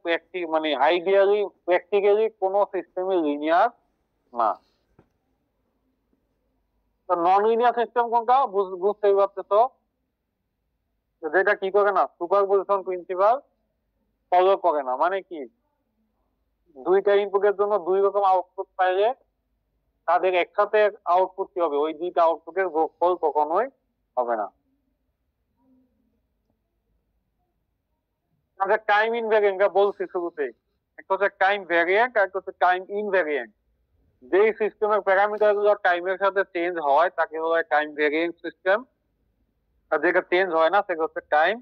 মানে আইডিয়ালি প্র্যাকটিক্যালি কোন সিস্টেমই লিনিয়ার না। তো নন লিনিয়ার সিস্টেম কোনটা বুঝতেই পারতেছো, যেটা কি করে না, সুপারপজিশন প্রিন্সিপাল ফলো করে না। মানে কি, দুইটা ইনপুটের জন্য দুই রকম আউটপুট পাইলে তাদের একসাথে আউটপুট কি হবে, ওই দুইটা আউটপুটের যোগফল কখনোই হবে না। আমরা টাইম ইনভ্যারিয়েন্ট বলছি শুরুতে, একটা হচ্ছে টাইম ভ্যারিয়েন্ট আর একটা হচ্ছে টাইম ইনভ্যারিয়েন্ট। যেই সিস্টেমের প্যারামিটার গুলো টাইমের সাথে চেঞ্জ হয় তাকে বলা হয় টাইম ভ্যারিয়েন্ট সিস্টেম, আর যেটা চেঞ্জ হয় না সেটা হচ্ছে টাইম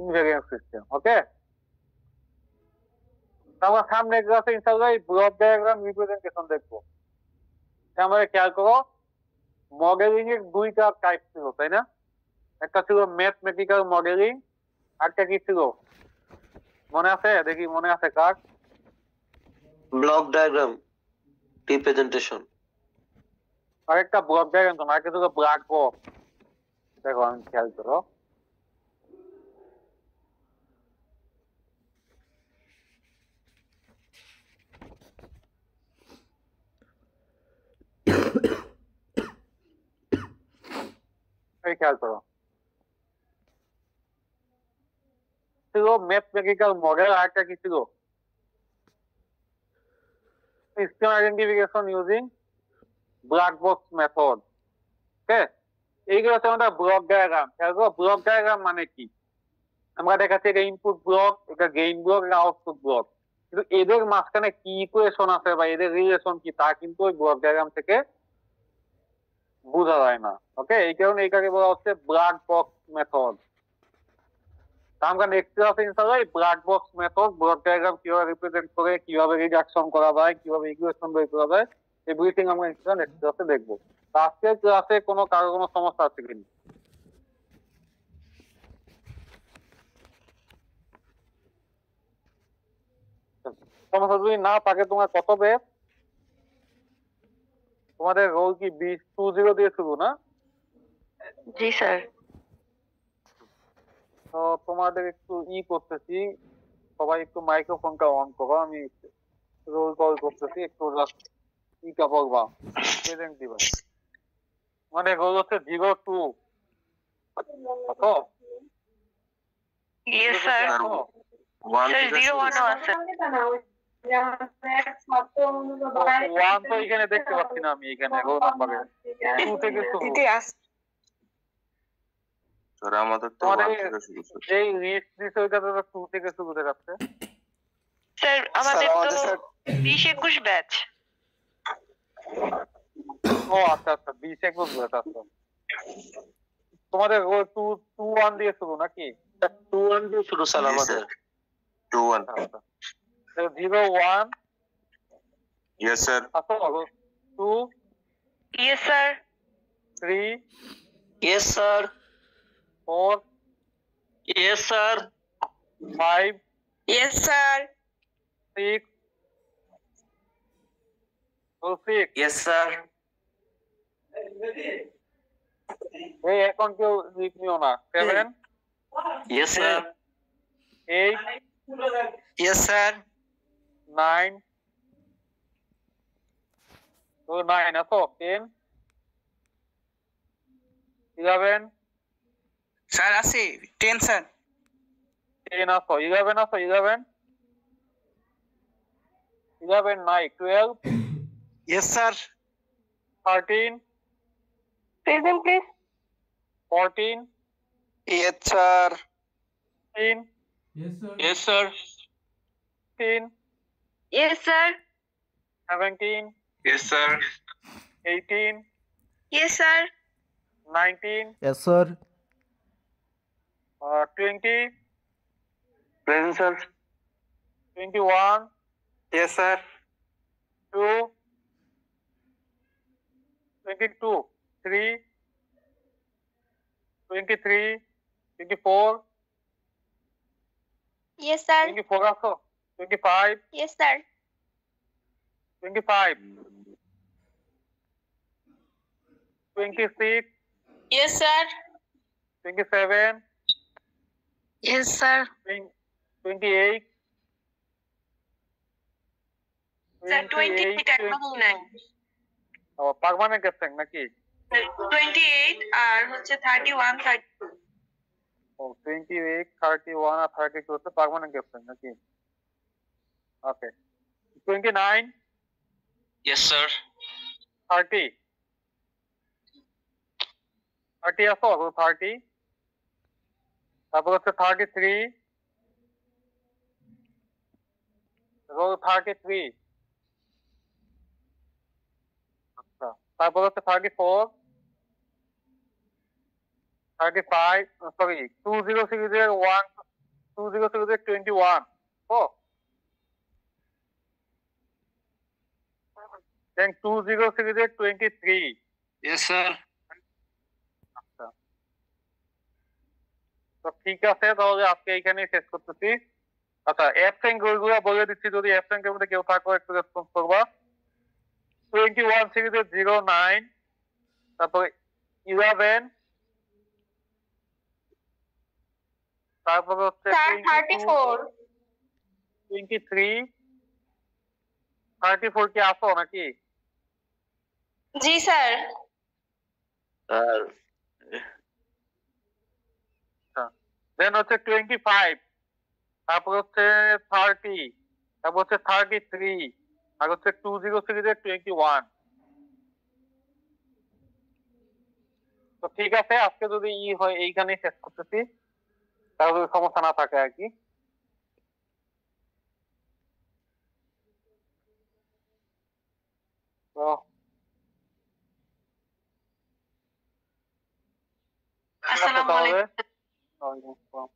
ইনভ্যারিয়েন্ট সিস্টেম। ওকে, আমরা সামনে ক্লাসে ইনশাআল্লাহ এই ব্লক ডায়াগ্রাম রিপ্রেজেন্টেশন দেখবো। আমাদের খেয়াল করো, মডেলিং এর দুইটা টাইপ ছিল, তাই না? একটা ছিল ম্যাথমেটিক্যাল মডেলিং, আরেকটা কি ছিল মনে আছে? দেখি মনে আছে কার? Block diagram representation. আরেকটা ব্লক ডায়াগ্রাম, আরেকটা ছিল ব্ল্যাক বক্স। দেখো আমি খেয়াল করো, এই খেয়াল করো, ছিল ম্যাথমেটিক্যাল মডেল, আরেকটা কি ছিল system identification using black box method. Okay, এইগুলো হচ্ছে আমাদের ব্লক ডায়াগ্রাম। খেয়াল করো, ব্লক ডায়াগ্রাম মানে কি, আমরা দেখাচ্ছি এটা ইনপুট ব্লক, এটা গেইন ব্লক, এটা আউটপুট ব্লক, কিন্তু এদের মাঝখানে কি ইকুয়েশন আছে বা এদের রিলেশন কি তা কিন্তু ওই ব্লক ডায়াগ্রাম থেকে বোঝা যায় না। ওকে, এই কারণে এইটাকে বলা হচ্ছে ব্ল্যাক বক্স মেথড। আমরা নেক্সট ক্লাসে ইনশাআল্লাহ এই black box method, block diagram কিভাবে রিপ্রেজেন্ট করে, কিভাবে রিডাকশন করা যায়, কিভাবে ইকুয়েশন বের করা যায়, এভরিথিং আমরা ইনশাআল্লাহ নেক্সট ক্লাসে দেখবো। আজকের ক্লাসে কারো কোনো সমস্যা আছে কিনা? সমস্যা যদি না থাকে, তোমার কত বেস? তোমাদের রোল কি 20 দিয়ে শুরু না? জি স্যার। তো তোমাদের একটু করতেছি, সবাই একটু মাইক্রোফোনটা অন করো, আমি রোল কল করতেছি, একটু জাস্ট বলবা, প্রেজেন্ট দিবা। মানে রোল হচ্ছে 02। কত? Yes sir. স্যার 01 ও আছে। 1 তো এখানে দেখতে পাচ্ছি না আমি, এখানে রোল নাম্বারে 2 থেকে শুরু। স্যার আমাদের তো তোমাদের 1 থেকে শুরু স্যার। এই লিস্ট দিছে ওইটাতে তো 2 থেকে শুরু দেখাচ্ছে। স্যার আমাদের তো 20-21 ব্যাচ। ও আচ্ছা আচ্ছা, 20-21 ব্যাচ। আচ্ছা, তোমাদের রোল 2-1 দিয়ে শুরু নাকি? 2-1 দিয়ে শুরু স্যার আমাদের। 2-1 আচ্ছা, 0-1 ইয়েস স্যার। আচ্ছা, 2 yes sir. 3 yes sir. 4 yes sir. 5 yes sir. 6 6 yes sir. এই এখন কেউ লিখনিও না। 7 ইয়েস স্যার। 8 yes sir. 9 9 আছো, 10 11 স্যার আছে 10 স্যার। 10 আছো, 11 আছো, 11 নাই, 12 yes sir. 13 present please. 14 yes sir. 15 yes sir. 16 yes sir. 17 yes sir. 18 yes sir. 19 Yes, sir. 20 present sir. 21 yes sir. 2 22 3 23 24 yes sir. 24 আছো, 25 yes sir. 25 26 yes sir. 27, Yes, sir. 28, Sir, 28 এখনো নাই। Permanent absent নাকি? 28 আর হচ্ছে 31, 32। ও 28, 31 আর 32 হচ্ছে permanent absent নাকি? ওকে। 29, Yes, sir. 30, 30 আসো 30, তারপর হচ্ছে 33, 33, আচ্ছা, তারপর হচ্ছে 34, 35, সরি 20 সিরিজের 1, 20 সিরিজের 21, ও দেন 20 সিরিজের 23, Yes, sir. আচ্ছা, তো ঠিক আছে, তাহলে আজকে এইখানেই শেষ করতেছি। আচ্ছা, অ্যাবসেন্ট গুলো বলে দিচ্ছি, যদি অ্যাবসেন্টের মধ্যে কেউ থাকো একটু রেসপন্স করবা। 21 সিরিজের 09, তারপর 11, তারপর হচ্ছে স্যার 34। 23, 34 কি আসো নাকি? জি স্যার। আর দেন হচ্ছে 25, তারপর হচ্ছে 30, তারপর হচ্ছে 33, আর হচ্ছে 20 সিরিজের 21। তো ঠিক আছে, আজকে যদি হয় এইখানেই শেষ করতেছি, তাহলে সমস্যা না থাকে আর কি। তো আসসালামু তাহলে আলাইকুম। ওয়ালাইকুম আসসালাম।